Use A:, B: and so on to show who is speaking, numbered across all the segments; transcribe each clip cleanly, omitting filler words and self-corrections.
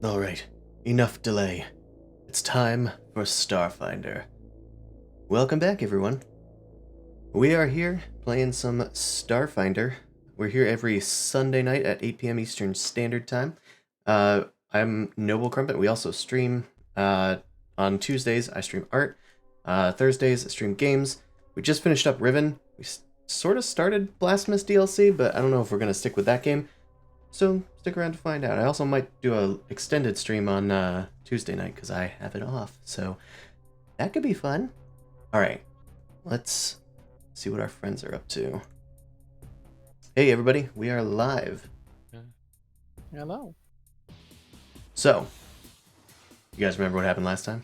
A: Alright, enough delay. It's time for Starfinder. Welcome back, everyone. We are here playing some Starfinder. We're here every Sunday night at 8 p.m. Eastern Standard Time. I'm Noble Crumpet. We also stream on Tuesdays. I stream art. Thursdays, I stream games. We just finished up Riven. We sort of started Blasphemous DLC, but I don't know if we're going to stick with that game. So stick around to find out. I also might do a extended stream on Tuesday night because I have it off. So that could be fun. All right, let's see what our friends are up to. Hey everybody, we are live.
B: Hello.
A: So, you guys remember what happened last time?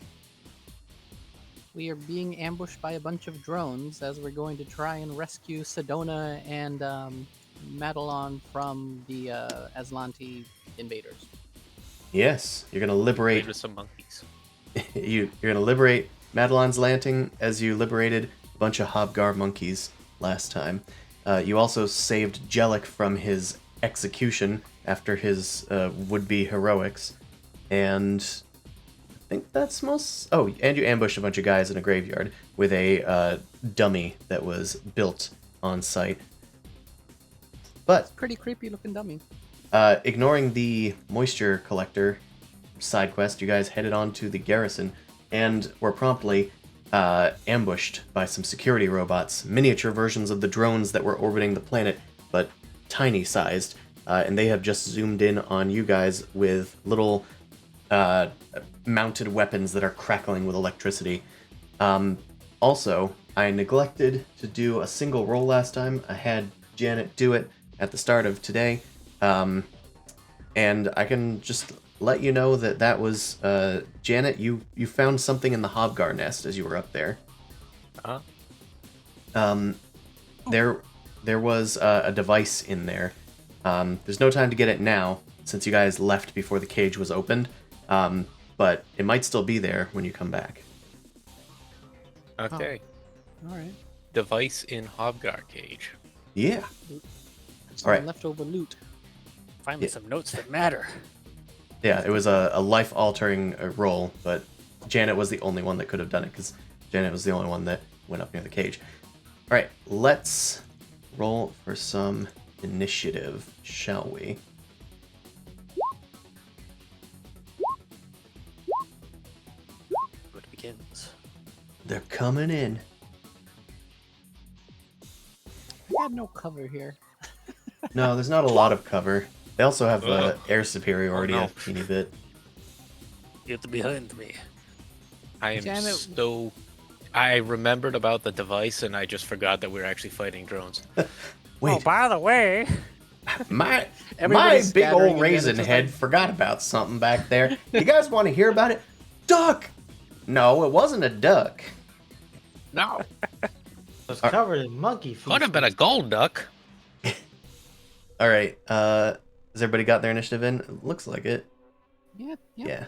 B: We are being ambushed by a bunch of drones as we're going to try and rescue Sedona and Madelon from the Aslanti invaders.
A: Yes, you're gonna liberate
C: with some monkeys.
A: you're gonna liberate Madelon's Landing as you liberated a bunch of Hobgar monkeys last time. You also saved Jellic from his execution after his would-be heroics, and I think that's most. Oh, and you ambushed a bunch of guys in a graveyard with a dummy that was built on site. But
B: Pretty creepy looking dummy.
A: ignoring the moisture collector side quest, you guys headed on to the garrison and were promptly ambushed by some security robots, miniature versions of the drones that were orbiting the planet, but tiny sized. And they have just zoomed in on you guys with little mounted weapons that are crackling with electricity. Also, I neglected to do a single roll last time. I had Janet do it at the start of today. And I can just let you know that that was Janet. You found something in the Hobgar nest as you were up there. There was a device in there. There's no time to get it now since you guys left before the cage was opened. But it might still be there when you come back.
C: Okay.
B: All right.
C: Device in Hobgar cage.
A: Yeah.
B: Some
A: All right.
B: leftover loot.
C: Finally, some notes that matter.
A: Yeah, it was a life-altering roll, but Janet was the only one that could have done it because Janet was the only one that went up near the cage. All right, let's roll for some initiative, shall we?
C: It begins.
A: They're coming in.
B: I got no cover here.
A: No, there's not a lot of cover. They also have air superiority a teeny bit.
C: Get behind me. I am
B: Janet-
C: so. I remembered about the device and I just forgot that we were actually fighting drones.
A: Wait,
C: Oh, by the way,
A: my
B: Everybody's
A: big
B: scattering
A: old
B: again,
A: raisin
B: it's just
A: head
B: like-
A: forgot about something back there. You guys want to hear about it? Duck! No, it wasn't a duck.
C: no,
D: It was covered in monkey feet.
C: could have been a gold duck.
A: All right, has everybody got their initiative in? Looks like it.
B: Yeah.
A: Yeah.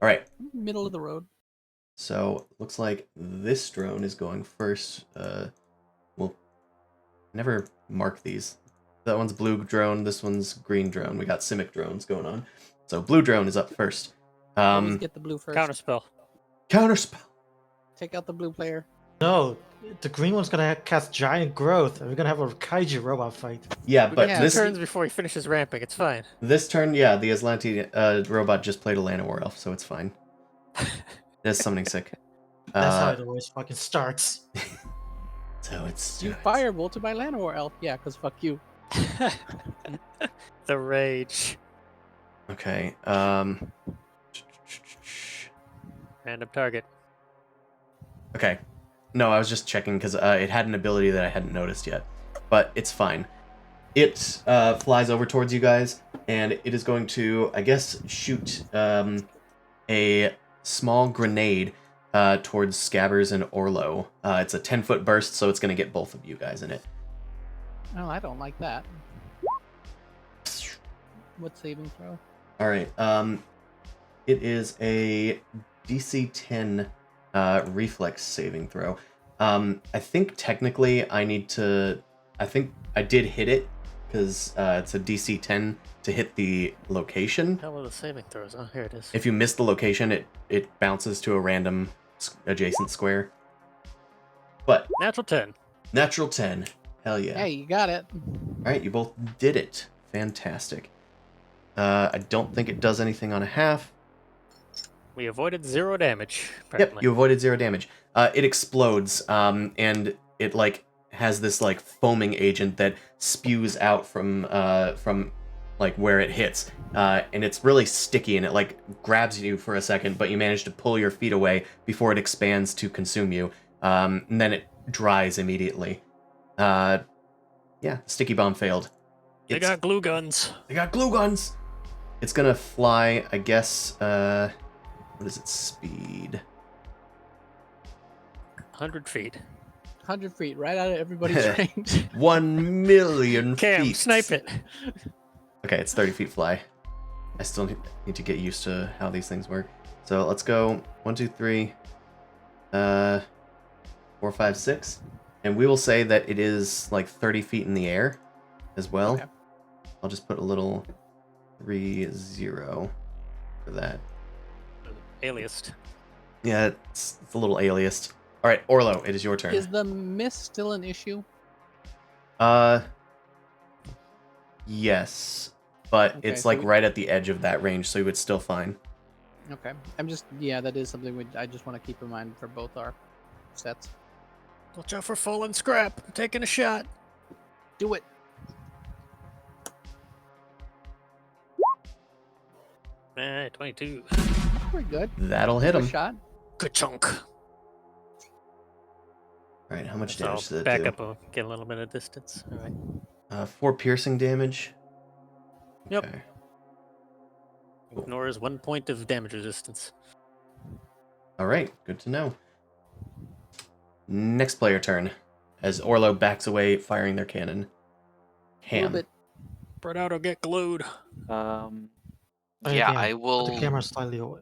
A: All right.
B: Middle of the road.
A: So looks like this drone is going first. We'll never mark these. That one's blue drone. This one's green drone. We got Simic drones going on. So blue drone is up first.
B: Always get the blue first.
C: Counterspell.
A: Counterspell.
B: Take out the blue player.
D: No, the green one's gonna cast giant growth, and we're gonna have a kaiju robot fight.
A: Yeah, but
B: Yeah,
A: this
C: Turns before he finishes ramping. It's fine.
A: this turn, yeah, the Aslanti robot just played a Llanowar elf, so it's fine. That's summoning sick.
D: That's how it always fucking starts.
A: So it's
B: You firebolted my Llanowar elf. Yeah, because fuck you.
C: The rage.
A: okay.
C: Random target.
A: Okay. No, I was just checking because it had an ability that I hadn't noticed yet. But it's fine. It flies over towards you guys, and it is going to, I guess, shoot a small grenade towards Scabbers and Orlo. It's a 10-foot burst, so it's going to get both of you guys in it.
B: Oh, I don't like that. What saving throw?
A: All right. It is a DC 10 reflex saving throw. I think technically I need to. I think I did hit it, because it's a DC 10 to hit the location.
E: Hell of the saving throws. Oh, here it is.
A: If you miss the location, it bounces to a random adjacent square. But
E: Natural 10.
A: natural 10. Hell yeah.
B: Hey, you got it.
A: All right, you both did it. Fantastic. I don't think it does anything on a half.
E: We avoided 0 damage.
A: Yep,
E: Apparently.
A: you avoided 0 damage. It explodes, and it like has this like foaming agent that spews out from like where it hits, and it's really sticky, and it like grabs you for a second, but you manage to pull your feet away before it expands to consume you, and then it dries immediately. Yeah, sticky bomb failed.
E: They got glue guns.
A: They got glue guns. It's gonna fly, I guess. What is its speed?
E: 100 feet.
B: 100 feet, right out of everybody's range.
A: 1 million
E: Cam,
A: feet.
E: snipe it.
A: Okay, it's 30 feet fly. I still need to get used to how these things work. So let's go 1, 2, 3, 4, 5, 6, and we will say that it is like 30 feet in the air as well.
B: Okay.
A: I'll just put a little 30 for that.
E: Aliased.
A: Yeah, it's a little aliased. All right, Orlo, it is your turn.
B: Is the mist still an issue?
A: Yes, but
B: Okay,
A: it's
B: so
A: like
B: we-
A: right at the edge of that range, so it's still fine.
B: Okay. Yeah, that is something I just want to keep in mind for both our sets.
E: Watch out for fallen scrap. I'm taking a shot.
B: Do it.
E: Eh, 22.
B: We're good.
A: That'll hit
B: Good
A: him.
B: shot.
E: Good chunk.
A: All right, how much
E: So
A: damage does it
E: back
A: do?
E: up and get a little bit of distance. All right.
A: 4 piercing damage.
E: Yep.
A: Okay. Cool.
E: Ignores 1 point of damage resistance.
A: All right, good to know. Next player turn, as Orlo backs away, firing their cannon.
B: A little
A: Ham.
B: bit.
E: Spread out or get glued.
F: Yeah,
D: Again,
F: I
D: put
F: will
D: the camera slightly away.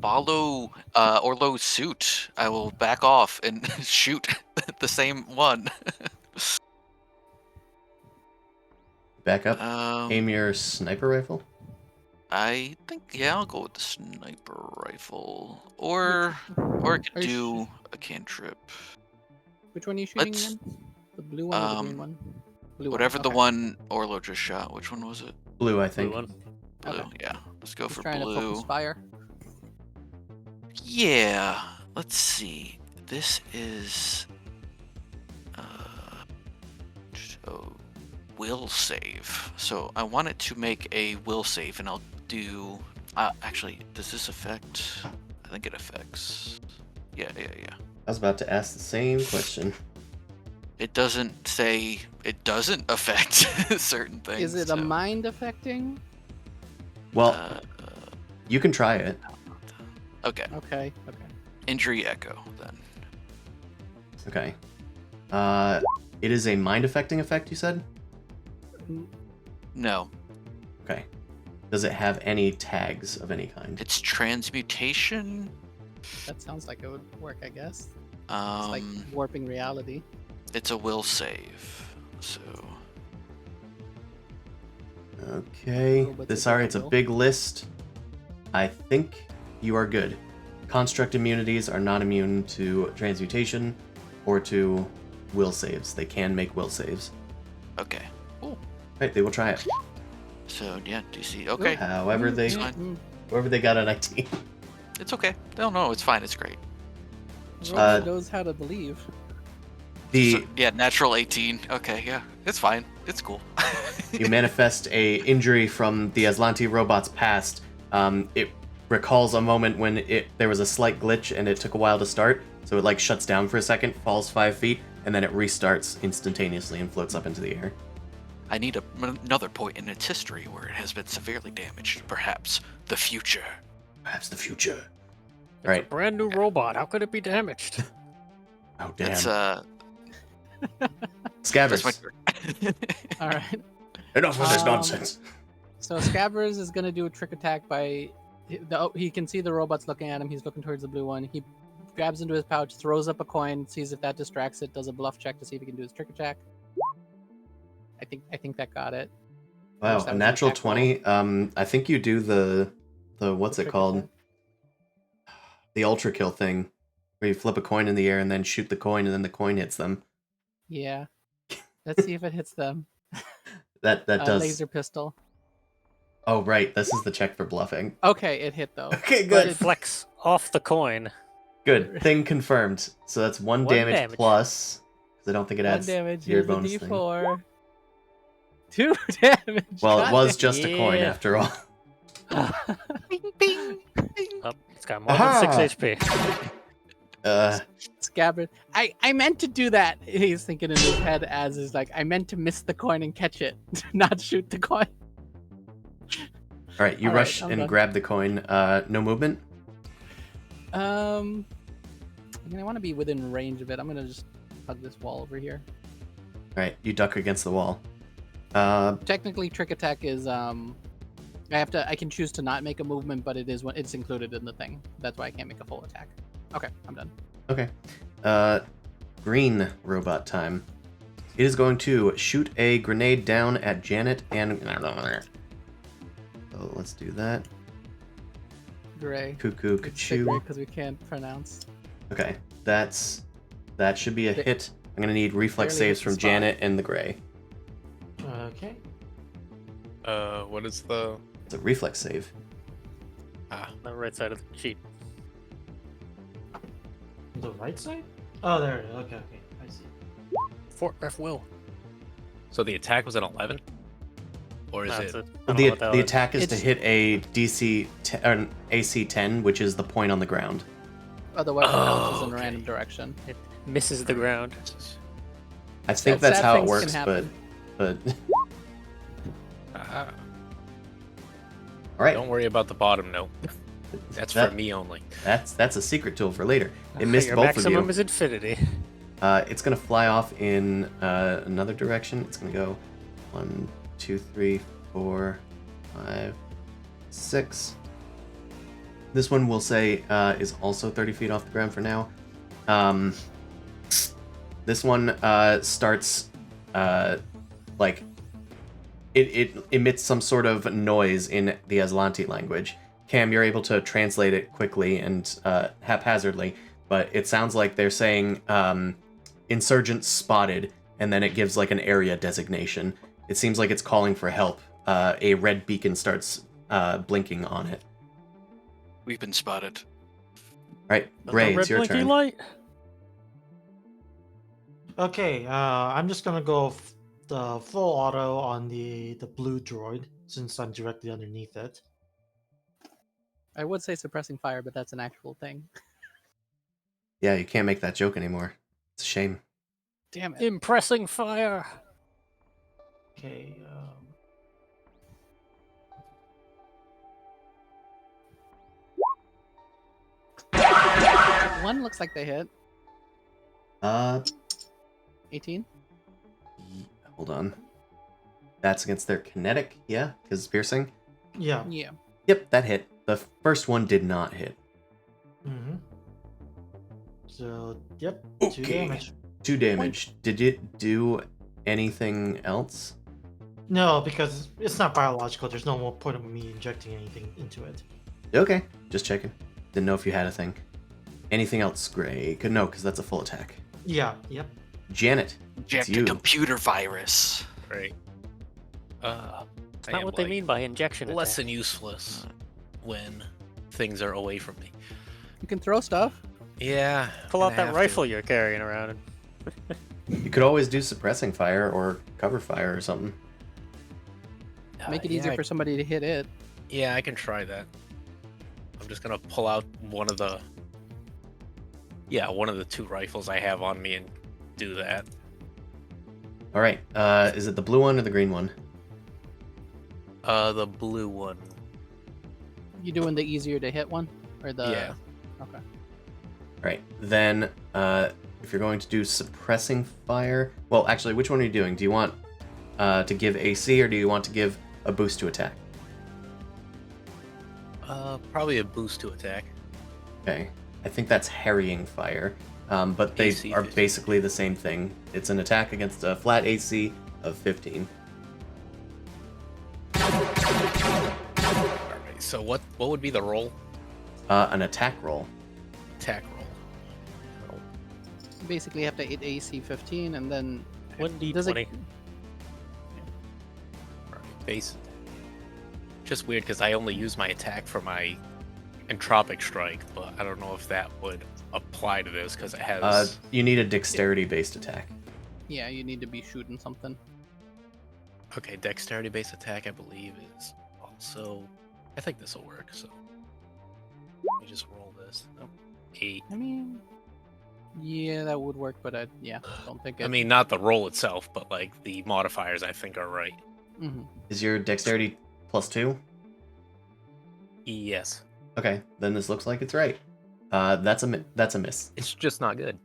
F: follow Orlo's suit. I will back off and shoot the same one.
A: Back up. Aim your sniper rifle.
F: I think I'll go with the sniper rifle, or I
B: Are
F: could
B: you
F: do a cantrip.
B: Which one are you shooting
F: Let's-
B: again? The blue one or the green one? Blue
F: Whatever the
B: okay.
F: one Orlo just shot. Which one was it?
A: Blue, I
E: Blue
A: think.
E: one.
F: Blue.
B: Okay.
F: Yeah. Let's go
B: Just
F: for
B: trying to
F: blue.
B: focus fire.
F: Yeah. Let's see. This is so will save. So I want it to make a will save, and I'll do. Actually, does this affect? I think it affects. Yeah.
A: I was about to ask the same question.
F: It doesn't say it doesn't affect certain things.
B: Is it
F: so,
B: a mind affecting?
A: Well, you can try it.
F: Okay.
B: Okay.
F: Injury echo then.
A: Okay. It is a mind affecting effect, you said?
F: No,
A: Okay. Does it have any tags of any kind?
F: it's transmutation.
B: That sounds like it would work, I guess. It's like warping reality.
F: It's a will save. So
A: Okay.
B: Oh, but
A: Sorry, it's a
B: difficult.
A: big list. I think you are good. Construct immunities are not immune to transmutation or to will saves. They can make will saves.
F: okay. Cool.
A: Right, they will try it.
F: So yeah, DC. Okay.
A: However they got a 19.
F: It's okay. No, it's fine. It's great.
B: Roman knows how to believe.
A: The
F: Yeah, natural 18. Okay, yeah. It's fine. It's cool.
A: you manifest a injury from the Aslanti robot's past. It recalls a moment when there was a slight glitch and it took a while to start, so it like shuts down for a second, falls 5 feet, and then it restarts instantaneously and floats up into the air.
F: I need another point in its history where it has been severely damaged. Perhaps the future.
A: Perhaps the future.
E: It's
A: Right.
E: a brand new robot. How could it be damaged?
A: Oh damn.
F: It's
A: Scabbers.
F: that's my turn.
B: All right.
A: Enough of this
B: Um,
A: nonsense.
B: So Scabbers is gonna do a trick attack by. He can see the robot's looking at him. He's looking towards the blue one. He grabs into his pouch, throws up a coin, sees if that distracts it, does a bluff check to see if he can do his trick attack. I think that got it.
A: Wow,
B: That
A: a
B: was an
A: natural
B: attack roll.
A: 20. I think you do the what's
B: The
A: it
B: trick
A: called?
B: attack.
A: The ultra kill thing, where you flip a coin in the air and then shoot the coin, and then the coin hits them.
B: Yeah. Let's see if it hits them.
A: That does.
B: Laser pistol.
A: Oh right, this is the check for bluffing.
B: Okay, it hit though.
A: Okay,
B: But
A: good.
B: it's-
E: Flex off the coin.
A: Good. Thing confirmed. So that's one
E: One
A: damage,
E: damage.
A: plus. Because I don't think it
B: One
A: adds
B: damage.
A: your
B: Here's the
A: bonus thing.
B: D4. 2 damage.
A: Well, it
B: God
A: was
B: damn.
A: just a coin
E: Yeah.
A: after all.
E: Oh, it's got more
A: Aha!
E: than 6 HP.
B: Scabbard. I meant to do that. He's thinking in his head as is like, I meant to miss the coin and catch it, not shoot the coin.
A: All right, you
B: All right,
A: rush
B: I'm
A: and
B: done.
A: grab the coin. No movement.
B: I mean, I want to be within range of it. I'm gonna just hug this wall over here.
A: All right, you duck against the wall.
B: Technically, trick attack is I can choose to not make a movement, but it's included in the thing. That's why I can't make a full attack. Okay, I'm done.
A: Okay. Green robot time. It is going to shoot a grenade down at Janet and. So let's do that.
B: Gray.
A: Cuckoo,
B: It's
A: Kachoo.
B: because we can't pronounce.
A: Okay, that should be a
B: Ba-
A: hit. I'm gonna need reflex
B: barely
A: saves
B: hit the
A: from
B: spot.
A: Janet and the Gray.
D: Okay.
C: What is the?
A: It's a reflex save.
E: On the right side of the sheet.
D: The right side? Oh, there it is. Okay, okay. I see.
E: Fort Ref Will.
C: So the attack was an 11, or is it?
A: The attack is to
B: It's-
A: hit a DC or an AC 10, which is the point on the ground.
B: Oh, the weapon bounces in a
C: okay.
B: random direction.
E: It misses the ground.
A: I think
B: Sad
A: that's how it
B: things can
A: works,
B: happen.
A: but
C: Ah,
A: all right.
C: Don't worry about the bottom note. That's
A: That-
C: for me only.
A: That's a secret tool for later. It missed
E: Your
A: both of you.
E: maximum is infinity.
A: It's gonna fly off in another direction. It's gonna go 1, 2, 3, 4, 5, 6. This one we'll say is also 30 feet off the ground for now. This one starts like it emits some sort of noise in the Aslanti language. Cam, you're able to translate it quickly and haphazardly, but it sounds like they're saying insurgents spotted, and then it gives like an area designation. It seems like it's calling for help. A red beacon starts blinking on it.
F: We've been spotted.
A: Right, Gray, it's your turn.
E: Light.
D: Okay, I'm just gonna go the full auto on the blue droid since I'm directly underneath it.
B: I would say suppressing fire, but that's an actual thing.
A: Yeah, you can't make that joke anymore. It's a shame.
B: Damn it.
E: Impressing fire.
D: Okay.
B: One looks like they hit.
A: Uh,
B: 18.
A: hold on. That's against their kinetic, yeah, because it's piercing.
D: Yeah.
B: Yeah.
A: Yep, that hit. The first one did not hit.
D: Mm-hmm. So, yep, 2
A: Okay.
D: damage.
A: 2 damage. Did it do anything else?
D: No, because it's not biological. There's no more point of me injecting anything into it.
A: Okay, just checking. Didn't know if you had a thing. Anything else, Gray? Could no, because that's a full attack.
D: Yeah, yep.
A: Janet,
F: Inject
A: you.
F: a computer virus.
C: Great.
E: It's not what they mean by injection.
C: Less
E: attack.
C: than useless when things are away from me.
B: You can throw stuff.
C: Yeah.
E: Pull out
C: gonna
E: that
C: have
E: rifle
C: to.
E: you're carrying around.
A: You could always do suppressing fire or cover fire or something.
B: Make it
C: Yeah,
B: easier for somebody to hit it.
C: Yeah, I can try that. I'm just gonna pull out one of the 2 rifles I have on me and do that.
A: All right. Is it the blue one or the green one?
C: The blue one.
B: You doing the easier to hit one? Or the.
C: Yeah.
B: Okay.
A: All right. Then, if you're going to do suppressing fire, well, actually, which one are you doing? Do you want to give AC or do you want to give a boost to attack?
C: Probably a boost to attack.
A: Okay. I think that's harrying fire, but they
C: AC
A: are
C: 50.
A: basically the same thing. It's an attack against a flat AC of 15.
C: Alright, so what would be the roll?
A: An attack roll.
C: Attack roll.
B: You basically have to hit AC 15 and then... does it-
E: 1d20.
C: Alright, base. Just weird because I only use my attack for my entropic strike, but I don't know if that would apply to this because it has.
A: You need a dexterity-based attack.
B: Yeah, you need to be shooting something.
C: Okay, dexterity based attack, I believe, is also. I think this will work, so. Let me just roll this. Oh, 8.
B: I mean... Yeah, that would work, but don't think it...
C: I mean, not the roll itself, but like the modifiers I think are right.
B: Mhm.
A: Is your dexterity +2?
C: Yes.
A: Okay, then this looks like it's right. That's a miss.
C: It's just not good.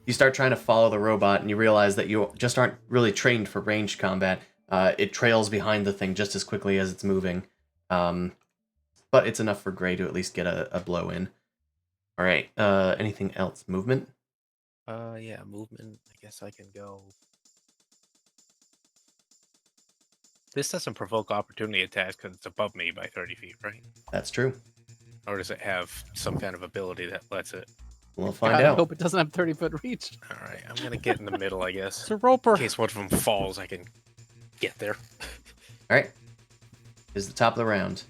A: You start trying to follow the robot, and you realize that you just aren't really trained for ranged combat. It trails behind the thing just as quickly as it's moving. But it's enough for Gray to at least get a blow in. All right. Anything else? Movement?
C: Yeah, movement. I guess I can go. This doesn't provoke opportunity attacks because it's above me by 30 feet, right?
A: That's true.
C: Or does it have some kind of ability that lets it?
A: We'll find
B: God, I
A: out.
B: hope it doesn't have 30-foot reach.
C: All right, I'm gonna get in the middle, I guess.
E: It's a roper.
C: In case one of them falls, I can get there.
A: All right. Is the top of the round.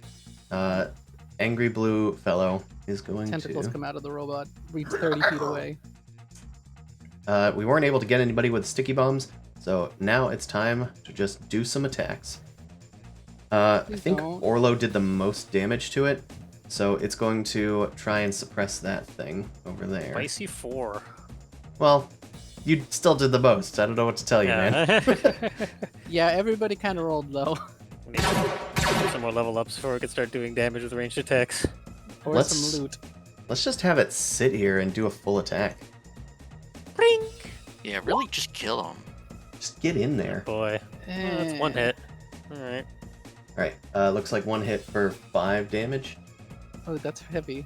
A: Angry blue fellow is going
B: Tentacles
A: to...
B: come out of the robot, reach 30 feet away.
A: We weren't able to get anybody with sticky bombs, so now it's time to just do some attacks. I
B: Please
A: think
B: don't.
A: Orlo did the most damage to it, so it's going to try and suppress that thing over there.
E: Spicy 4.
A: Well, you still did the most. I don't know what to tell you, man.
B: Yeah, everybody kind of rolled low.
E: We need some more level ups before we can start doing damage with ranged attacks.
B: Or
A: Let's-
B: some loot.
A: Let's just have it sit here and do a full attack.
E: Ring!
F: Yeah, really, just kill him.
A: Just get in there.
E: Boy. Well, that's one hit. Alright.
A: All right. Looks like one hit for 5 damage.
B: Oh, that's heavy.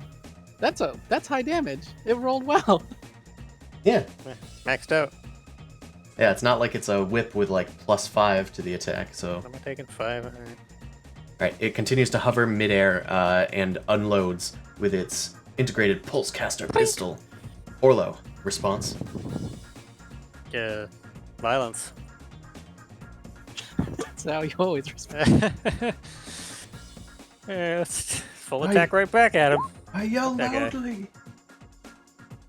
B: That's high damage. It rolled well.
A: Yeah.
E: Maxed out.
A: Yeah, it's not like it's a whip with like +5 to the attack, so...
E: What am I taking? 5. Alright.
A: Alright, it continues to hover midair and unloads with its integrated pulse caster pistol. Orlo, response.
E: Violence.
B: That's how you always respond.
E: Yeah, let's full attack right back at him.
A: I yell
E: That guy.
A: loudly!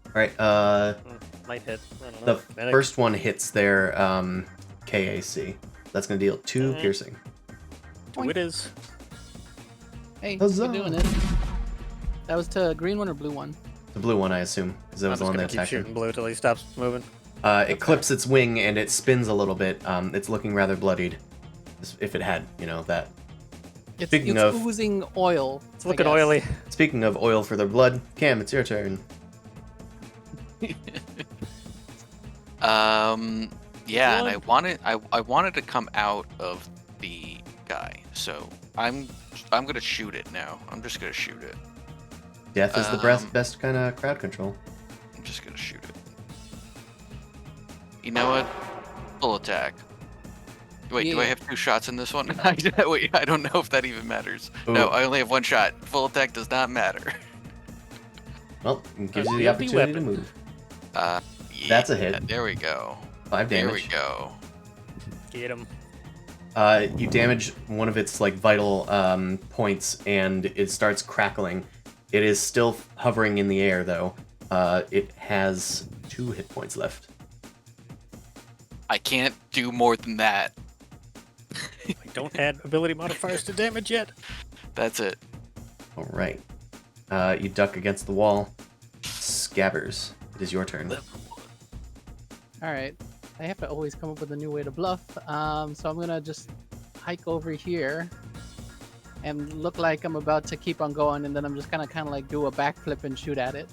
A: Alright,
E: Might hit. I don't
A: the
E: know. Medic.
A: first one hits their KAC. That's going to deal 2
E: Alright.
A: piercing.
E: Two it is.
B: Hey,
A: Huzzah.
B: you're doing it. That was to green one or blue one?
A: The blue one, I assume, because that
E: I'm
A: was
E: just
A: the one
E: gonna
A: that
E: keep
A: attacked
E: shooting
A: him.
E: blue till he stops moving.
A: It clips its wing and it spins a little bit. It's looking rather bloodied. If it had, that.
B: It's
A: Speaking of-
B: oozing oil.
E: It's looking oily.
A: Speaking of oil for their blood, Cam, it's your turn.
F: Yeah, and I wanted to come out of the guy, so I'm gonna shoot it now. I'm just gonna shoot it.
A: Death is the best kind of crowd control.
F: I'm just gonna shoot it. You know what? Full attack. Wait, do I
B: Yeah.
F: have 2 shots in this one? Wait, I don't know if that even matters.
A: Ooh.
F: No, I only have 1 shot. Full attack does not matter.
A: Well, it gives
E: A
A: you the
E: wieldy
A: opportunity to
E: weapon.
A: move.
F: Yeah,
A: That's a hit.
F: There we go.
A: 5
F: There
A: damage.
F: we go.
E: Get him.
A: You damage one of its vital points, and it starts crackling. It is still hovering in the air, though. It has 2 hit points left.
F: I can't do more than that.
E: I don't add ability modifiers to damage yet.
F: That's it.
A: All right. You duck against the wall. Scabbers, it is your turn.
B: All right. I have to always come up with a new way to bluff. So I'm gonna just hike over here and look like I'm about to keep on going, and then I'm just gonna kind of like do a backflip and shoot at it.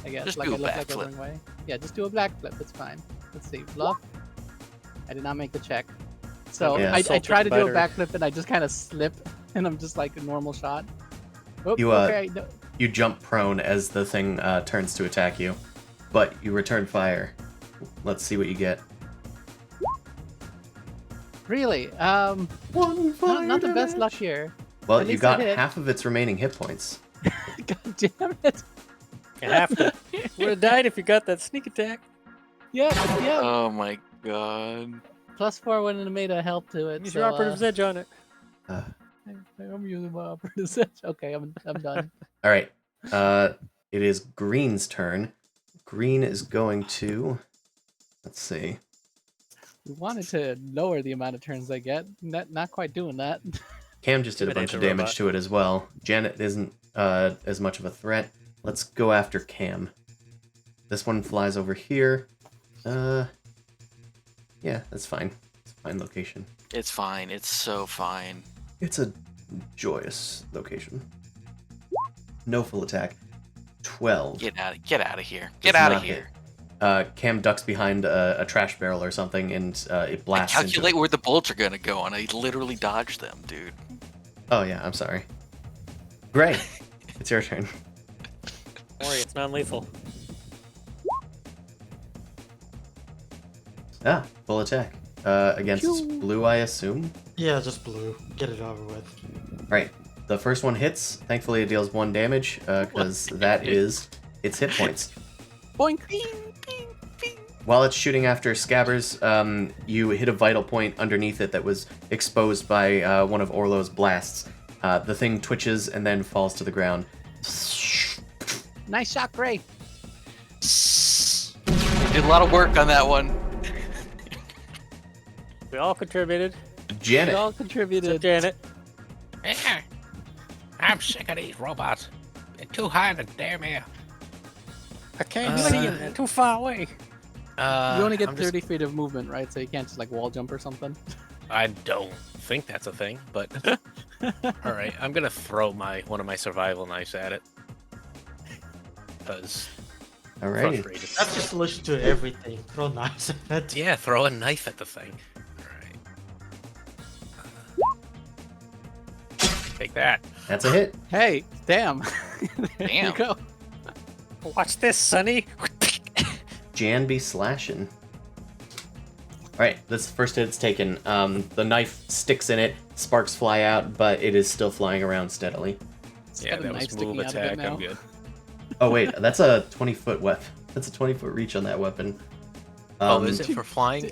B: I guess
F: Just
B: like
F: do
B: I
F: a
B: look like a
F: backflip.
B: wrong way. Yeah, just do a backflip. It's fine. Let's see. Bluff. I did not make the check. So
A: Yeah.
B: I
E: Assault
B: try to do a
E: battery.
B: backflip and I just kind of slip, and I'm just like a normal shot. Oop,
A: You,
B: okay. No.
A: You jump prone as the thing turns to attack you, but you return fire. Let's see what you get.
B: Really?
A: One fire
B: Not the best
A: damage.
B: luck here.
A: Well,
B: At
A: you
B: least I
A: got
B: hit.
A: half of its remaining hit points.
B: God damn it.
E: You have to. Would have died if you got that sneak attack.
B: Yep.
F: Oh my god.
B: +4 wouldn't have made a help to it.
E: Use
B: So,
E: your operative's edge on it.
B: I'm using my operative edge. Okay, I'm done.
A: All right. It is Green's turn. Green is going to. Let's see.
B: We wanted to lower the amount of turns I get. Not quite doing that.
A: Cam just did a bunch of
E: Intimidate the
A: damage
E: robot.
A: to it as well. Janet isn't as much of a threat. Let's go after Cam. This one flies over here. Yeah, that's fine. It's a fine location.
F: It's fine. It's so fine.
A: It's a joyous location. No full attack. 12.
F: Get out of here.
A: Does
F: Get out of
A: not hit.
F: here.
A: Cam ducks behind a trash barrel or something, and it
F: I
A: blasts into
F: calculate
A: it.
F: where the bullets are gonna go, and I literally dodged them, dude.
A: Oh yeah, I'm sorry. Gray, it's your turn.
E: Don't worry, it's non-lethal.
A: Ah, full attack. Against
B: Pew.
A: blue, I assume.
D: Yeah, just blue. Get it over with.
A: Right. The first one hits. Thankfully, it deals 1 damage, because that is its hit points.
B: Boink.
A: While it's shooting after Scabbers, you hit a vital point underneath it that was exposed by one of Orlo's blasts. The thing twitches and then falls to the ground.
B: Nice shot, Gray.
F: Did a lot of work on that one.
E: We all contributed.
B: We
A: Janet,
B: all contributed.
E: Except Janet.
C: I'm sick of these robots. They're too high in the damn air.
E: I can't see them. They're too far away.
B: You only get
C: I'm
B: 30 feet of movement, right? So you can't just like wall jump or something.
C: I don't think that's a thing, but all right. I'm gonna throw one of my survival knives at it because
A: alrighty.
C: frustrated.
D: That's your solution to everything. Throw knives at it.
C: Yeah, throw a knife at the thing. All right. Take that.
A: That's a hit.
B: Hey, damn. There you
F: Damn.
B: go.
E: Watch this, Sonny.
A: Jan be slashing. Alright, this first hit it's taken. The knife sticks in it, sparks fly out, but it is still flying around steadily.
B: It's
C: Yeah,
B: got a
C: that
B: knife
C: was move
B: sticking out of it
C: attack.
B: now.
C: I'm good.
A: Oh wait, that's a 20-foot weapon. That's a 20-foot reach on that weapon.
C: Oh, is it for flying?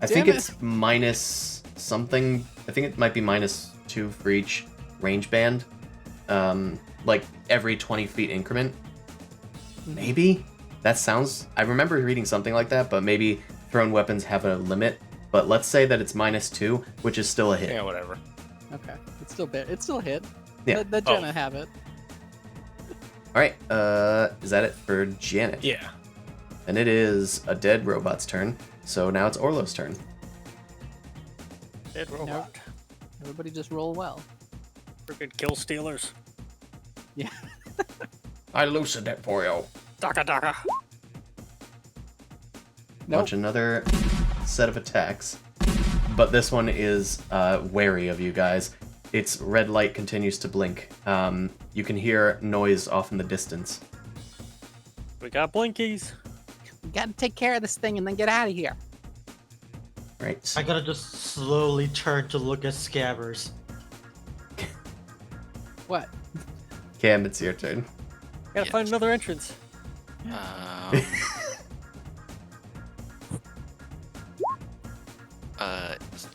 A: I think
B: Damn
A: it's minus something. I think it might be -2 for each range band. Like every 20 feet increment. Maybe? That sounds... I remember reading something like that, but maybe thrown weapons have a limit. But let's say that it's -2, which is still a hit.
C: Yeah, whatever.
B: Okay, it's still there. It's still hit.
A: Yeah.
B: Let Jenna have it.
A: Alright, is that it for Janet?
C: Yeah.
A: And it is a dead robot's turn, so now it's Orlo's turn.
E: Dead robot.
B: Everybody just roll well.
E: Freaking kill stealers.
A: I loosened it for you.
E: Daka daka.
A: Launch another set of attacks. But this one is wary of you guys. Its red light continues to blink. You can hear noise off in the distance.
E: We got blinkies.
B: We gotta take care of this thing and then get out of here.
A: Right.
D: I gotta just slowly turn to look at Scabbers.
B: What?
A: Cam, it's your turn.
E: Gotta
F: Yeah.
E: find another entrance.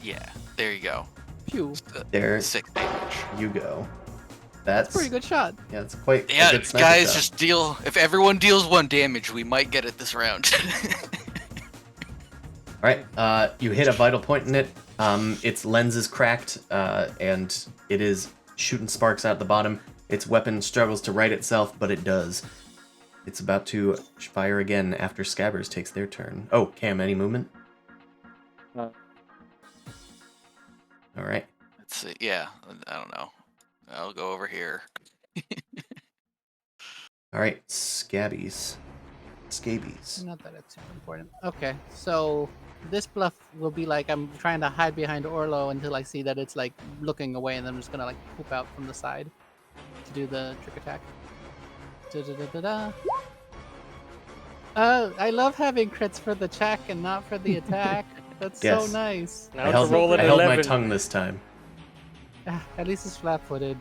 F: Yeah. There you go.
B: Phew.
A: There
F: 6 damage.
A: you go. That's
B: Pretty good shot.
A: Yeah, it's quite a
F: Yeah,
A: good sniper
F: guys,
A: shot.
F: just deal. If everyone deals 1 damage, we might get it this round.
A: Alright, you hit a vital point in it. Its lens is cracked, and it is shooting sparks out the bottom. Its weapon struggles to right itself, but it does. It's about to fire again after Scabbers takes their turn. Oh, Cam, any movement? Alright.
F: Let's see. Yeah, I don't know. I'll go over here.
A: Alright, Scabies. Scabies.
B: Not that it's super important. Okay, so this bluff will be like I'm trying to hide behind Orlo until I see that it's like looking away, and then I'm just gonna like poop out from the side to do the trick attack. Da-da-da-da-da. I love having crits for the check and not for the attack. That's
A: Yes.
B: so nice.
E: Now
A: I
E: it's
A: held,
E: a roll at
A: I held my
E: 11.
A: tongue this time.
B: At least it's flat-footed.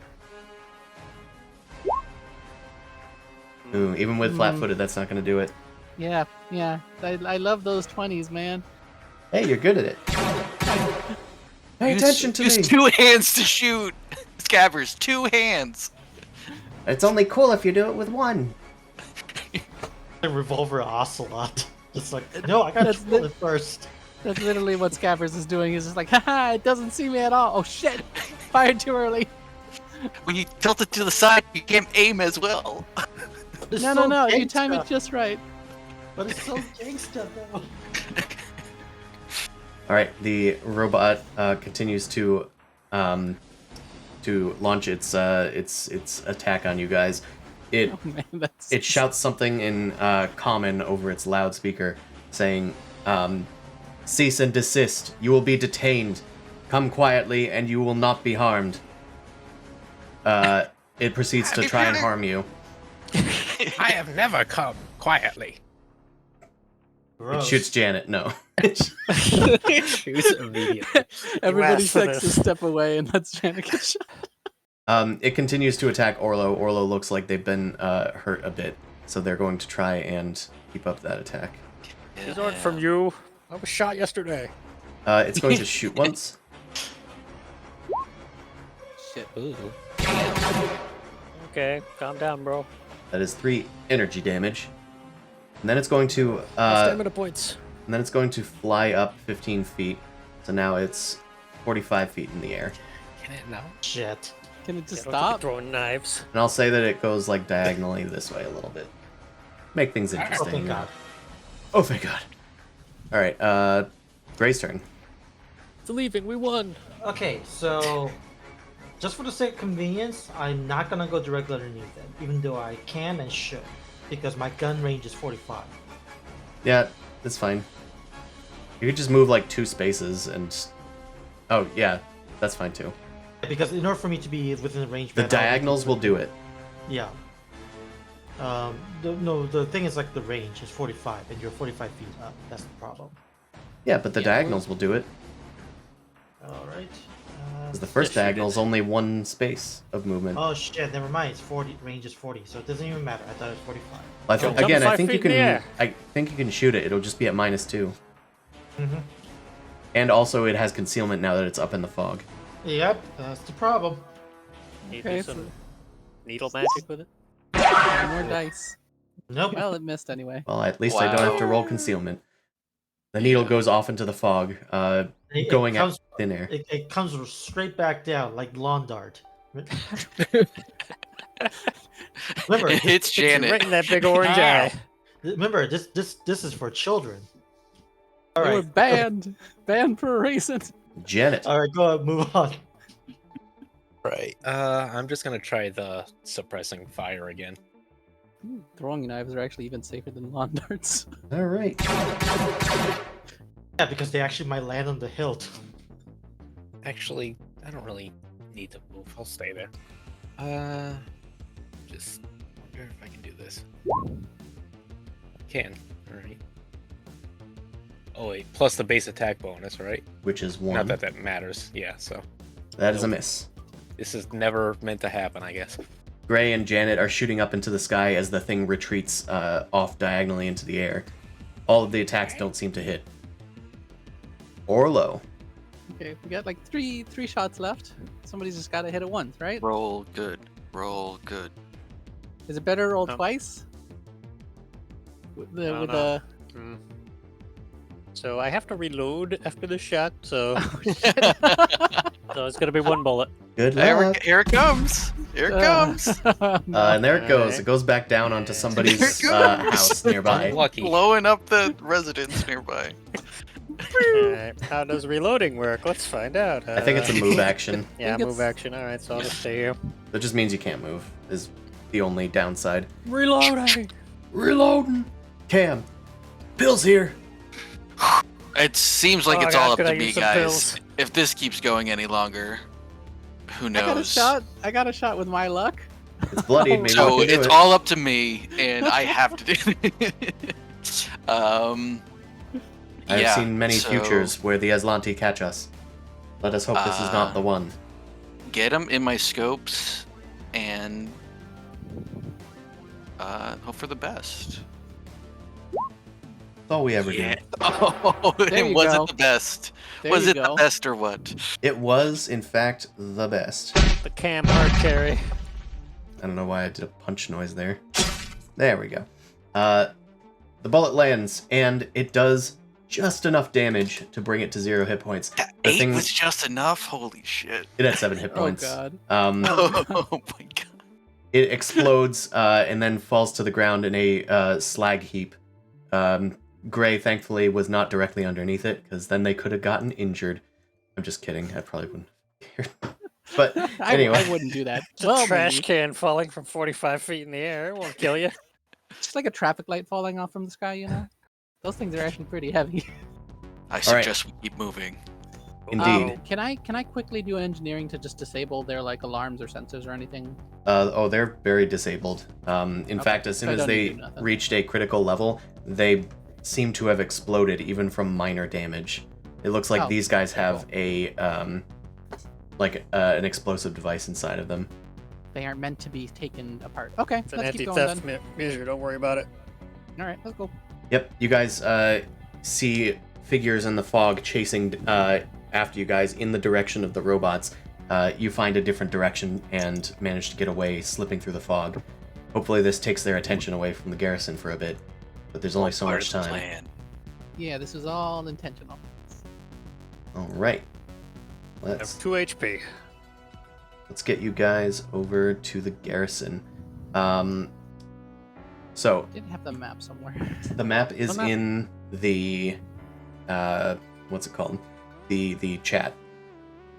A: Ooh, even with
B: Hmm.
A: flat-footed, that's not going to do it.
B: Yeah, yeah. I love those 20s, man.
A: Hey, you're good at it. Pay attention to
F: use
A: me.
F: 2 hands to shoot. Scabbers, 2 hands.
A: It's only cool if you do it with one.
D: The revolver ocelot. Just like, no, I gotta
B: That's
D: roll
B: the-
D: it first.
B: That's literally what Scabbers is doing. He's just like, haha, it doesn't see me at all. Oh shit! Fired too early.
F: When you tilt it to the side, you can't aim as well.
D: It's
B: No,
D: so
B: no, no. You time it
D: gangsta,
B: just right.
D: But it's so gangsta though.
A: All right, the robot continues to launch its attack on you guys. It
B: Oh man, that's.
A: it shouts something in common over its loudspeaker, saying, "Cease and desist. You will be detained. Come quietly, and you will not be harmed." It proceeds to try and harm you.
C: I have never come quietly.
A: It
D: Gross.
A: shoots Janet. No.
C: Shoots immediately.
B: Everybody
E: asked for
B: takes a
E: this.
B: step away and lets Janet get shot.
A: It continues to attack Orlo. Orlo looks like they've been hurt a bit, so they're going to try and keep up that attack.
E: These aren't from you. I was shot yesterday.
A: It's going to shoot once.
B: Shit.
C: Ooh.
E: Okay, calm down, bro.
A: That is 3 energy damage. And then it's going to
E: Stamina points.
A: and then it's going to fly up 15 feet. So now it's 45 feet in the air.
C: Can it now?
D: Shit.
B: Can it just
E: Yeah, don't keep
B: stop?
E: throwing knives.
A: And I'll say that it goes like diagonally this way a little bit. Make things
D: Oh,
A: interesting.
D: thank God.
A: Oh, thank God. All right, Gray's turn.
E: It's leaving. We won.
D: Okay, so just for the sake of convenience, I'm not gonna go directly underneath it, even though I can and should, because my gun range is 45.
A: Yeah, that's fine. You could just move like 2 spaces and... Oh, yeah, that's fine too.
D: Because in order for me to be within the range,
A: The
D: man, I'll-
A: diagonals will do it.
D: Yeah. The thing is like the range is 45, and you're 45 feet up. That's the problem.
A: Yeah, but the
B: Yeah,
A: diagonals will do it.
D: All right.
A: 'Cause the first
E: Yes, you
A: diagonal is only 1 space of movement.
D: Oh shit! Never mind. It's 40. Range is 40, so it doesn't even matter. I thought it was 45.
A: I
E: Jump
A: again, I
E: 5
A: think you
E: feet in the
A: can.
E: air.
A: I think you can shoot it. It'll just be at -2.
D: Mm-hmm.
A: And also, it has concealment now that it's up in the fog.
D: Yep, that's the problem.
E: Need to
B: Okay,
E: do
B: so
E: some needle magic with it.
B: more dice.
D: Nope.
B: Well, it missed anyway.
A: Well, at least I don't have to roll concealment. The needle goes off into the fog,
D: It
A: going
D: comes,
A: at thin air.
D: it comes straight back down like lawn dart. Remember,
F: It hits
E: It's
F: Janet.
E: right in that big orange eye.
D: remember, this is for children. All
B: They were
D: right.
B: banned for a reason.
A: Janet.
D: All right, go ahead, move on.
C: Right. I'm just gonna try the suppressing fire again.
B: Throwing knives are actually even safer than lawn darts.
A: All right.
D: Yeah, because they actually might land on the hilt.
C: Actually, I don't really need to move. I'll stay there. Just wonder if I can do this. Can. Alright. Oh wait, plus the base attack bonus, right?
A: Which is 1.
C: Not that that matters. Yeah, so
A: That is a
C: Nope.
A: miss.
C: this is never meant to happen, I guess.
A: Gray and Janet are shooting up into the sky as the thing retreats off diagonally into the air. All of the attacks don't seem to hit. Orlo.
B: Okay, we got like three shots left. Somebody's just gotta hit it once, right?
F: Roll good. Roll good.
B: Is it better to roll
E: Oh.
B: twice? With the
E: I don't
B: with
E: know.
B: the
E: Hmm. So I have to reload after the shot, so so it's gonna be 1 bullet.
A: Good
F: Here,
A: luck.
F: here it comes. Here it comes.
A: And there it goes.
E: Alright.
A: It goes back down onto
E: Yeah.
A: somebody's
F: There it goes.
A: house nearby.
C: Lucky.
F: Blowing up the residence nearby.
E: Alright, how does reloading work? Let's find out.
A: I think it's a move action.
E: Yeah,
B: think
E: move
B: it's-
E: action. Alright, so I'll just stay here.
A: That just means you can't move, is the only downside.
E: Reloading!
A: Reloading! Cam. Bill's here!
F: It seems like
E: Oh,
F: it's
E: gosh,
F: all up
E: could
F: to
E: I
F: me,
E: use some
F: guys.
E: pills?
F: If this keeps going any longer, who
B: I got a
F: knows?
B: shot. I got a shot with my luck.
A: It's bloodied, maybe
F: So
A: we can do
F: it's
A: it.
F: all up to me, and I have to do it.
A: I've
F: Yeah,
A: seen many
F: so
A: futures where the Aslanti catch us. Let us hope this is not the one.
F: Get them in my scopes, and hope for the best.
A: That's all we ever do.
F: Oh,
B: There you
F: was
B: go.
F: it the best?
B: There
F: Was
B: you
F: it the
B: go.
F: best or what?
A: It was, in fact, the best.
E: The cam hard carry.
A: I don't know why I did a punch noise there. There we go. The bullet lands, and it does just enough damage to bring it to 0 hit points. The
F: 8
A: thing-
F: was just enough? Holy shit.
A: It had 7 hit
B: Oh
A: points.
B: god.
F: Oh my god.
A: It explodes and then falls to the ground in a slag heap. Gray, thankfully, was not directly underneath it, because then they could have gotten injured. I'm just kidding. I probably wouldn't have cared. But anyway.
B: I wouldn't do that.
E: It's a trash can falling from 45 feet in the air. It won't kill you.
B: It's like a traffic light falling off from the sky, you know? Those things are actually pretty heavy.
F: I
A: right.
F: suggest we keep moving.
A: Indeed.
B: Can I quickly do engineering to just disable their like alarms or sensors or anything?
A: They're very disabled. In fact, as soon
B: I
A: as
B: don't need
A: they
B: to do nothing.
A: reached a critical level, they seem to have exploded even from minor damage. It looks like
B: Oh,
A: these guys
B: okay,
A: have an explosive device inside of them.
B: They aren't meant to be taken apart. Okay,
E: It's an
B: let's keep going then.
E: anti-theft measure. Don't worry about it.
B: All right, let's go.
A: Yep, you guys see figures in the fog chasing after you guys in the direction of the robots. You find a different direction and manage to get away, slipping through the fog. Hopefully this takes their attention away from the garrison for a bit, but there's only so
F: Part
A: much
F: of the
A: time.
F: plan.
B: Yeah, this is all intentional.
A: All right,
E: I have
A: let's
E: 2 HP.
A: get you guys over to the garrison. So
B: Didn't have the map somewhere.
A: the map is
B: The map-
A: in the what's it called? The chat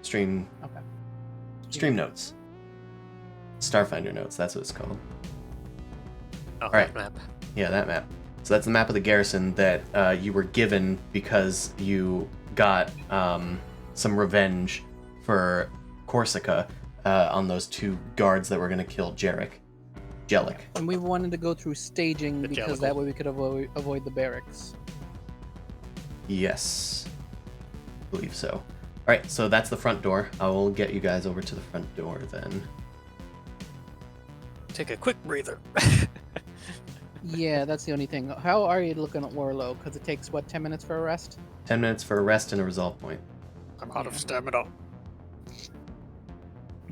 A: stream.
B: Okay.
A: Stream notes. Starfinder notes, that's what it's called.
E: Oh,
A: Alright.
E: map.
A: Yeah, that map. So that's the map of the garrison that you were given because you got some revenge for Corsica on those 2 guards that were going to kill Jellic.
B: And we wanted to go through staging
E: The
B: because
E: Jellicle.
B: that way we could avoid the barracks.
A: Yes. I believe so. Alright, so that's the front door. I will get you guys over to the front door then.
E: Take a quick breather.
B: Yeah, that's the only thing. How are you looking at Warlow? Because it takes, what, 10 minutes for a rest?
A: 10 minutes for a rest and a resolve point.
E: I'm out of stamina.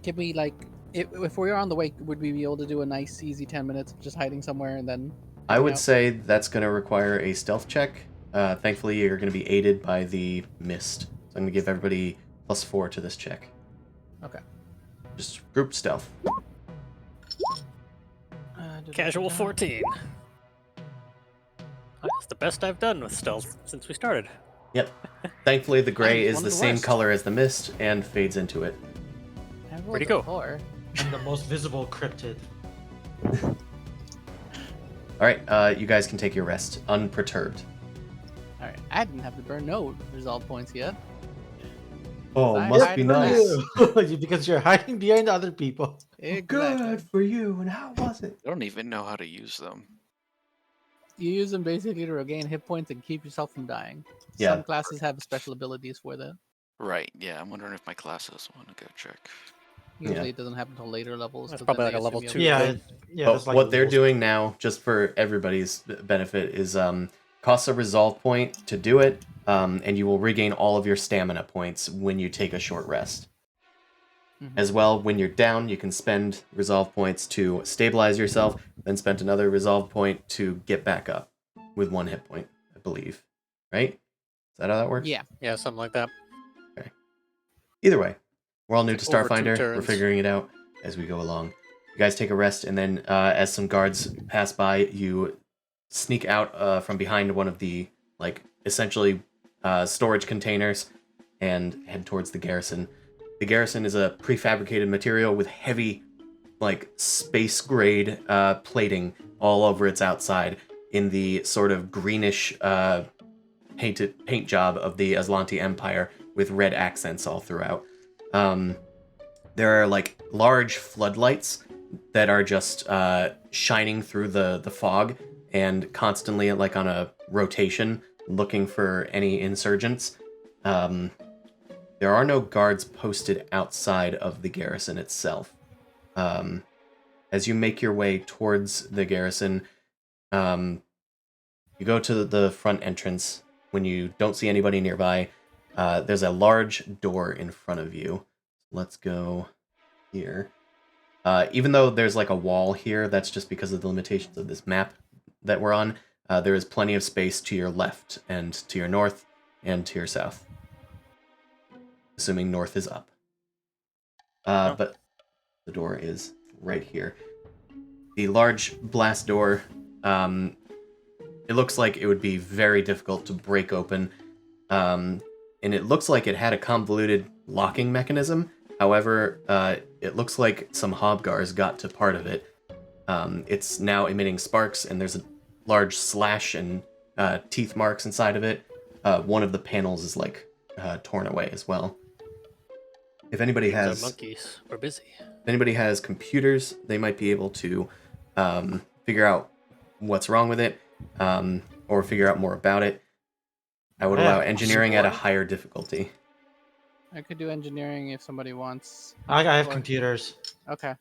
B: Can we, like, if we were on the way, would we be able to do a nice, easy 10 minutes of just hiding somewhere and then...
A: I would
B: out?
A: say that's going to require a stealth check. Thankfully, you're going to be aided by the mist. So I'm going to give everybody +4 to this check.
B: Okay.
A: Just group stealth.
E: Casual 14. That's the best I've done with stealth since we started.
A: Yep. Thankfully, the gray
B: I'm
A: is
B: one
A: the
B: of the
A: same
B: worst.
A: color as the mist and fades into it.
B: I rolled
E: Where'd he
B: a
E: go?
B: 4.
D: And the most visible cryptid.
A: All right, you guys can take your rest unperturbed.
B: All right. I didn't have to burn no resolve points yet.
A: Oh,
B: I
A: must
B: hide
A: be
B: in the
A: nice.
D: Because you're hiding behind other people.
B: Exactly.
A: for you. And how was it?
F: I don't even know how to use them.
B: You use them basically to regain hit points and keep yourself from dying.
A: Yeah.
B: Some classes have special abilities for that.
F: Right, yeah, I'm wondering if my class has one. Go check.
B: Usually it doesn't happen until later levels.
E: That's
B: 'cause
E: probably
B: then
E: like a
B: they
E: level
B: assume
E: 2
B: you have-
D: Yeah,
E: thing.
D: yeah.
A: But
D: that's like
A: what they're
D: rules.
A: doing now, just for everybody's benefit, is costs a resolve point to do it, and you will regain all of your stamina points when you take a short rest.
B: Mhm.
A: As well, when you're down, you can spend resolve points to stabilize yourself, then spend another resolve point to get back up with 1 hit point, I believe. Right? Is that how that works?
B: Yeah.
E: Yeah, something like that.
A: Either way, we're all new to
E: It's over 2
A: Starfinder. We're
E: turns.
A: figuring it out as we go along. You guys take a rest, and then as some guards pass by, you sneak out from behind one of the, essentially storage containers and head towards the garrison. The garrison is a prefabricated material with heavy, space-grade plating all over its outside in the sort of greenish paint job of the Aslanti Empire with red accents all throughout. There are large floodlights that are just shining through the fog and constantly on a rotation looking for any insurgents. There are no guards posted outside of the garrison itself. As you make your way towards the garrison, you go to the front entrance. When you don't see anybody nearby, there's a large door in front of you. Let's go here. Even though there's like a wall here, that's just because of the limitations of this map that we're on. There is plenty of space to your left and to your north and to your south. Assuming north is up. But the door is right here. The large blast door, it looks like it would be very difficult to break open. And it looks like it had a convoluted locking mechanism. However, it looks like some hobgars got to part of it. It's now emitting sparks, and there's a large slash and teeth marks inside of it. One of the panels is like torn away as well. If anybody has
E: monkeys, we're busy.
A: If anybody has computers, they might be able to figure out what's wrong with it, or figure out more about it. I would allow engineering at a higher difficulty.
B: I could do engineering if somebody wants.
D: I have
B: Or-
D: computers.
B: Okay.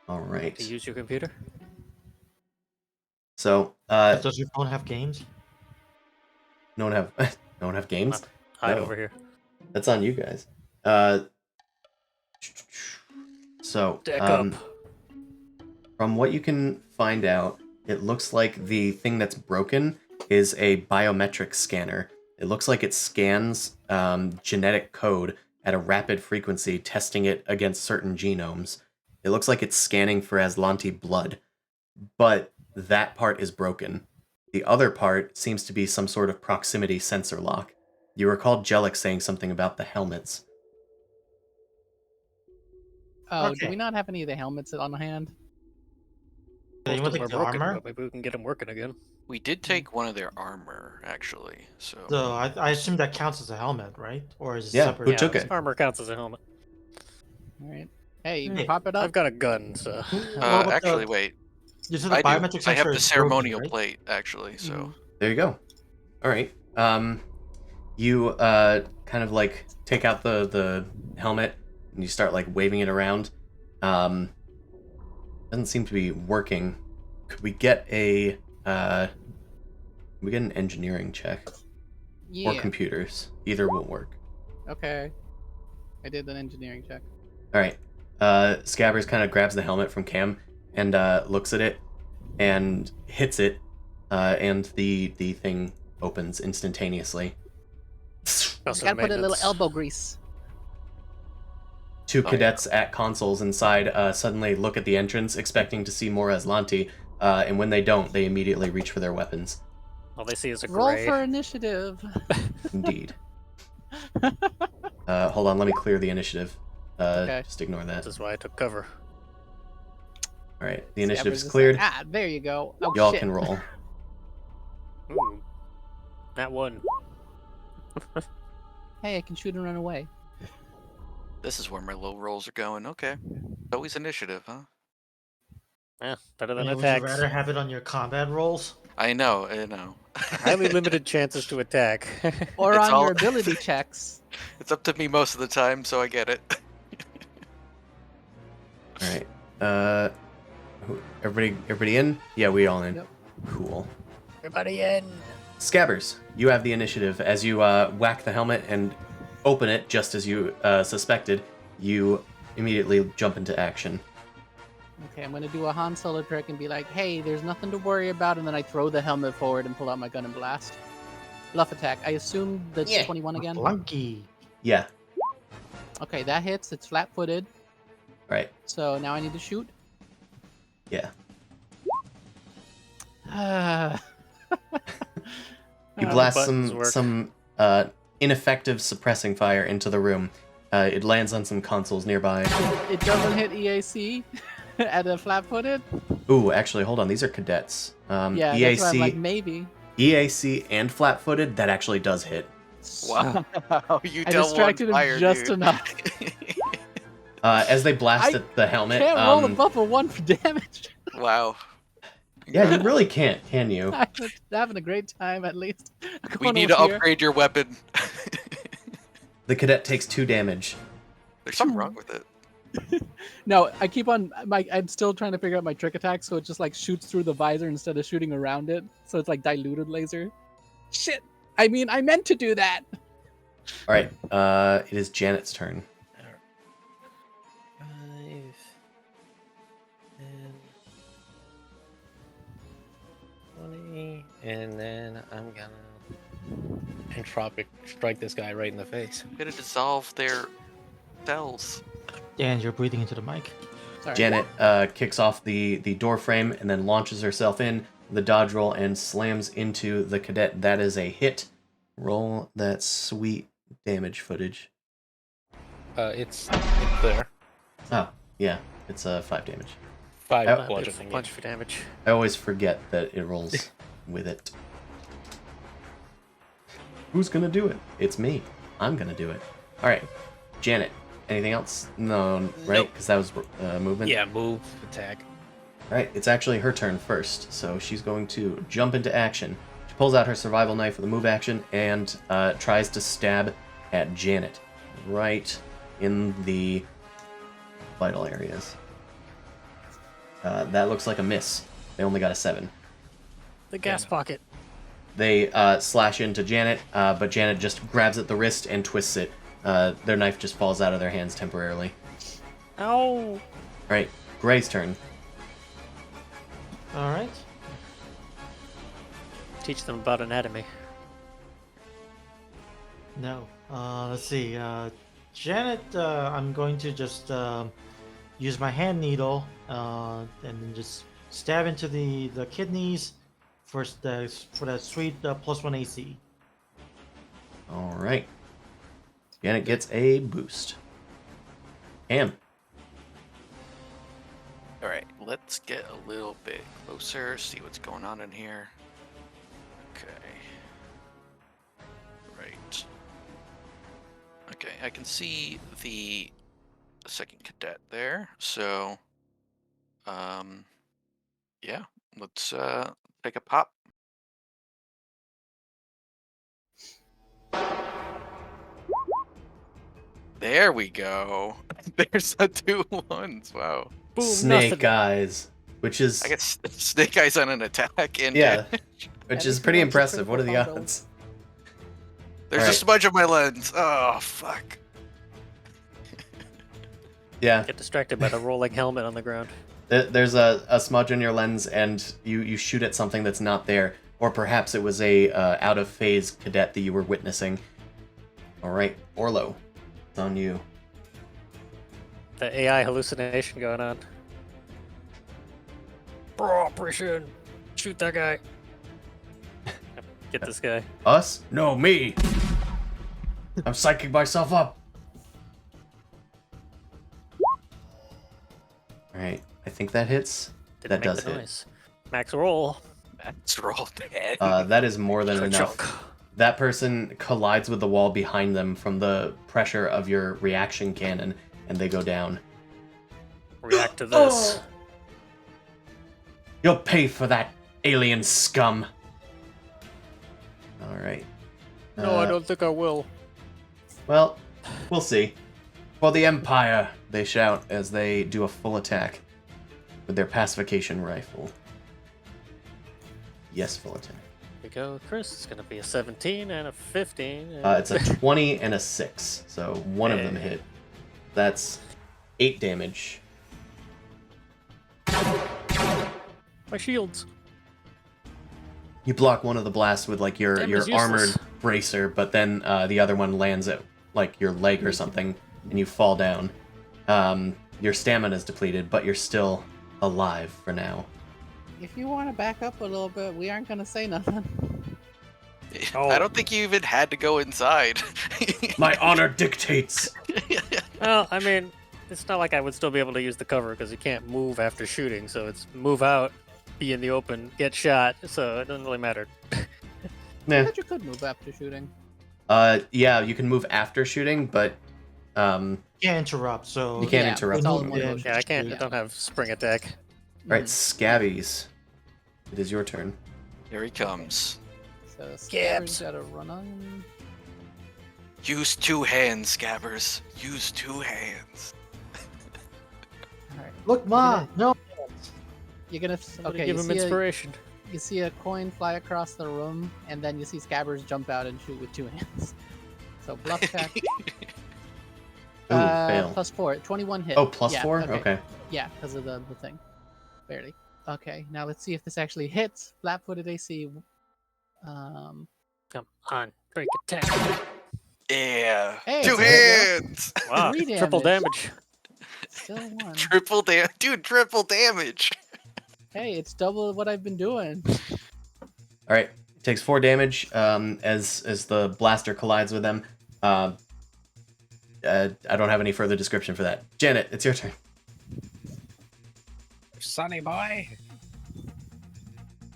A: All right.
E: To use your computer?
A: So,
D: Does your phone have games?
A: no one have games.
E: Hide
A: No.
E: over here.
A: That's on you guys. So,
E: Deck up.
A: from what you can find out, it looks like the thing that's broken is a biometric scanner. It looks like it scans genetic code at a rapid frequency, testing it against certain genomes. It looks like it's scanning for Aslanti blood, but that part is broken. The other part seems to be some sort of proximity sensor lock. You recall Jellic saying something about the helmets.
B: Oh,
D: Okay.
B: do we not have any of the helmets on hand?
D: Yeah, you
E: Most
D: want
E: of
D: to
E: them
D: take
E: are
D: the
E: broken,
D: armor?
E: but maybe we can get them working again.
F: We did take one of their armor, actually. So
D: So I assume that counts as a helmet, right? Or is it
A: Yeah,
D: separate?
A: who took it?
E: Armor counts as a helmet.
B: All right. Hey, you
D: Hey,
B: can pop it up.
E: I've got a gun, so.
D: What about
F: actually,
D: the-
F: wait.
D: You said the
F: I do.
D: biometric sensor
F: I have the
D: is
F: ceremonial
D: broken, right?
F: plate, actually. So
B: Mhm.
A: There you go. All right. You kind of like take out the helmet and you start like waving it around. Doesn't seem to be working. Could we get an engineering check
B: Yeah.
A: or computers? Either will work.
B: Okay. I did an engineering check.
A: All right. Scabbers kind of grabs the helmet from Cam and looks at it and hits it, and the thing opens instantaneously.
B: Gotta put a little elbow grease.
A: Two
F: Oh,
A: cadets at consoles inside suddenly look at the entrance, expecting to see more Aslanti, and when they don't, they immediately reach for their weapons.
E: All they see is a
B: Roll
E: gray.
B: for initiative.
A: Indeed. Hold on, let me clear the initiative.
B: Okay.
A: Just ignore that.
E: This is why I took cover.
A: All right, the initiative's
B: Scabbers is
A: cleared.
B: like, there you go. Oh,
A: Y'all
B: shit.
A: can roll.
E: Ooh. That one.
B: Hey, I can shoot and run away.
F: this is where my low rolls are going. Okay. Always initiative, huh?
E: Yeah, better than
D: Would you
E: attacks.
D: rather have it on your combat rolls?
F: I know. I know.
E: Highly limited chances to attack.
B: Or
F: It's
B: on
F: all-
B: your ability checks.
F: It's up to me most of the time, so I get it.
A: All right. Everybody in? Yeah, we all in.
B: Yep.
A: Cool.
E: Everybody in.
A: Scabbers, you have the initiative. As you whack the helmet and open it, just as you suspected, you immediately jump into action.
B: Okay, I'm gonna do a Han Solo trick and be like, hey, there's nothing to worry about, and then I throw the helmet forward and pull out my gun and blast. Bluff attack. I assume that's
A: Yeah.
B: 21 again.
D: Flunky.
A: Yeah.
B: Okay, that hits. It's flat-footed.
A: All right.
B: So now I need to shoot.
A: Yeah. You
E: The
A: blast
E: buttons work.
A: some ineffective suppressing fire into the room. It lands on some consoles nearby.
B: It doesn't hit EAC at a flat-footed.
A: Ooh, actually, hold on. These are cadets.
B: Yeah,
A: EAC,
B: that's why I'm like, maybe.
A: EAC, and flat-footed. That actually does hit.
F: Wow. You
B: I
F: dealt
B: distracted
F: one
B: him
F: fire,
B: just
F: dude.
B: enough.
A: As they blast
B: I
A: at the helmet,
B: Can't roll above a 1 for damage.
F: Wow.
A: Yeah, you really can't, can you?
B: I'm having a great time at least.
F: We
B: Going
F: need to
B: over here.
F: upgrade your weapon.
A: The cadet takes 2 damage.
F: There's something wrong with it.
B: No, I keep on. I'm still trying to figure out my trick attack, so it just like shoots through the visor instead of shooting around it. So it's like diluted laser. Shit. I mean, I meant to do that.
A: All right, it is Janet's turn.
E: 5, 10, 20,
C: And then I'm gonna entropic strike this guy right in the face.
F: I'm gonna dissolve their cells.
D: Dan, you're breathing into the mic.
B: Sorry.
A: Janet kicks off the door frame and then launches herself in the dodge roll and slams into the cadet. That is a hit. Roll that sweet damage footage.
C: It's there.
A: Oh, yeah, it's 5 damage.
C: 5
A: Oh.
C: bludgeoning.
E: punch for damage.
A: I always forget that it rolls with it. Who's gonna do it? It's me. I'm gonna do it. All right, Janet. Anything else? No, right?
C: Nope.
A: Because that was movement.
C: Yeah, move, attack.
A: All right, it's actually her turn first, so she's going to jump into action. She pulls out her survival knife with a move action and tries to stab at Janet, right in the vital areas. That looks like a miss. They only got a 7.
E: The gas pocket.
A: They slash into Janet, but Janet just grabs at the wrist and twists it. Their knife just falls out of their hands temporarily.
E: Ow!
A: All right, Gray's turn.
D: All right.
E: Teach them about anatomy.
D: No. Let's see. Janet, I'm going to just use my hand needle and then just stab into the kidneys for that sweet +1 AC.
A: All right. Janet gets a boost. Cam.
F: All right, let's get a little bit closer, see what's going on in here. Okay. Right. Okay, I can see the second cadet there. So, yeah, let's take a pop. There we go. There's the 2 ones. Wow.
E: Boom,
A: Snake
E: nothing.
A: Eyes, which is
F: I guess Snake Eyes on an attack and
A: yeah,
F: damage.
A: which
B: That
A: is
B: is
A: pretty
B: lots of
A: impressive. What are
B: critical
A: the
B: combo.
A: odds?
F: There's
A: All
F: a
A: right.
F: smudge on my lens. Oh fuck.
A: Yeah,
E: Get distracted by the rolling helmet on the ground.
A: there's a smudge on your lens, and you shoot at something that's not there, or perhaps it was a out of phase cadet that you were witnessing. All right, Orlo, it's on you.
E: The AI hallucination going on. Bro, operation! Shoot that guy. Get this guy.
A: Us? No, me. I'm psyching myself up. All right, I think that hits.
E: Didn't
A: That
E: make
A: does
E: the
A: hit.
E: noise. Max roll.
F: That's roll dead.
A: That is more than enough.
E: Chunk.
A: That person collides with the wall behind them from the pressure of your reaction cannon, and they go down.
E: React to this.
A: You'll pay for that, alien scum. All right.
E: No, I don't think I will.
A: Well, we'll see. For the Empire, they shout as they do a full attack with their pacification rifle. Yes, full attack.
E: Here we go, Chris. It's gonna be a 17 and a 15. And...
A: It's a 20 and a 6, so one of them
E: Hey.
A: hit. That's 8 damage.
E: My shields.
A: You block one of the blasts with like your
E: Damn, it's
A: armored
E: useless.
A: bracer, but then the other one lands at like your leg or something, and you fall down. Your stamina is depleted, but you're still alive for now.
B: If you want to back up a little bit, we aren't gonna say nothing.
E: Oh.
F: I don't think you even had to go inside.
A: My honor dictates.
E: Well, I mean, it's not like I would still be able to use the cover because you can't move after shooting. So it's move out, be in the open, get shot. So it doesn't really matter.
B: I
A: Nah.
B: thought you could move after shooting.
A: Yeah, you can move after shooting, but
D: Can't interrupt, so
A: you can't
B: Yeah,
A: interrupt.
B: it's all in
A: them.
B: one
D: Yeah.
B: motion.
E: Yeah, I can't. I
B: Yeah.
E: don't have spring attack.
A: right, Scabbies. It is your turn.
F: Here he comes.
B: So
E: Gabs.
B: Scabbers gotta run on.
F: Use 2 hands, Scabbers. Use 2 hands.
B: All right.
D: Look, Ma! No!
B: You're gonna
E: Somebody
B: okay.
E: give
B: You
E: him
B: see,
E: inspiration.
B: you see a coin fly across the room, and then you see Scabbers jump out and shoot with 2 hands. So bluff check.
A: Ooh, fail.
B: +4. 21 hit.
A: Oh, plus
B: Yeah,
A: 4? Okay.
B: Yeah, because of the thing. Barely. Okay, now let's see if this actually hits. Flat-footed AC.
E: Come on, drink attack.
F: Yeah.
B: Hey,
F: 2
B: it's a hit,
F: hands.
E: Wow,
B: 3
E: triple damage.
B: Still 1.
F: Triple damage. Dude, triple damage.
B: Hey, it's double what I've been doing.
A: All right, takes 4 damage as the blaster collides with them. I don't have any further description for that. Janet, it's your turn.
C: Sonny boy,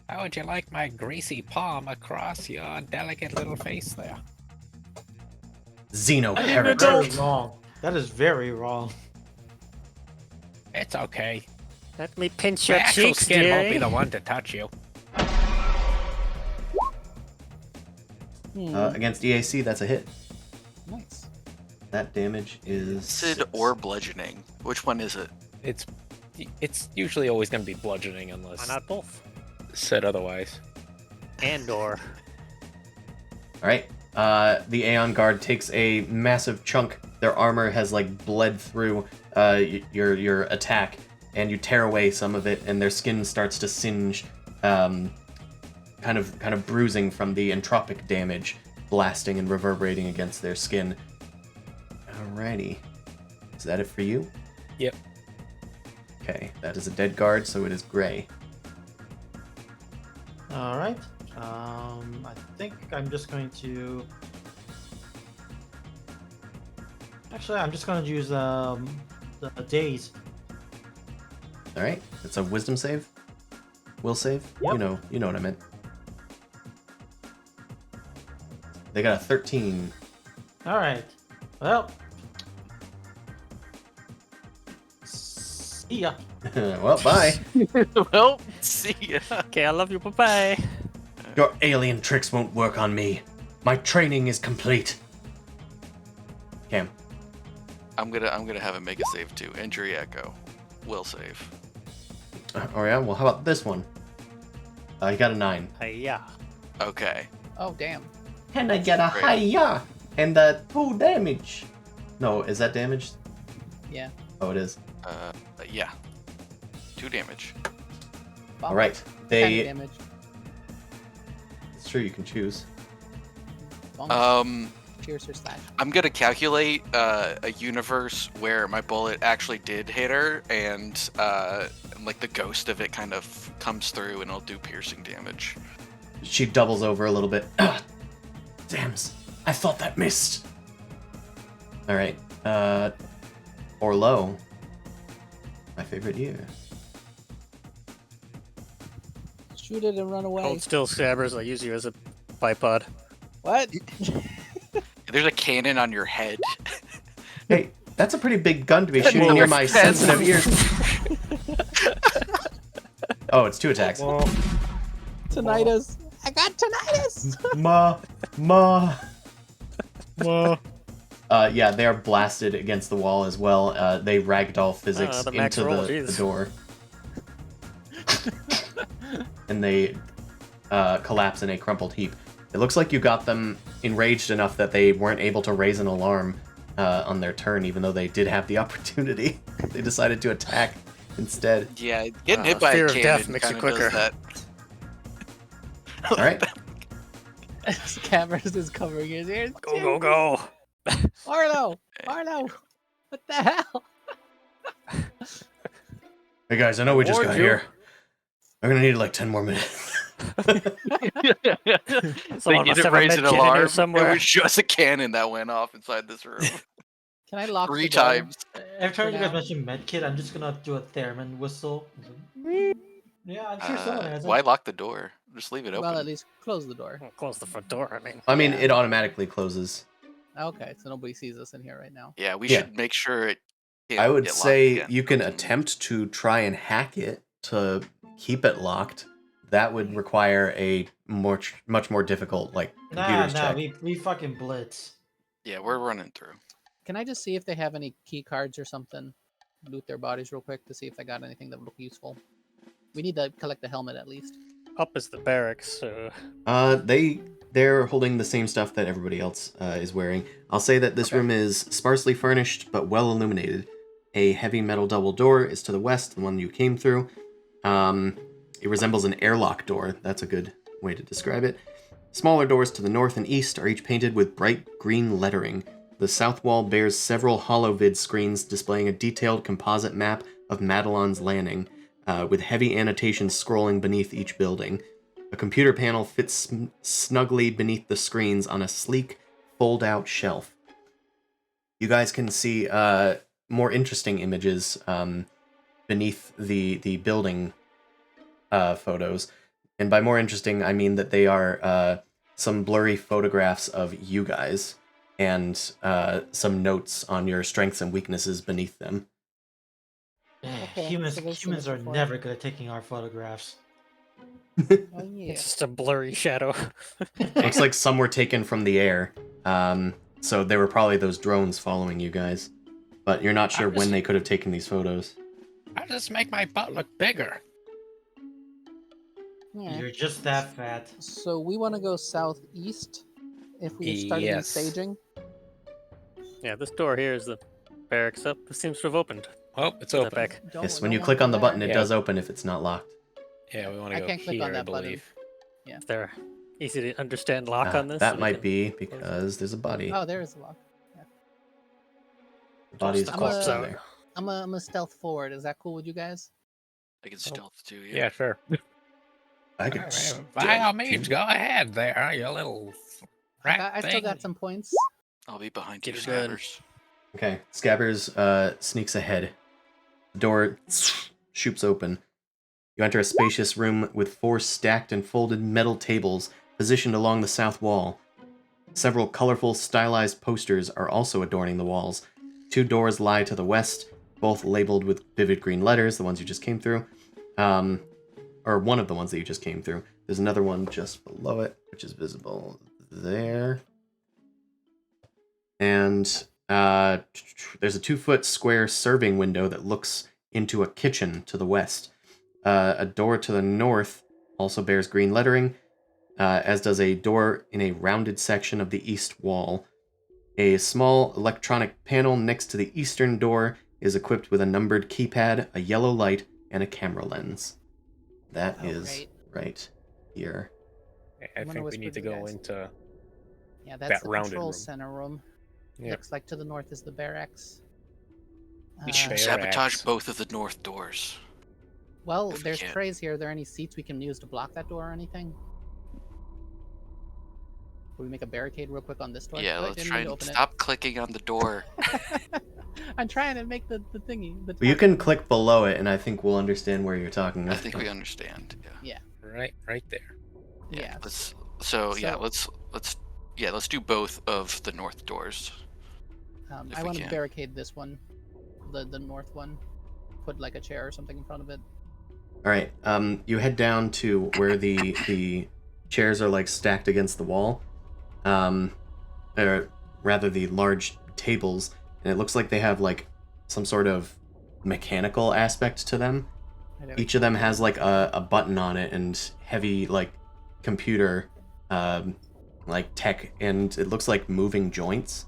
C: how would you like my greasy palm across your delicate little face there?
A: Xeno
D: That
A: Paradox.
D: is wrong. That is very wrong.
C: It's okay.
E: Let me pinch
C: My
E: your
C: actual
E: cheeks,
C: skin won't be
E: dearie.
C: the one to touch you.
A: Against EAC, that's a hit.
B: Nice.
A: That damage is
F: Acid
A: 6.
F: or bludgeoning? Which one is it?
C: It's usually always going to be bludgeoning
E: Why
C: unless
E: not both?
C: said otherwise.
E: And/or.
A: All right. The Aeon Guard takes a massive chunk. Their armor has like bled through your attack, and you tear away some of it, and their skin starts to singe, kind of bruising from the entropic damage, blasting and reverberating against their skin. Alrighty. Is that it for you?
C: Yep.
A: Okay, that is a dead guard, so it is gray.
D: Alright. I think I'm just going to... Actually, I'm just going to use the daze.
A: Alright, it's a wisdom save. Will save?
D: Yep.
A: You know what I meant. They got a 13.
D: Alright. Well. See ya.
A: Well, bye.
F: Well, see ya.
E: Okay, I love you. Bye-bye.
A: Your alien tricks won't work on me. My training is complete. Cam.
F: I'm gonna have him make a save too. Injury echo. Will save.
A: Oh yeah, well how about this one? You got a 9.
E: Hiya.
F: Okay.
B: Oh, damn.
A: And I get a
F: great.
A: hiya! And 2 damage. No, is that damage?
B: Yeah.
A: Oh, it is.
F: Yeah. 2 damage.
B: Bump.
A: Alright,
B: 10
A: they...
B: damage.
A: It's true, you can choose.
B: Bump. Pierce or slash.
F: I'm gonna calculate a universe where my bullet actually did hit her, and like the ghost of it kind of comes through, and it'll do piercing damage.
A: She doubles over a little bit. Dams, I thought that missed. Alright, Orlo. My favorite year.
B: Shoot it and run away.
E: Hold still, Scabbers. I'll use you as a bipod.
B: What?
F: There's a cannon on your head.
A: Hey, that's a pretty big gun to be shooting near my sensitive ears. Oh, it's 2 attacks.
B: Tinnitus. I got tinnitus.
A: Ma. Yeah, they are blasted against the wall as well. They ragdoll physics
E: the max
A: into
E: roll,
A: the
E: jeez.
A: door. And they collapse in a crumpled heap. It looks like you got them enraged enough that they weren't able to raise an alarm on their turn, even though they did have the opportunity. They decided to attack instead.
F: Yeah, getting hit by
E: fear
F: a
E: of
F: cannon
E: death makes you
F: kinda does
E: quicker.
F: that.
A: All right.
B: Scabbers is covering his ears.
E: Go.
B: Arlo! What the hell?
A: Hey guys, I know we just
E: Warned
A: got
E: you.
A: here. I'm gonna need like 10 more minutes.
F: They
E: Someone must
F: didn't
E: have a
F: raise
E: med
F: an
E: kit in
F: alarm.
E: here
F: It
E: somewhere.
F: was just a cannon that went off inside this room.
B: Can I lock
F: 3
B: the door?
F: times.
D: Every time you guys
B: now.
D: mention medkit, I'm just gonna do a theremin whistle. Yeah, I'm sure someone has it.
F: Why lock the door? Just leave it open.
B: Well, at least close the door.
E: Well, close the front door. I mean,
A: I mean,
B: Yeah.
A: it automatically closes.
B: Okay, so nobody sees us in here right now.
F: Yeah, we
A: Yeah.
F: should make sure it can't
A: I would
F: get locked
A: say
F: again.
A: you can attempt to try and hack it to keep it locked, that would require a much more difficult computers
D: Nah,
A: check.
D: we fucking blitz.
F: Yeah, we're running through.
B: Can I just see if they have any key cards or something? Loot their bodies real quick to see if they got anything that would look useful. We need to collect the helmet at least.
E: Up is the barracks, so
A: They're holding the same stuff that everybody else is wearing. I'll say that this
B: Okay.
A: room is sparsely furnished but well illuminated. A heavy metal double door is to the west, the one you came through. It resembles an airlock door. That's a good way to describe it. Smaller doors to the north and east are each painted with bright green lettering. The south wall bears several holovid screens displaying a detailed composite map of Madelon's Landing, with heavy annotations scrolling beneath each building. A computer panel fits snugly beneath the screens on a sleek, fold-out shelf. You guys can see more interesting images beneath the building photos. And by more interesting, I mean that they are some blurry photographs of you guys and some notes on your strengths and weaknesses beneath them.
B: Okay,
D: Humans,
B: so there's
D: humans
B: some
D: are
B: info.
D: never good at taking our photographs.
B: Oh yeah.
E: it's just a blurry shadow.
A: Looks like some were taken from the air. So they were probably those drones following you guys. But you're not sure when they could have taken these photos.
C: I'll just make my butt look bigger.
B: Yeah.
D: You're just that fat.
B: So we want to go southeast if we started in
C: Yes.
B: staging.
E: Yeah, this door here is the barracks up. It seems to have opened.
C: Oh, it's
E: Put that
C: open.
E: back.
A: Yes, when you click on the button, it
C: Yeah.
A: does open if it's not locked.
C: Yeah, we want to
B: I
C: go
B: can't click
C: here,
B: on
C: I
B: that button.
C: believe.
E: Is there easy to understand lock on this?
A: That
E: so we
A: might
E: can-
A: be because there's a body.
B: Oh, there is a lock.
A: The body's
E: the
B: I'm
A: close
B: a-
A: to
E: out.
A: there.
B: I'm a stealth forward. Is that cool with you guys?
F: I can stealth too.
C: Yeah, sure.
A: I could
C: By all
A: stealth,
C: means,
A: too.
C: go ahead there, you little rat
B: I still
C: thing.
B: got some points.
F: I'll be behind
E: Get
F: you,
E: it done.
F: Scabbers.
A: Okay, Scabbers sneaks ahead. The door shoots open. You enter a spacious room with 4 stacked and folded metal tables positioned along the south wall. Several colorful, stylized posters are also adorning the walls. 2 doors lie to the west, both labeled with vivid green letters, the ones you just came through. Or one of the ones that you just came through. There's another one just below it, which is visible there. And there's a 2-foot square serving window that looks into a kitchen to the west. A door to the north also bears green lettering, as does a door in a rounded section of the east wall. A small electronic panel next to the eastern door is equipped with a numbered keypad, a yellow light, and a camera lens. That is right here.
C: I
B: I'm gonna
C: think we
B: whisper
C: need
B: to
C: to
B: the
C: go
B: guys.
C: into
B: Yeah, that's
C: that
B: the
C: rounded
B: control
C: room.
B: center room.
C: Yeah.
B: Looks like to the north is the barracks.
C: We
B: Uh,
C: should
F: Sabotage
C: Barracks.
F: both of the north doors.
B: well,
F: if we
B: there's
F: can.
B: trays here. Are there any seats we can use to block that door or anything? Will we make a barricade real quick on this door?
F: Yeah,
B: Oh, I
F: let's
B: didn't
F: try
B: mean to
F: and
B: open it.
F: stop clicking on the door.
B: I'm trying to make the thingy. The
A: Well, you
B: tab
A: can
B: thing.
A: click below it, and I think we'll understand where you're talking.
F: I think we understand. Yeah.
C: right there.
B: Yeah.
F: Let's
B: So-
F: let's do both of the north doors. if
B: I
F: we
B: want to
F: can.
B: barricade this one, the north one. Put like a chair or something in front of it.
A: All right. You head down to where the chairs are stacked against the wall, or rather the large tables, and it looks like they have some sort of mechanical aspect to them. Each of them has a button on it and heavy computer tech, and it looks like moving joints.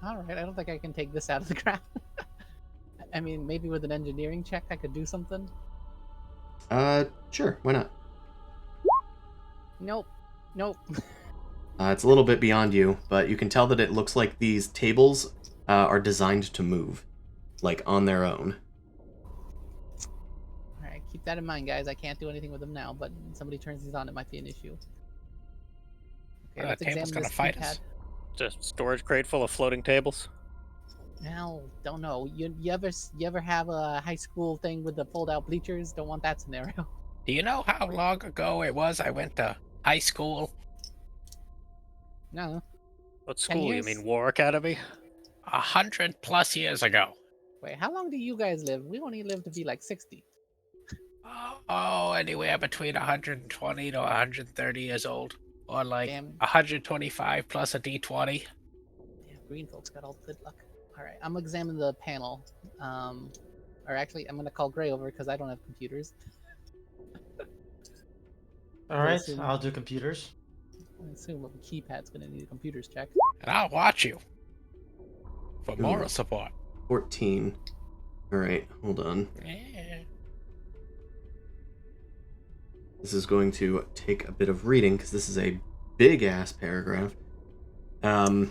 B: All right, I don't think I can take this out of the ground. I mean, maybe with an engineering check, I could do something.
A: Sure, why not?
B: Nope.
A: It's a little bit beyond you, but you can tell that it looks like these tables are designed to move, on their own.
B: All right, keep that in mind, guys. I can't do anything with them now, but when somebody turns these on, it might be an issue. Okay, let's
C: table's
B: examine
C: gonna
B: this
C: fight
B: keypad.
C: us.
E: Just a storage crate full of floating tables.
B: Now, don't know. You ever have a high school thing with the fold-out bleachers? Don't want that scenario.
C: Do you know how long ago it was I went to high school?
B: No.
E: What
B: 10
E: school? You
B: years?
E: mean War Academy?
C: 100+ years ago.
B: Wait, how long do you guys live? We only live to be like 60.
C: Oh, anywhere between 120 to 130 years old, or like
B: Damn.
C: 125 plus a D20.
B: Damn, green folks got all the good luck. All right, I'm gonna examine the panel. Or actually, I'm gonna call Gray over because I don't have computers.
D: All
B: I
D: right,
B: assume-
D: I'll do computers.
B: I assume a keypad's gonna need a computers check.
C: And I'll watch you for
A: Ooh.
C: moral support.
A: 14. All right, hold on.
C: Yeah.
A: This is going to take a bit of reading because this is a big ass paragraph. I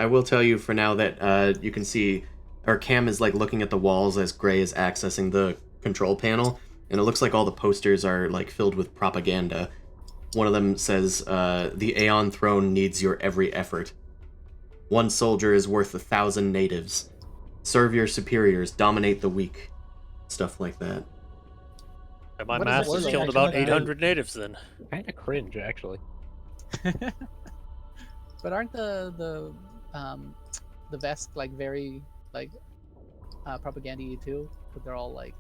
A: will tell you for now that you can see our Cam is like looking at the walls as Gray is accessing the control panel, and it looks like all the posters are like filled with propaganda. One of them says, "The Aeon throne needs your every effort. One soldier is worth 1,000 natives. Serve your superiors, dominate the weak." Stuff like that.
E: And my
B: What is
E: math
B: it
E: has
B: like?
E: killed
D: I
E: about
D: kinda-
E: 800 natives then.
C: Kind of cringe, actually.
B: But aren't the Vesk like very like propaganda too? But they're all like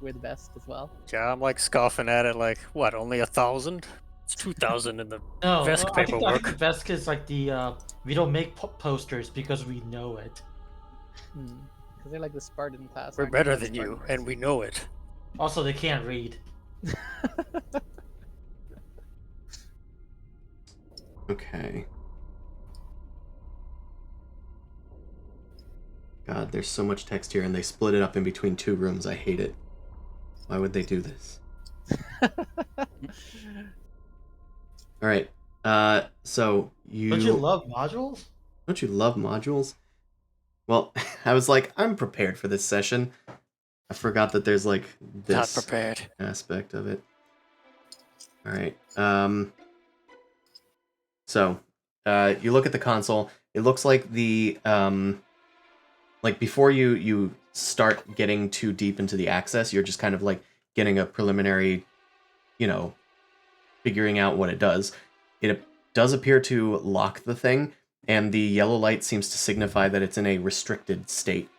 B: we're the best as well.
E: Yeah, I'm like scoffing at it like, what, only 1,000? It's 2,000 in the
D: No,
E: Vesk
D: I think
E: paperwork.
D: the Vesk is like the we don't make posters because we know it.
B: Because they're like the Spartan class.
E: We're
B: aren't they?
E: better
B: Like
E: than you,
B: Spartans.
E: and we know it.
D: Also, they can't read.
A: Okay. God, there's so much text here, and they split it up in between two rooms. I hate it. Why would they do this? All right. So you
D: Don't you love modules?
A: don't you love modules? Well, I was like, I'm prepared for this session. I forgot that there's like
E: Not
A: this
E: prepared.
A: aspect of it. All right. So, you look at the console. It looks like the like before you start getting too deep into the access, you're just kind of like getting a preliminary, figuring out what it does. It does appear to lock the thing, and the yellow light seems to signify that it's in a restricted state.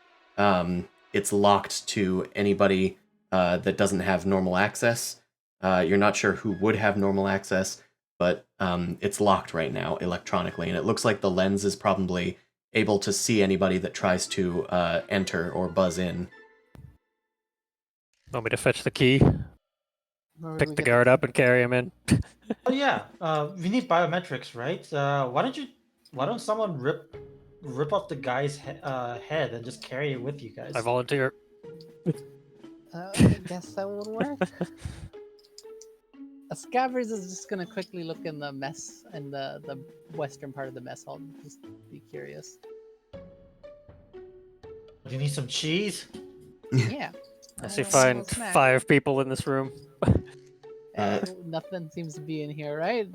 A: It's locked to anybody that doesn't have normal access. You're not sure who would have normal access, but it's locked right now electronically, and it looks like the lens is probably able to see anybody that tries to enter or buzz in.
E: Want me to fetch the key,
B: Where do
E: pick
B: we
E: the
B: get
E: guard up, and carry him in?
D: Oh yeah, we need biometrics, right? Why don't someone rip off the guy's head and just carry it with you guys?
E: I volunteer.
B: I guess that would work. Scabbers is just gonna quickly look in the mess in the western part of the mess hall. Just be curious.
D: Do you need some cheese?
B: Yeah.
E: I see
B: don't
E: find
B: know, snack.
E: 5 people in this room.
B: Nothing seems to be in here, right?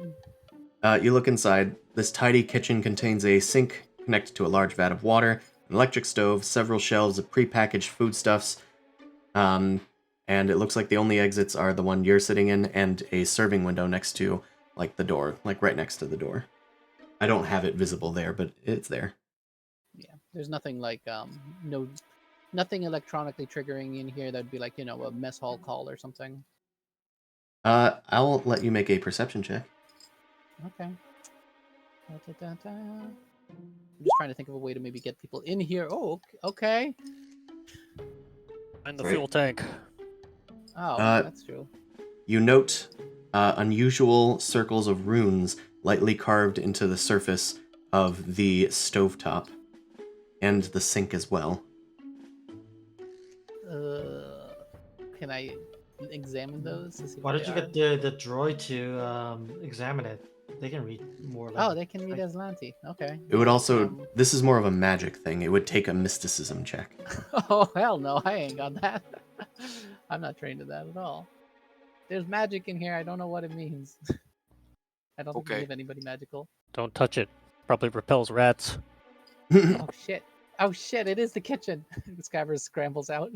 A: You look inside. This tidy kitchen contains a sink connected to a large vat of water, an electric stove, several shelves of prepackaged foodstuffs, and it looks like the only exits are the one you're sitting in and a serving window next to, like, the door, like right next to the door. I don't have it visible there, but it's there.
B: Yeah. There's nothing like nothing electronically triggering in here that'd be like a mess hall call or something.
A: I'll let you make a perception check.
B: Okay. Da-da-da-da. I'm just trying to think of a way to maybe get people in here. Oh, okay.
E: And the
A: Right.
E: fuel tank.
B: Oh,
A: Uh,
B: that's true.
A: You note unusual circles of runes lightly carved into the surface of the stovetop and the sink as well.
B: Can I examine those to see
D: Why
B: what
D: don't you
B: they
D: get the droid to examine it? They can read more.
B: Oh, they can read Aslanti. Okay.
A: It would also,
B: Um,
A: this is more of a magic thing. It would take a mysticism check.
B: Oh hell no, I ain't got that. I'm not trained in that at all. There's magic in here. I don't know what it means. I don't think we
F: Okay.
B: give anybody magical.
E: Don't touch it. Probably repels rats.
B: Oh shit! Oh shit! It is the kitchen. The Scabbers scrambles out.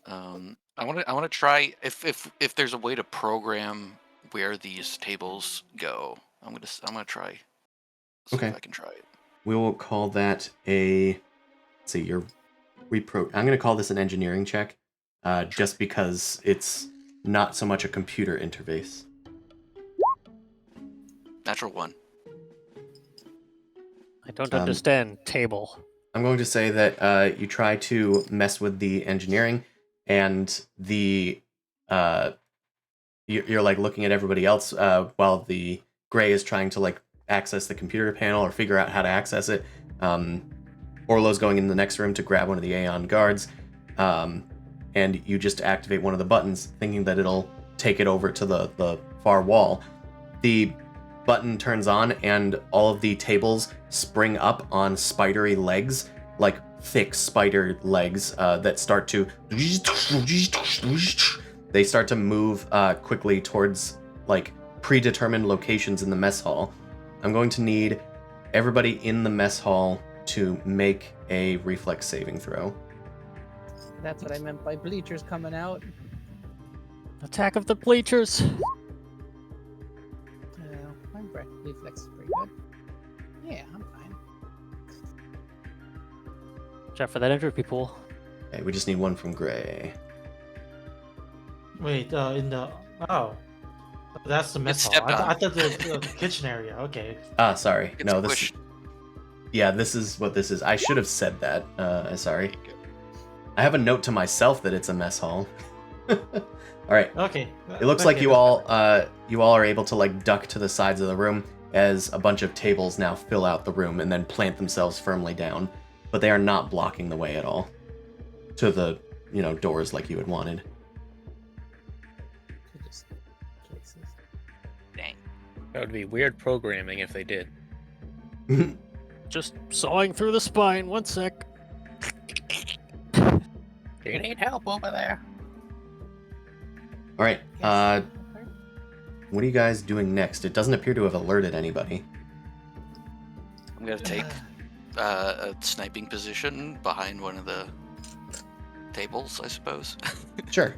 F: I want to try if there's a way to program where these tables go. I'm gonna try. See
A: Okay.
F: if I can try it.
A: We will call that a, let's see, you're I'm going to call this an engineering check, just because it's not so much a computer interface.
F: Natural 1.
E: I don't
A: Um,
E: understand table.
A: I'm going to say that you try to mess with the engineering, and you're like looking at everybody else while the gray is trying to like access the computer panel or figure out how to access it. Orlo's going in the next room to grab one of the Aeon guards, and you just activate one of the buttons, thinking that it'll take it over to the far wall. The button turns on, and all of the tables spring up on spidery legs, like thick spider legs that start to... They start to move quickly towards like predetermined locations in the mess hall. I'm going to need everybody in the mess hall to make a reflex saving throw.
B: That's what I meant by bleachers coming out.
E: Attack of the bleachers.
B: My reflex is pretty good. Yeah, I'm fine.
E: Watch out for that entropy pool.
A: Okay, we just need one from Gray.
D: Wait, in the that's the mess hall.
F: stepped
D: I
F: on.
D: thought the kitchen area. Okay.
A: Sorry.
F: It's
A: No, this.
F: squished.
A: Yeah, this is what this is. I should have said that. Sorry. I have a note to myself that it's a mess hall. All right.
D: Okay.
A: It looks like you all are able to like duck to the sides of the room as a bunch of tables now fill out the room and then plant themselves firmly down, but they are not blocking the way at all to the doors like you had wanted.
B: Just places.
F: Dang.
C: That would be weird programming if they did.
E: Just sawing through the spine. 1 sec.
C: Do you need help over there?
A: All right.
B: Yes.
A: What are you guys doing next? It doesn't appear to have alerted anybody.
F: I'm gonna take a sniping position behind one of the tables, I suppose,
A: Sure.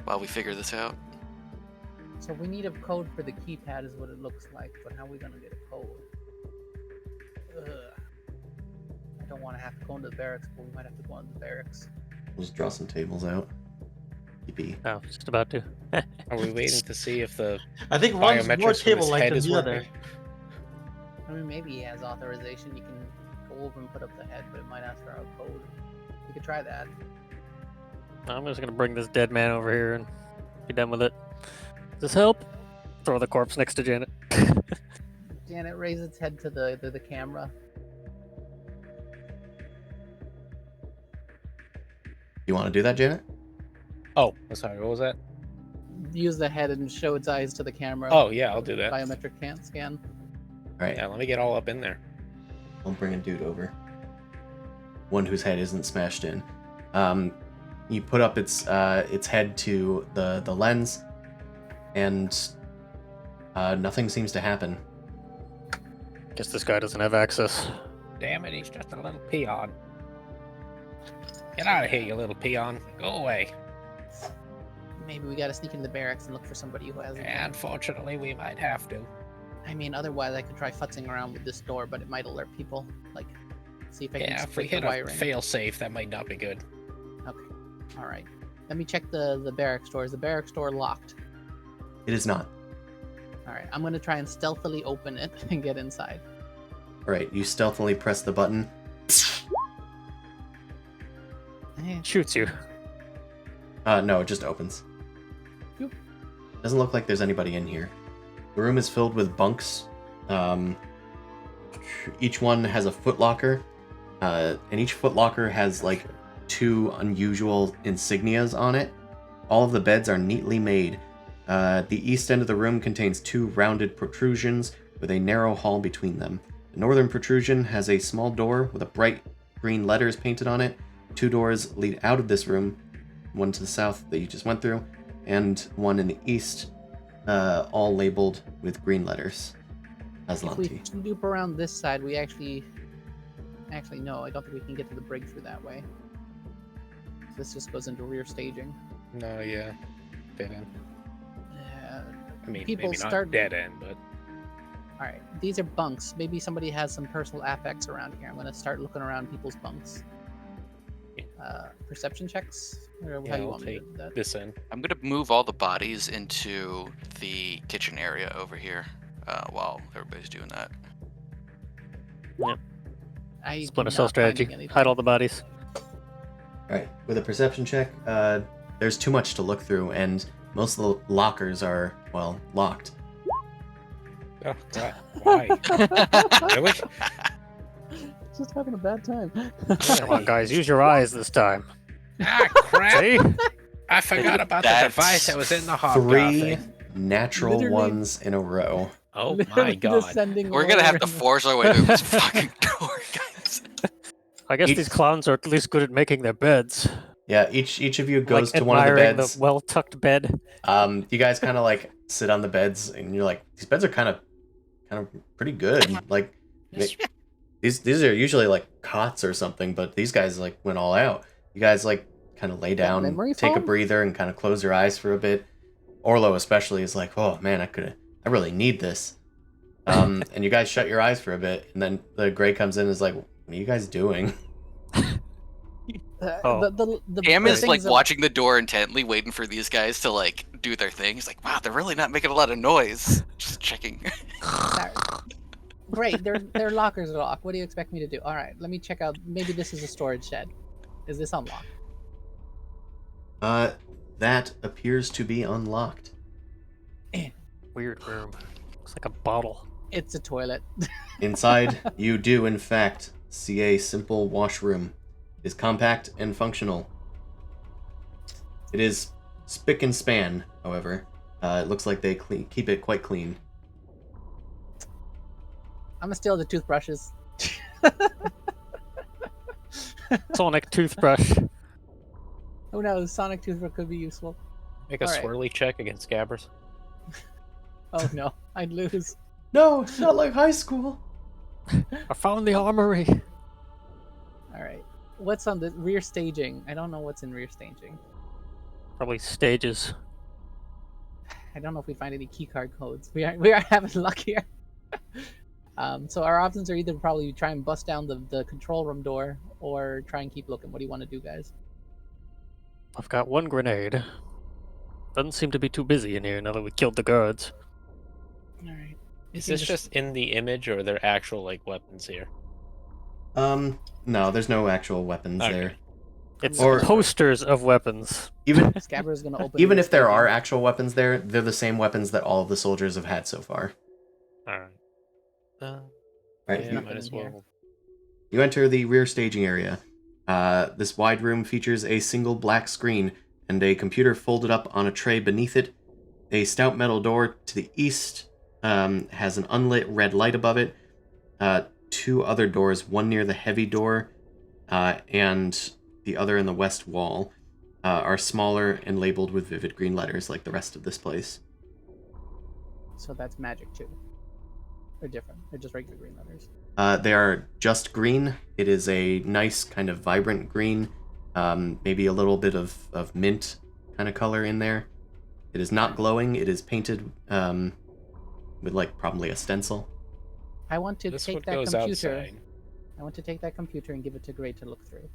F: while we figure this out.
B: So we need a code for the keypad is what it looks like, but how are we gonna get a code? I don't want to have to go into the barracks, but we might have to go into the barracks.
A: We'll just draw some tables out. Yippee.
E: Oh, just about to.
C: Are we waiting to see if the
D: I think one's more
C: biometrics from his
D: table-like
C: head
D: than
C: is
D: the other.
C: working?
B: I mean, maybe he has authorization. You can go over and put up the head, but it might ask for a code. We could try that.
E: I'm just gonna bring this dead man over here and be done with it. Does this help? Throw the corpse next to Janet.
B: Janet raises its head to the camera.
A: You want to do that, Janet?
C: Oh, sorry. What was that?
B: Use the head and show its eyes to the camera.
C: Oh yeah, I'll do that.
B: Biometric scan.
A: All right.
C: Yeah, let me get all up in there.
A: I'll bring a dude over. One whose head isn't smashed in. You put up its head to the lens, and nothing seems to happen.
E: Guess this guy doesn't have access.
C: Damn it, he's just a little peon. Get out of here, you little peon. Go away.
B: Maybe we gotta sneak into the barracks and look for somebody who has it.
C: Unfortunately, we might have to.
B: I mean, otherwise I could try futzing around with this door, but it might alert people. Like, see if I can
C: Yeah, if we
B: split the
C: hit a
B: wiring.
C: fail safe, that might not be good.
B: Okay. All right. Let me check the barracks door. Is the barracks door locked?
A: It is not.
B: All right. I'm gonna try and stealthily open it and get inside.
A: All right. You stealthily press the button.
E: Shoots you.
A: No, it just opens.
B: Boop.
A: Doesn't look like there's anybody in here. The room is filled with bunks. Each one has a footlocker, and each footlocker has like 2 unusual insignias on it. All of the beds are neatly made. The east end of the room contains 2 rounded protrusions with a narrow hall between them. The northern protrusion has a small door with a bright green letters painted on it. 2 doors lead out of this room, one to the south that you just went through, and one in the east, all labeled with green letters.
B: If we
A: Aslanti.
B: loop around this side, we actually no. I don't think we can get to the brig through that way. This just goes into rear staging.
C: No, yeah. Dead end. I mean,
B: People
C: maybe not
B: start-
C: dead end, but
B: All right, these are bunks. Maybe somebody has some personal affects around here. I'm gonna start looking around people's bunks. perception checks? Or
C: Yeah,
B: how you
C: I'll
B: want me to
C: take
B: do that?
C: this in.
F: I'm gonna move all the bodies into the kitchen area over here while everybody's doing that.
B: I
E: Splinter
B: am
E: Cell
B: not
E: strategy.
B: finding anything.
E: Hide all the bodies.
A: All right, with a perception check, there's too much to look through, and most of the lockers are, well, locked.
C: Oh, God. Why? Really?
B: Just having a bad time.
E: Come on, guys, use your eyes this time.
C: Ah, crap!
E: See?
C: I forgot about the
F: That's
C: device that was in the
A: 3
C: hobgoblin.
A: natural
B: Literally-
A: ones in a row.
C: Oh my
B: Literally
C: god.
B: descending
F: We're gonna
B: lower
F: have to
B: and-
F: force our way through this fucking door, guys.
E: I guess
A: Each-
E: these clowns are at least good at making their beds.
A: Yeah, each of you goes
E: Like
A: to one of the
E: admiring
A: beds.
E: the well-tucked bed.
A: You guys kind of like sit on the beds, and you're like, these beds are kind of pretty good. Like, these are usually like cots or something, but these guys like went all out. You guys like kind of lay down,
B: memory
A: take a
B: foam?
A: breather, and kind of close your eyes for a bit. Orlo especially is like, oh man, I really need this. And you guys shut your eyes for a bit, and then the gray comes in and is like, what are you guys doing?
E: Oh.
B: The
F: Cam is
B: things
F: like
B: that-
F: watching the door intently, waiting for these guys to like do their thing. He's like, wow, they're really not making a lot of noise. Just checking.
B: Great, their lockers are locked. What do you expect me to do? All right, let me check out. Maybe this is a storage shed. Is this unlocked?
A: That appears to be unlocked.
E: Weird room. Looks like a bottle.
B: It's a toilet.
A: Inside, you do in fact see a simple washroom. It is compact and functional. It is spick and span, however. It looks like they keep it quite clean.
B: I'm gonna steal the toothbrushes.
E: Sonic toothbrush.
B: Who knows? Sonic toothbrush could be useful.
C: Make a
B: Alright.
C: swirly check against Scabbers.
B: Oh no, I'd lose.
A: No, it's not like high school.
E: I found the armory.
B: All right, what's on the rear staging? I don't know what's in rear staging.
E: Probably stages.
B: I don't know if we find any keycard codes. We are having luck here. So our options are either probably try and bust down the control room door or try and keep looking. What do you want to do, guys?
E: I've got one grenade. Doesn't seem to be too busy in here now that we killed the guards.
B: All right.
C: Is this just in the image, or are there actual like weapons here?
A: No, there's no actual weapons
C: Okay.
A: there.
E: It's
A: Or-
E: posters of weapons.
A: Even
B: Scabber is gonna open.
A: even
B: rear
A: if there are
B: staging.
A: actual weapons there, they're the same weapons that all of the soldiers have had so far.
C: Alright.
A: Right,
C: Yeah,
A: you,
C: might as
B: in here.
C: well.
A: you enter the rear staging area. This wide room features a single black screen and a computer folded up on a tray beneath it. A stout metal door to the east has an unlit red light above it. Two other doors, one near the heavy door and the other in the west wall, are smaller and labeled with vivid green letters like the rest of this place.
B: So that's magic too. They're different. They're just regular green letters.
A: They are just green. It is a nice kind of vibrant green, maybe a little bit of mint kind of color in there. It is not glowing. It is painted with like probably a stencil.
B: I want to
C: This
B: take
C: one
B: that
C: goes
B: computer.
C: outside.
B: I want to take that computer and give it to Gray to look through.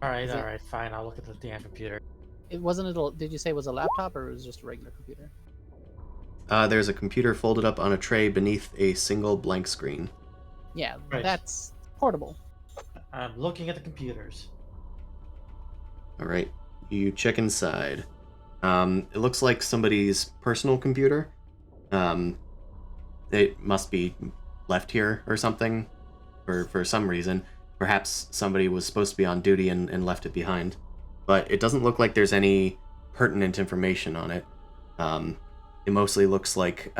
D: All right,
B: Is it-
D: all right, fine. I'll look at the damn computer.
B: It wasn't a. Did you say it was a laptop or it was just a regular computer?
A: There's a computer folded up on a tray beneath a single blank screen.
B: Yeah,
D: Right.
B: that's portable.
D: I'm looking at the computers.
A: All right, you check inside. It looks like somebody's personal computer. It must be left here or something, for some reason. Perhaps somebody was supposed to be on duty and left it behind. But it doesn't look like there's any pertinent information on it. It mostly looks like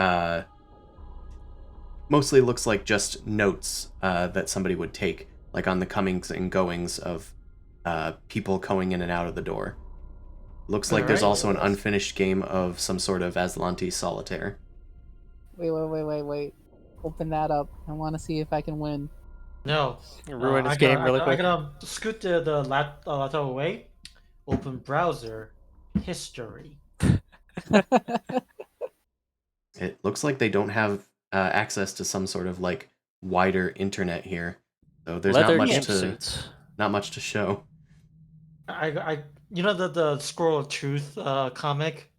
A: just notes that somebody would take, like on the comings and goings of people going in and out of the door. Looks like there's
D: Alright.
A: also an unfinished game of some sort of Aslanti solitaire.
B: Wait. Open that up. I want to see if I can win.
D: No.
E: Ruin
D: I
E: his game really
D: I
E: quick.
D: gotta scoot the laptop away. Open browser. History.
A: It looks like they don't have access to some sort of like wider internet here. So there's
E: Leather
A: not
E: gimp
A: much to
E: suits.
A: show.
D: You know the Scroll of Truth comic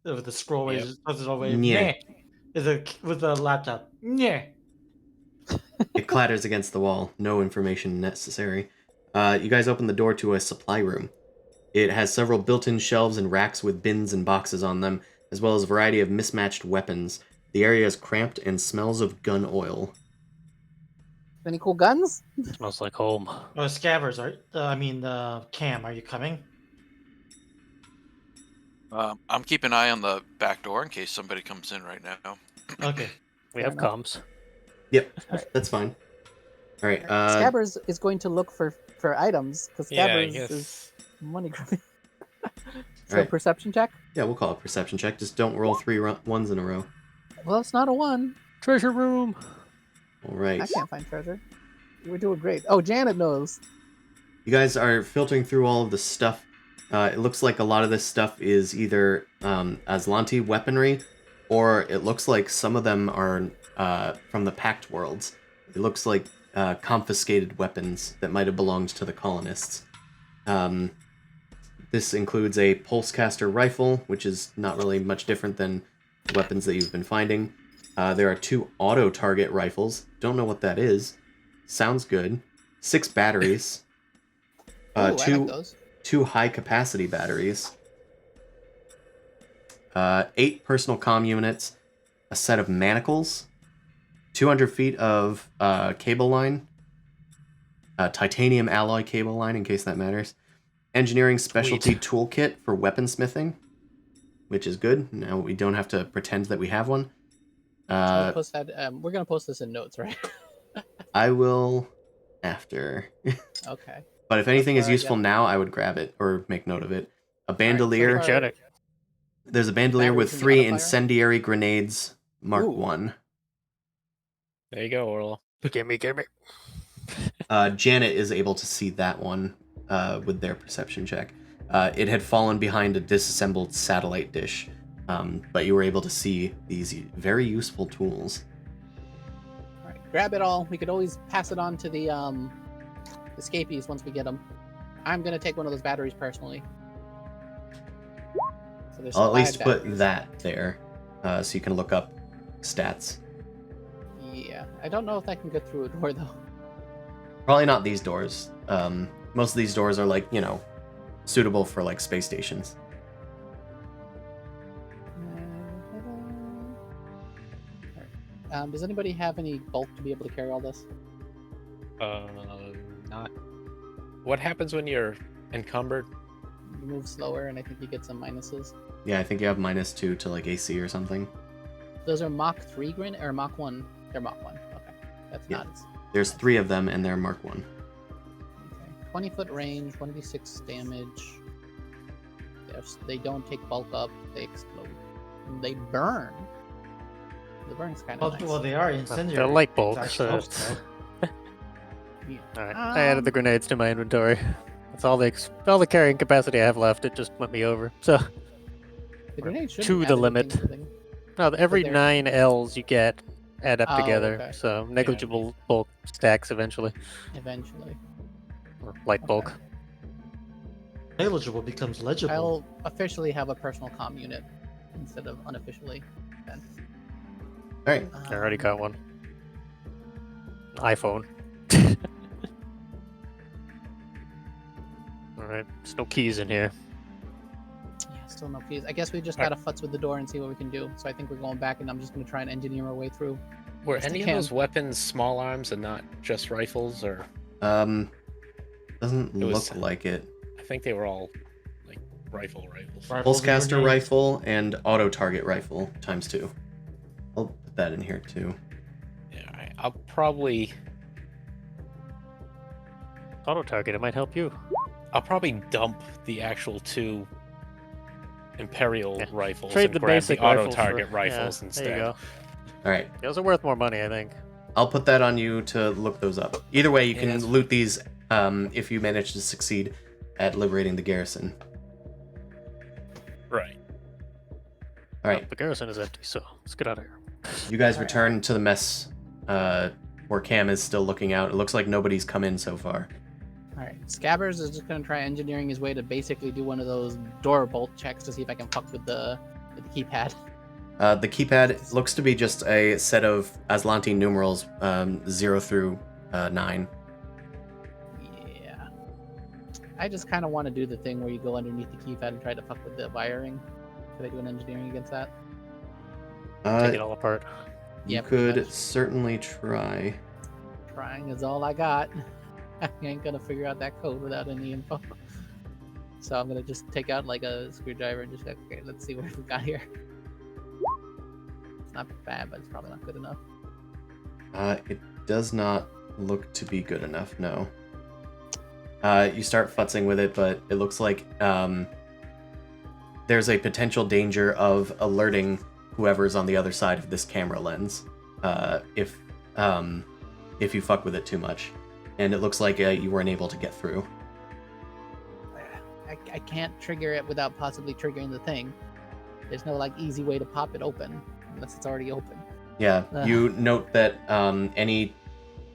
D: with the scroll where
C: Yep.
D: he just puts it away.
A: Yeah.
D: Meh. With a laptop. Yeah.
A: It clatters against the wall. No information necessary. You guys open the door to a supply room. It has several built-in shelves and racks with bins and boxes on them, as well as a variety of mismatched weapons. The area is cramped and smells of gun oil.
B: Any cool guns?
E: Smells like home.
D: Oh, Scabbers, Cam, are you coming?
F: I'm keeping an eye on the back door in case somebody comes in right now.
D: Okay.
E: We
B: Fair
E: have
B: enough.
E: comms.
A: Yep,
B: Alright.
A: that's fine. All right.
B: Scabbers is going to look for items because
C: Yeah, I
B: Scabbers
C: guess.
B: is money grubbing. So
A: Alright.
B: perception check.
A: Yeah, we'll call it perception check. Just don't roll 3 ones in a row.
B: Well, it's not a 1.
E: Treasure room.
A: All right.
B: I can't find treasure. We're doing great. Oh, Janet knows.
A: You guys are filtering through all of the stuff. It looks like a lot of this stuff is either Aslanti weaponry, or it looks like some of them are from the Pact Worlds. It looks like confiscated weapons that might have belonged to the colonists. This includes a pulsecaster rifle, which is not really much different than the weapons that you've been finding. There are 2 auto-target rifles. Don't know what that is. Sounds good. 6 batteries.
B: Ooh, I like those.
A: 2 high-capacity batteries. 8 personal comm units. A set of manacles. 200 feet of cable line. Titanium alloy cable line, in case that matters. Engineering specialty toolkit for weaponsmithing, which is good. Now we don't have to pretend that we have one.
B: We'll post that. We're gonna post this in notes, right?
A: I will after.
B: Okay.
A: But if anything is
B: far I
A: useful
B: got.
A: now, I would grab it or make note of it. A
B: so
A: bandolier.
B: far-
E: Energetic.
A: There's a bandolier with
B: Batteries and
A: 3
B: modifier?
A: incendiary grenades, Mark
B: Ooh.
A: 1.
C: There you go, Orla.
E: Gimme.
A: Janet is able to see that one with their perception check. It had fallen behind a disassembled satellite dish, but you were able to see these very useful tools.
B: All right. Grab it all. We could always pass it on to the escapees once we get them. I'm gonna take one of those batteries personally. So there's
A: I'll at
B: 5
A: least put
B: batteries.
A: that there, so you can look up stats.
B: Yeah, I don't know if I can get through a door though.
A: Probably not these doors. Most of these doors are like, suitable for like space stations.
B: Does anybody have any bulk to be able to carry all this?
C: Not. What happens when you're encumbered?
B: You move slower, and I think you get some minuses.
A: Yeah, I think you have -2 to like AC or something.
B: Those are Mach 3 grenade or Mach 1? They're Mach 1. Okay, that's
A: Yeah.
B: not as.
A: There's 3 of them, and they're Mark 1.
B: Okay. 20-foot range, 1d6 damage. They don't take bulk up. They explode. They burn. The burn's kind of nice.
D: Well, they are incendiary.
E: They're light bulk,
D: That's
E: so
D: close,
E: it's...
D: though.
B: Yeah.
E: Alright, I added the grenades to my inventory. That's all the carrying capacity I have left. It just went me over. So,
B: The grenade should
E: to the limit. No, every
B: they're-
E: 9 Ls you get add up
B: Oh,
E: together.
B: okay.
E: So negligible bulk stacks eventually,
B: Eventually.
E: or light bulk.
D: Negligible becomes legible.
B: I'll officially have a personal comm unit instead of unofficially. Then.
A: All right.
E: I already got one. iPhone. Alright, there's no keys in here.
B: Yeah, still no keys. I guess we just gotta futz with the door and see what we can do. So I think we're going back, and I'm just gonna try and engineer our way through.
C: Were
B: Yes, they
C: any of
B: can.
C: those weapons small arms and not just rifles, or
A: Doesn't
C: It was-
A: look like it.
C: I think they were all like rifles.
D: Rifles and
A: Pulsecaster
D: grenades.
A: rifle and auto target rifle ×2. I'll put that in here too.
C: Yeah, I'll probably
E: Auto target, it might help you.
C: dump the actual 2 Imperial
E: Yeah.
C: rifles
E: Trade
C: and
E: the
C: grab
E: basic
C: the auto
E: rifle
C: target
E: for-
C: rifles
E: yeah,
C: instead.
E: There you go.
A: All right.
E: Those are worth more money, I think.
A: I'll put that on you to look those up. Either way, you can
C: Yes.
A: loot these if you manage to succeed at liberating the garrison.
C: Right.
A: All right.
E: The garrison is empty, so let's get out of here.
A: You guys
B: All right.
A: return to the mess or Cam is still looking out. It looks like nobody's come in so far.
B: All right, Scabbers is just gonna try engineering his way to basically do one of those door bolt checks to see if I can fuck with the keypad.
A: The keypad looks to be just a set of Aslanti numerals, 0 through 9.
B: Yeah. I just kind of want to do the thing where you go underneath the keypad and try to fuck with the wiring. Could I do an engineering against that?
E: Take it all apart.
A: You
B: Yeah, pretty
A: could
B: much.
A: certainly try.
B: Trying is all I got. I ain't gonna figure out that code without any info. So I'm gonna just take out like a screwdriver and just like, okay, let's see what we've got here. It's not bad, but it's probably not good enough.
A: It does not look to be good enough, no. You start futzing with it, but it looks like there's a potential danger of alerting whoever's on the other side of this camera lens if you fuck with it too much. And it looks like you weren't able to get through.
B: I can't trigger it without possibly triggering the thing. There's no like easy way to pop it open unless it's already open.
A: Yeah,
B: Ugh.
A: you note that any,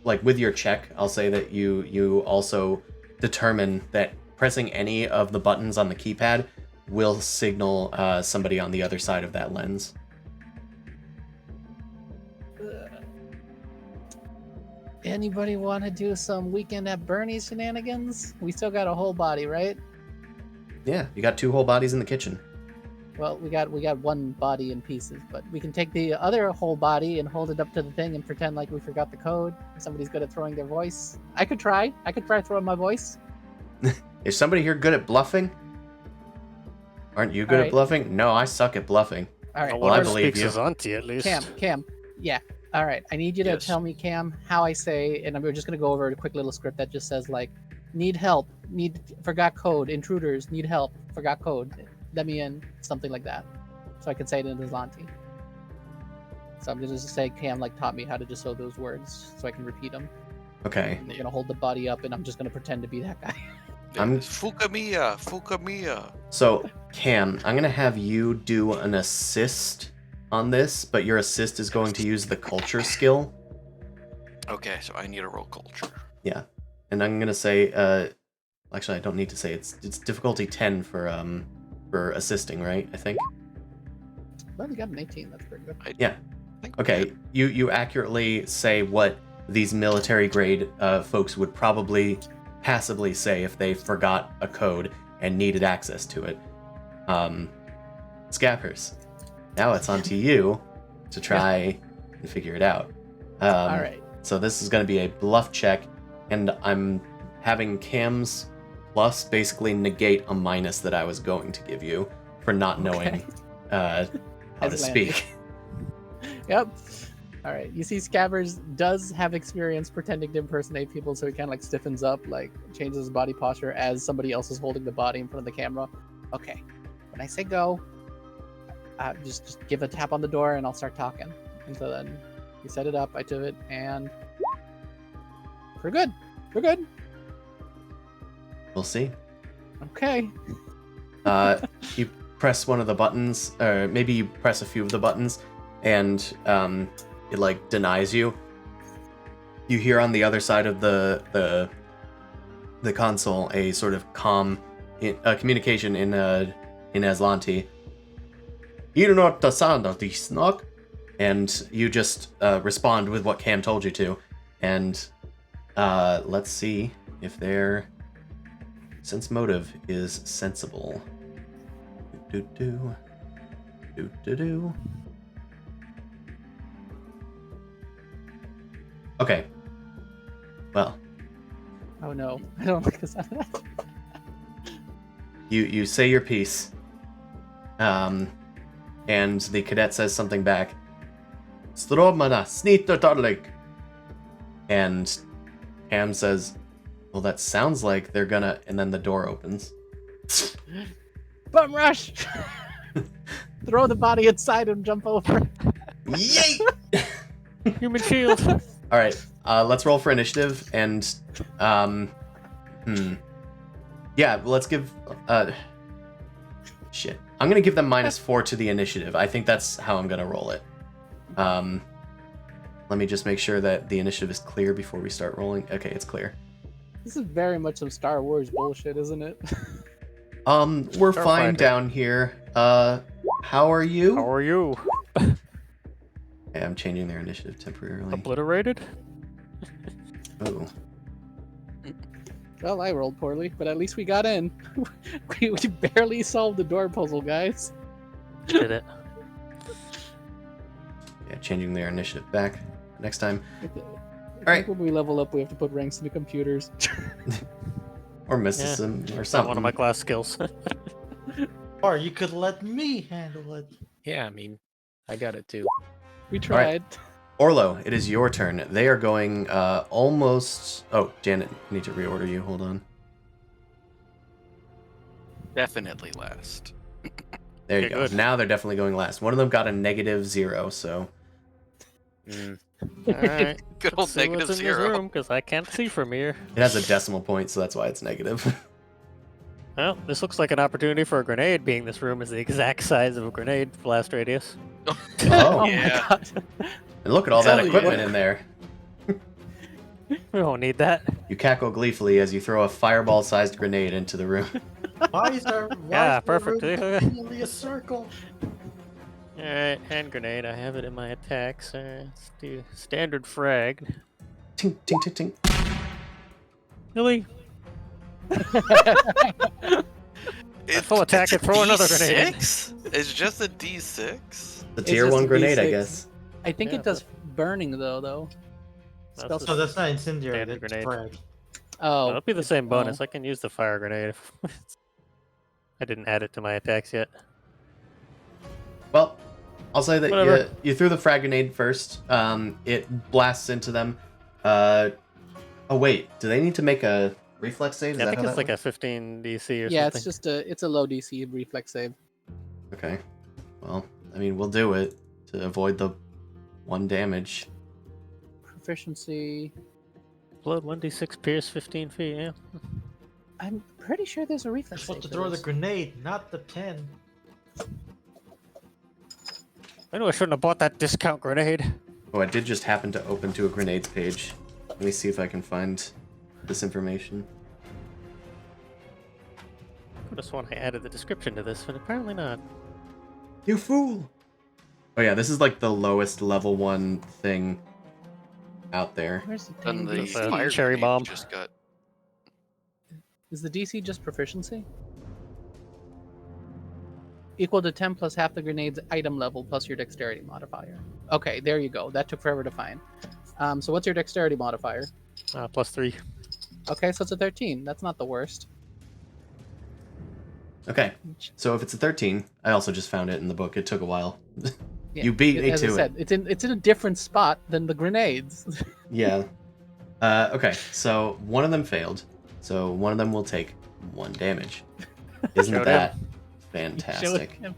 A: like with your check, I'll say that you also determine that pressing any of the buttons on the keypad will signal somebody on the other side of that lens.
B: Anybody want to do some weekend at Bernie's shenanigans? We still got a whole body, right?
A: Yeah, you got 2 whole bodies in the kitchen.
B: Well, we got one body in pieces, but we can take the other whole body and hold it up to the thing and pretend like we forgot the code. Somebody's good at throwing their voice. I could try throwing my voice.
A: Is somebody here good at bluffing? Aren't you good
B: Alright.
A: at bluffing? No, I suck at bluffing.
B: All right,
E: No
A: Well, I
E: one
A: believe
E: speaks
A: you.
E: his auntie at least.
B: Cam, yeah. All right, I need you to
F: Yes.
B: tell me, Cam, how I say, and we're just gonna go over a quick little script that just says like, need help, forgot code, intruders, need help, forgot code, let me in, something like that, so I can say it in Aslanti. So I'm gonna just say Cam like taught me how to just say those words, so I can repeat them.
A: Okay.
B: We're gonna hold the body up, and I'm just gonna pretend to be that guy.
A: I'm-
F: Fukamia.
A: So, Cam, I'm going to have you do an assist on this, but your assist is going to use the culture skill.
F: Okay, so I need to roll culture.
A: Yeah. And I'm going to say, actually, I don't need to say, it's difficulty 10 for assisting, right? I think.
B: Well, we got an 18. That's pretty good.
A: Yeah.
F: I think we
A: Okay,
F: did.
A: you accurately say what these military grade folks would probably passively say if they forgot a code and needed access to it. Scappers, now it's on to you to try and figure it out.
B: All right.
A: So this is going to be a bluff check, and I'm having Cam's plus basically negate a minus that I was going to give you for not knowing how to
B: Aslanti.
A: speak.
B: Yep. All right. You see, Scabbers does have experience pretending to impersonate people, so he kind of like stiffens up, like changes his body posture as somebody else is holding the body in front of the camera. Okay. When I say go, just give a tap on the door and I'll start talking. And so then you set it up, I do it, and we're good. We're good.
A: We'll see.
B: Okay.
A: You press one of the buttons, or maybe you press a few of the buttons, and it like denies you. You hear on the other side of the console a sort of calm communication in Aslanti. Hear not the sound of the knock, and you just respond with what Cam told you to, and let's see if their sense motive is sensible. Do do do do do. Okay. Well,
B: Oh no. I don't like the sound of that.
A: you say your piece, and the cadet says something back. Stromana snittertarlik. And Cam says, "Well, that sounds like they're gonna." And then the door opens.
B: Bum rush! Throw the body inside and jump over.
A: Yay!
E: Human shield.
A: All right, let's roll for initiative, and yeah, let's give shit. I'm gonna give them -4 to the initiative. I think that's how I'm gonna roll it. Let me just make sure that the initiative is clear before we start rolling. Okay, it's clear.
B: This is very much some Star Wars bullshit, isn't it?
A: We're fine
E: Starfinder.
A: down here. How are you?
E: How are you?
A: Okay, I'm changing their initiative temporarily.
E: Obliterated?
A: Oh.
B: Well, I rolled poorly, but at least we got in. we barely solved the door puzzle, guys.
E: Did it.
A: Yeah, changing their initiative back next time.
B: All
A: right.
B: When we level up, we have to put ranks in the computers.
A: Or mysticism or
E: Not
A: something.
E: one of my class skills.
D: Or you could let me handle it.
C: Yeah, I mean, I got it too.
B: We tried.
A: Orlo, it is your turn. They are going almost... Oh, Janet, I need to reorder you. Hold on.
F: Definitely last.
A: There you
E: Okay,
A: go.
E: good.
A: Now they're definitely going last. One of them got a -0, so...
E: Alright.
F: Good old
E: Let's see what's
F: negative
E: in this
F: zero.
E: room, because I can't see from here.
A: It has a decimal point, so that's why it's negative.
E: Well, this looks like an opportunity for a grenade, being this room is the exact size of a grenade blast radius.
A: Oh,
F: Yeah.
B: My god.
A: and look at all that
B: Tell you
A: equipment
B: what.
A: in there.
E: We don't need that.
A: You cackle gleefully as you throw a fireball-sized grenade into the room.
D: Why is there?
E: Yeah,
D: is the room
E: perfect.
D: continually a circle?
E: Alright, hand grenade. I have it in my attacks. Let's do standard frag.
A: Tink, tink, tink, tink.
E: Really?
F: It's,
E: full attack
F: it's
E: and
F: a
E: throw another grenade in.
F: D6? It's just a D6?
A: The
B: It's
A: tier
B: just
A: 1
B: a
A: grenade, I
B: D6.
A: guess.
B: I think
E: Yeah,
B: it does burning though.
E: That's
B: Spell-
E: the
D: So that's not incendiary.
E: Standard
D: That's
E: grenade.
D: frag.
B: Oh,
E: It'll be the same bonus.
B: oh.
E: I can use the fire grenade. I didn't add it to my attacks yet.
A: Well, I'll say that
E: Whatever.
A: you threw the frag grenade first. It blasts into them. Oh, wait. Do they need to make a reflex save? Is
E: Yeah, I
A: that
E: think
A: how
E: it's
A: that
E: like a 15 DC or
B: Yeah,
E: something.
B: it's just it's a low DC reflex save.
A: Okay. Well, I mean, we'll do it to avoid the 1 damage.
B: Proficiency.
E: Blood 1d6 pierce 15 feet, yeah.
B: I'm pretty sure there's a reflex
D: You're
B: save.
D: supposed to
B: for
D: throw the
B: this.
D: grenade, not the pen.
E: I knew I shouldn't have bought that discount grenade.
A: Oh, I did just happen to open to a grenades page. Let me see if I can find this information.
E: Could have sworn I added the description to this, but apparently not.
A: You fool! Oh yeah, this is like the lowest level 1 thing out there.
B: Where's the
F: Then
B: dang
F: the
E: That's a
B: DC?
F: fire
E: cherry
F: grenade
E: bomb.
F: just got...
B: Is the DC just proficiency? Equal to 10 plus half the grenade's item level plus your dexterity modifier. Okay, there you go. That took forever to find. So what's your dexterity modifier?
E: +3.
B: Okay, so it's a 13. That's not the worst.
A: Okay, so if it's a 13, I also just found it in the book. It took a while.
B: Yeah,
A: You beat me
B: as I
A: to
B: said, it's in a different spot than the grenades.
A: Yeah. Okay, so one of them failed. So one of them will take 1 damage. Isn't
E: Showed
A: that
B: Showed
A: fantastic?
B: him.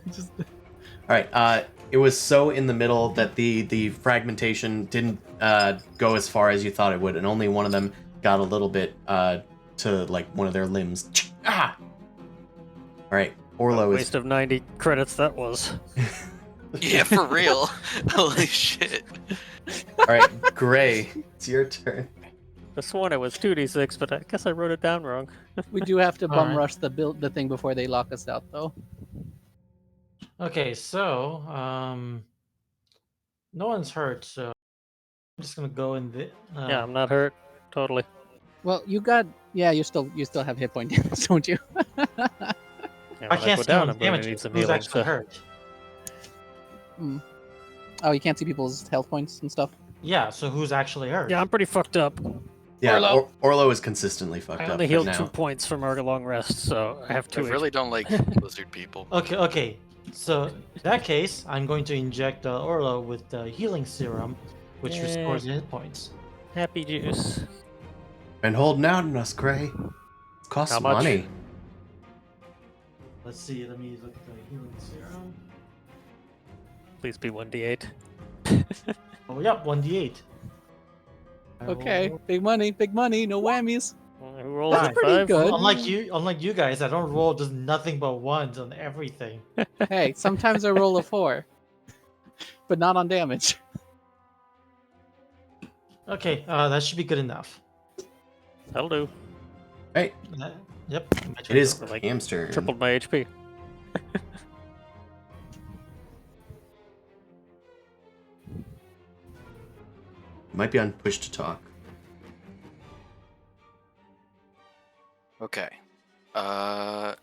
B: Just-
A: Alright, it was so in the middle that the fragmentation didn't go as far as you thought it would, and only one of them got a little bit to like one of their limbs. Ah! Alright, Orlo is
E: Waste of 90 credits that was.
F: Yeah, for real. Holy shit.
A: Alright, Gray, it's your turn.
E: I sworn it was 2d6, but I guess I wrote it down wrong.
B: we do have to bum
D: Alright.
B: rush the thing before they lock us out, though.
D: Okay, so no one's hurt, so I'm just gonna go in the.
E: Yeah, I'm not hurt. Totally.
B: Well, you still have hit point damage, don't you?
E: Yeah,
D: I
E: when
D: can't
E: go
D: see
E: down,
D: on
E: I'm going to
D: damage.
E: need some
D: Who's
E: healing.
D: actually
E: So.
D: hurt?
B: Oh, you can't see people's health points and stuff.
D: Yeah, so who's actually hurt?
E: Yeah, I'm pretty fucked up.
A: Yeah,
B: Orlo.
A: Orlo is consistently fucked
E: I
A: up
E: only
A: right
E: healed
A: now.
E: 2 points from our long rest, so I have
F: I
E: 2
F: really don't like lizard people.
D: Okay. So in that case, I'm going to inject Orlo with the healing serum, which
E: Yay.
D: restores hit points.
E: Happy juice.
A: Been holding out on us, Gray. It costs
E: How much?
A: money.
D: Let's see. Let me look at the healing serum.
E: Please be 1d8.
D: Oh, yep, 1d8. I
B: Okay,
D: roll-
B: big money, no whammies.
E: Who rolls
D: That's
E: a
B: pretty
E: 5?
B: good.
D: Unlike you guys, I don't roll just nothing but ones on everything.
B: Hey, sometimes I roll a 4, but not on damage.
D: Okay, that should be good enough.
E: That'll do.
A: Right.
D: Yep. my
A: It
D: turn.
A: is
E: Like,
A: Cam's turn.
E: Tripled my HP.
A: Might be on push to talk.
F: Okay. Let's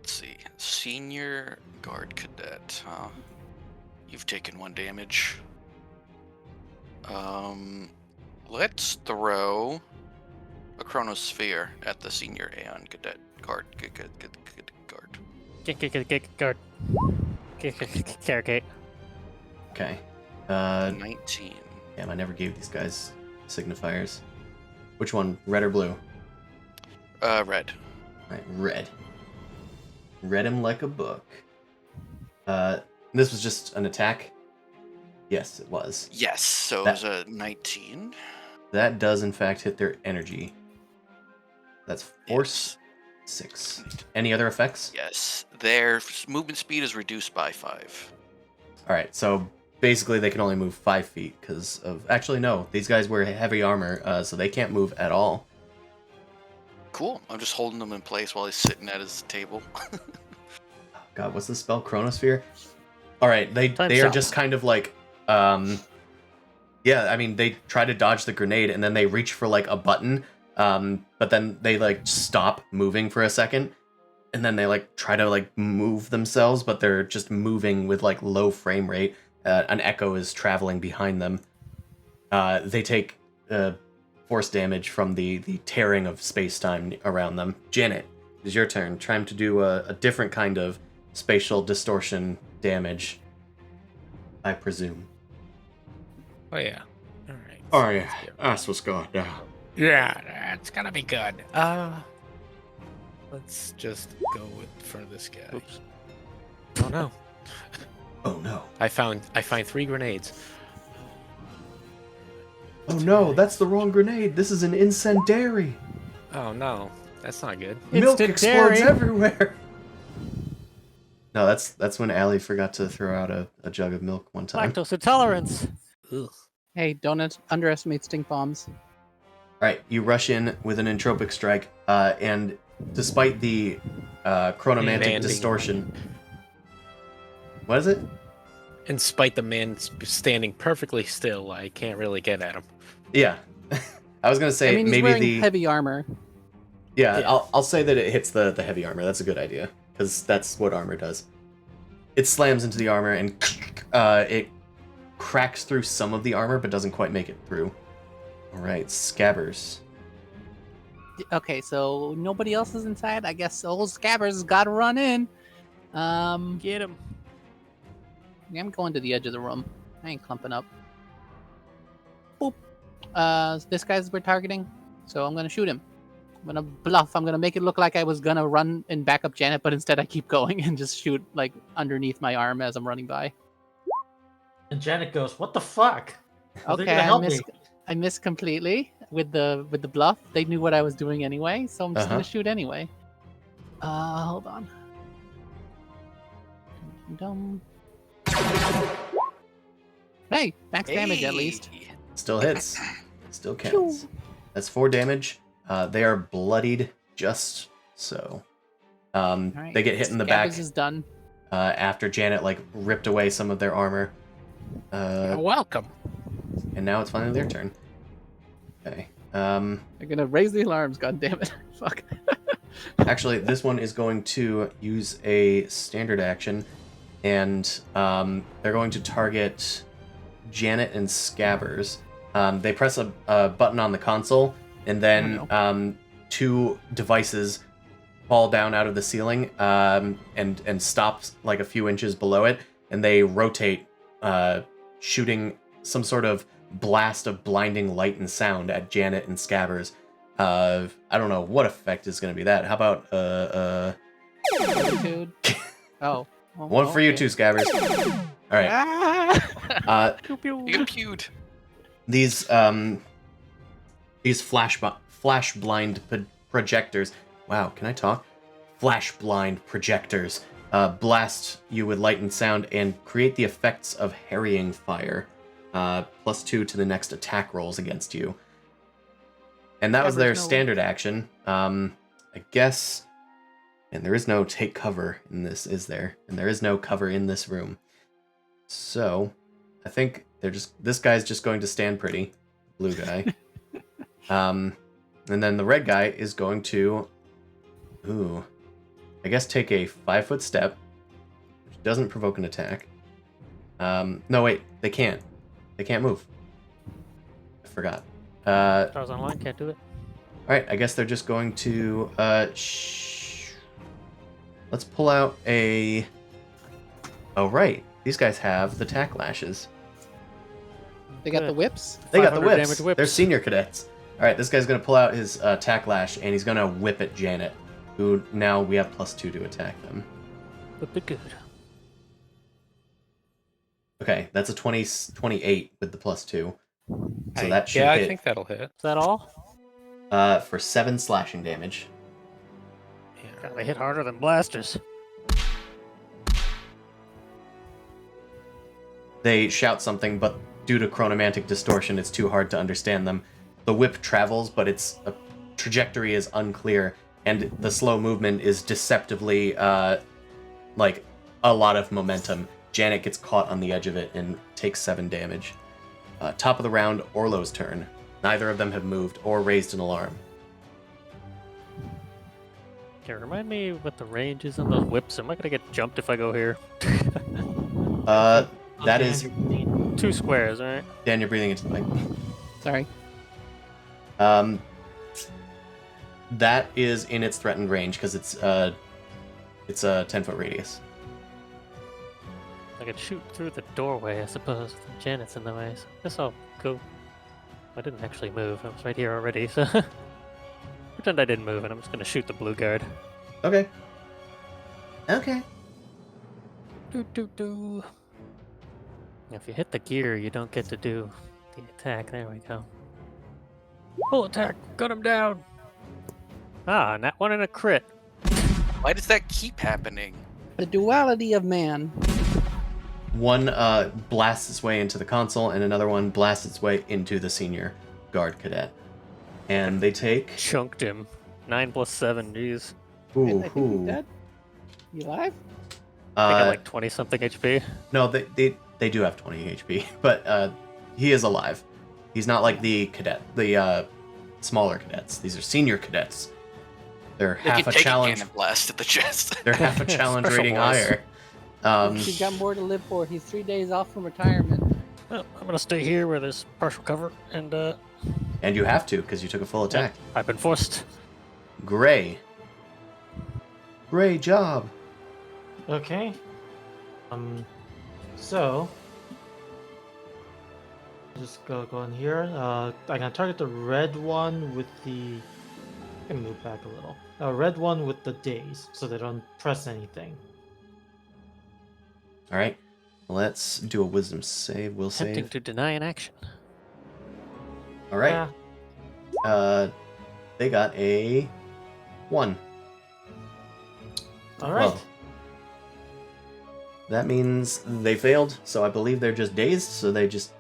F: see. Senior guard cadet, huh? You've taken 1 damage. Let's throw a chronosphere at the senior Aeon cadet guard. Guard.
E: Guard. Carricate.
A: Okay.
F: 19.
A: Damn, I never gave these guys signifiers. Which one? Red or blue?
F: Red.
A: Alright, red. Read him like a book. This was just an attack? Yes, it was.
F: Yes, so it was a 19.
A: That does, in fact, hit their energy. That's force 6. Any other effects?
F: Yes, their movement speed is reduced by 5.
A: Alright, so basically they can only move 5 feet because of... Actually, no. These guys wear heavy armor, so they can't move at all.
F: Cool. I'm just holding him in place while he's sitting at his table.
A: God, what's the spell? Chronosphere? Alright, they are
E: stop.
A: just kind of like... Yeah, I mean, they try to dodge the grenade, and then they reach for, like, a button, but then they, like, stop moving for a second, and then they, like, try to, like, move themselves, but they're just moving with, like, low frame rate. An echo is traveling behind them. They take force damage from the tearing of space-time around them. Janet, it is your turn. Trying to do a different kind of spatial distortion damage, I presume.
C: Oh yeah. All right.
A: Oh yeah, that's what's going on.
C: Yeah, that's gonna be good. Let's just go for this guy.
E: Oops.
C: Oh no.
A: Oh no.
C: I find 3 grenades.
A: Oh no, that's the wrong grenade. This is an incendiary.
C: Oh no, that's not good.
A: Milk
B: Instant
A: explodes
B: dairy.
A: everywhere. No, that's when Allie forgot to throw out a jug of milk one time.
E: Lactose intolerance.
C: Ugh.
B: Hey, don't underestimate stink bombs.
A: Alright, you rush in with an entropic strike, and despite the chronomantic
C: Landing.
A: distortion... What is it?
C: In spite the man standing perfectly still, I can't really get at him.
A: Yeah. I was gonna say,
B: I mean, he's
A: maybe
B: wearing
A: the...
B: heavy armor.
A: Yeah,
C: Yeah.
A: I'll say that it hits the heavy armor. That's a good idea, because that's what armor does. It slams into the armor, and it cracks through some of the armor, but doesn't quite make it through. Alright, Scabbers.
B: Okay, so nobody else is inside. I guess old Scabbers has got to run in.
E: Get him.
B: Yeah, I'm going to the edge of the room. I ain't clumping up. Boop. This guy's we're targeting, so I'm gonna shoot him. I'm gonna bluff. I'm gonna make it look like I was gonna run and back up Janet, but instead I keep going and just shoot like underneath my arm as I'm running by.
D: And Janet goes, "What the fuck? Are they
B: Okay,
D: gonna help me?"
B: I missed completely with the bluff. They knew what I was doing anyway, so I'm just
A: Uh-huh.
B: gonna shoot anyway. Hold on. Dum. Hey, max damage at least.
A: Still hits. Still counts. That's 4 damage. They are bloodied just so.
B: Alright,
A: They get hit in the back
B: Scabbers is done.
A: after Janet like ripped away some of their armor.
C: You're welcome.
A: And now it's finally their turn. Okay.
B: They're gonna raise the alarms. God damn it! Fuck.
A: Actually, this one is going to use a standard action, and they're going to target Janet and Scabbers. They press a button on the console, and then 2 devices fall down out of the ceiling and stops like a few inches below it, and they rotate, shooting some sort of blast of blinding light and sound at Janet and Scabbers. I don't know what effect is going to be that. How about
B: Fortitude. Oh. Well,
A: one for you
B: okay.
A: too, Scabbers. All right.
B: Ah!
E: Pew, pew.
F: You get pewed.
A: These flash blind projectors. Wow, can I talk? Flash blind projectors blast you with light and sound and create the effects of harrying fire. +2 to the next attack rolls against you. And that was
B: Cover's
A: their
B: no-
A: standard action. I guess... And there is no take cover in this, is there? And there is no cover in this room. So, I think this guy's just going to stand pretty. Blue guy. And then the red guy is going to... I guess take a 5-foot step, which doesn't provoke an attack. No, wait, they can't. They can't move. I forgot.
E: Stars Online can't do it.
A: Alright, I guess they're just going to... Let's pull out a... Oh, right. These guys have the tack lashes.
B: They got the
E: Good.
B: whips.
A: They got the
E: 500
A: whips.
E: damage whips.
A: They're senior cadets. Alright, this guy's going to pull out his tack lash, and he's going to whip at Janet, who now we have +2 to attack them.
E: Would be good.
A: Okay, that's a 28 with the +2. So that should
C: yeah,
A: hit
C: I think that'll hit.
E: Is that all?
A: for 7 slashing damage.
C: Yeah.
E: God, they hit harder than blasters.
A: They shout something, but due to chronomantic distortion, it's too hard to understand them. The whip travels, but its trajectory is unclear, and the slow movement is deceptively, like, a lot of momentum. Janet gets caught on the edge of it and takes 7 damage. Top of the round, Orlo's turn. Neither of them have moved or raised an alarm.
E: Okay, remind me what the range is on those whips. Am I gonna get jumped if I go here?
A: That is...
E: 2 squares, right?
A: Dan, you're breathing into the mic.
B: Sorry.
A: That is in its threatened range, because it's a 10-foot radius.
E: I could shoot through the doorway, I suppose. Janet's in the way, so I guess I'll go. I didn't actually move. I was right here already, so pretend I didn't move, and I'm just gonna shoot the blue guard.
A: Okay. Okay.
E: Do. If you hit the gear, you don't get to do the attack. There we go. Full attack. Got him down. Ah, and that one in a crit.
F: Why does that keep happening?
B: The duality of man.
A: One blasts its way into the console, and another one blasts its way into the senior guard cadet. And they take...
E: Chunked him. 9 plus 7. Jeez.
A: Ooh,
B: I think he's dead. You alive?
E: I got like 20 something HP.
A: No, they do have 20 HP, but he is alive. He's not like the smaller cadets. These are senior cadets. They're
F: They
A: half
F: can
A: a
F: take
A: challenge.
F: a cannon blast at the chest.
A: They're half a challenge
E: Special
A: rating
E: boys.
A: higher.
B: He's got more to live for. He's 3 days off from retirement.
E: Well, I'm gonna stay here where there's partial cover, and
A: And you have to, because you took a full attack.
E: I've been forced.
A: Gray. Great job.
D: Okay. So just go in here. I'm gonna target the red one with the. I can move back a little. Red one with the daze, so they don't press anything.
A: All right. Let's do a wisdom save. Will
E: Attempting
A: save.
E: to deny an action.
A: All right.
D: Yeah.
A: They got a 1.
D: All right.
A: Well, that means they failed, so I believe they're just dazed, so they just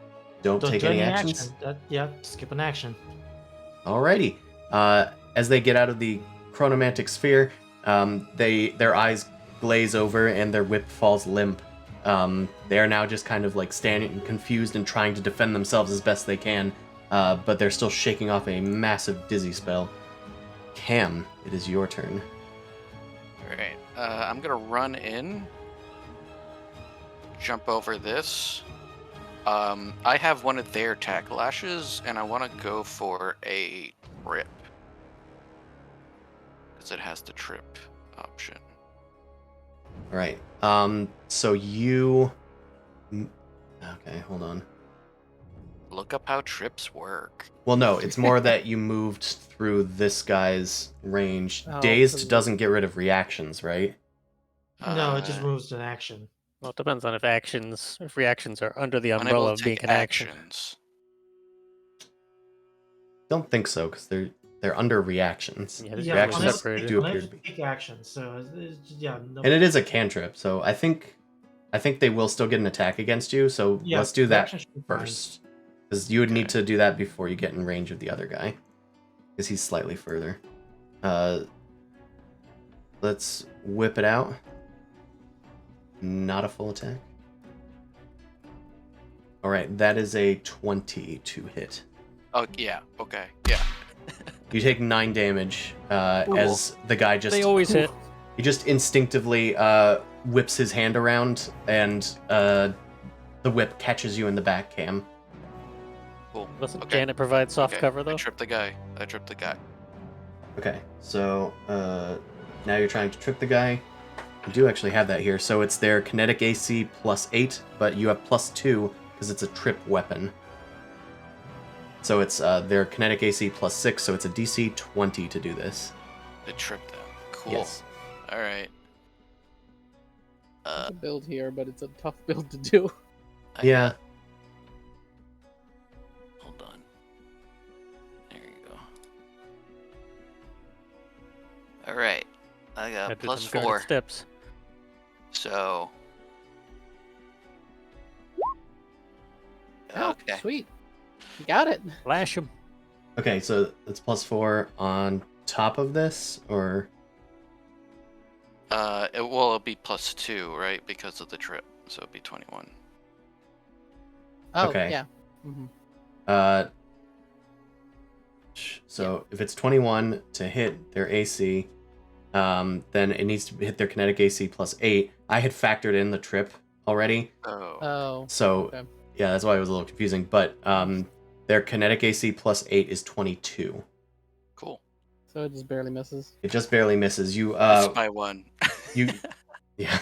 A: don't take
D: do
A: any actions.
D: Yeah, skip an action.
A: Alrighty. As they get out of the chronomantic sphere, their eyes glaze over and their whip falls limp. They are now just kind of like standing confused and trying to defend themselves as best they can, but they're still shaking off a massive dizzy spell. Cam, it is your turn.
F: Alright, I'm gonna run in. Jump over this. I have one of their tack lashes, and I want to go for a trip. Because it has the trip option.
A: All right. So you... Okay, hold on.
F: Look up how trips work.
A: Well, no, it's more that you moved through this guy's range.
B: Oh,
A: Dazed
B: so-
A: doesn't get rid of reactions, right?
D: No, it just
F: Uh,
D: moves to an action.
E: Well, it depends on if reactions are under the
F: unable
E: umbrella
F: to
E: of being
F: take
E: an action.
F: actions.
A: Don't think so, because they're under reactions.
E: Yeah, there's
D: Yeah,
A: reactions
E: reactions separated.
A: do
D: unable
A: appear to
D: to
A: be.
D: take action. So yeah, no.
A: And it is a cantrip, so I think I think they will still get an attack against you, so
D: Yeah,
A: let's do that
D: reaction should be fine.
A: first. Because you would need to do that before you get in range of the other guy. Because he's slightly further. Let's whip it out. Not a full attack. Alright, that is a 20 to hit.
F: Oh, yeah. Okay. Yeah.
A: You take 9 damage as the guy just...
E: They always hit.
A: He just instinctively whips his hand around, and the whip catches you in the back, Cam.
F: Cool.
E: Doesn't
F: Okay.
E: Janet provide soft
F: Okay,
E: cover
F: I
E: though?
F: tripped the guy.
A: Okay, so now you're trying to trip the guy. You do actually have that here, so it's their kinetic AC plus 8, but you have plus 2 because it's a trip weapon. So it's their kinetic AC plus 6, so it's a DC 20 to do this.
F: To trip them. Cool.
A: Yes.
F: All right.
B: There's a build here, but it's a tough build to do.
A: Yeah.
F: Hold on. There you go. All right. I got
E: Gotta do
F: plus
E: some guarded
F: 4.
E: steps.
F: So.
B: Oh,
F: Okay.
B: sweet. You got it.
E: Flash him.
A: Okay, so it's plus 4 on top of this, or...
F: It'll be plus 2, right? Because of the trip. So it'll be 21.
B: Oh,
A: Okay.
B: yeah. Mm-hmm.
A: So if it's 21 to hit their AC, then it needs to hit their kinetic AC plus 8. I had factored in the trip already,
F: Oh.
B: Oh.
A: so
B: Okay.
A: yeah, that's why it was a little confusing. But their kinetic AC plus 8 is 22.
F: Cool.
B: So it just barely misses.
A: It just barely misses. You
F: That's my one.
A: you yeah.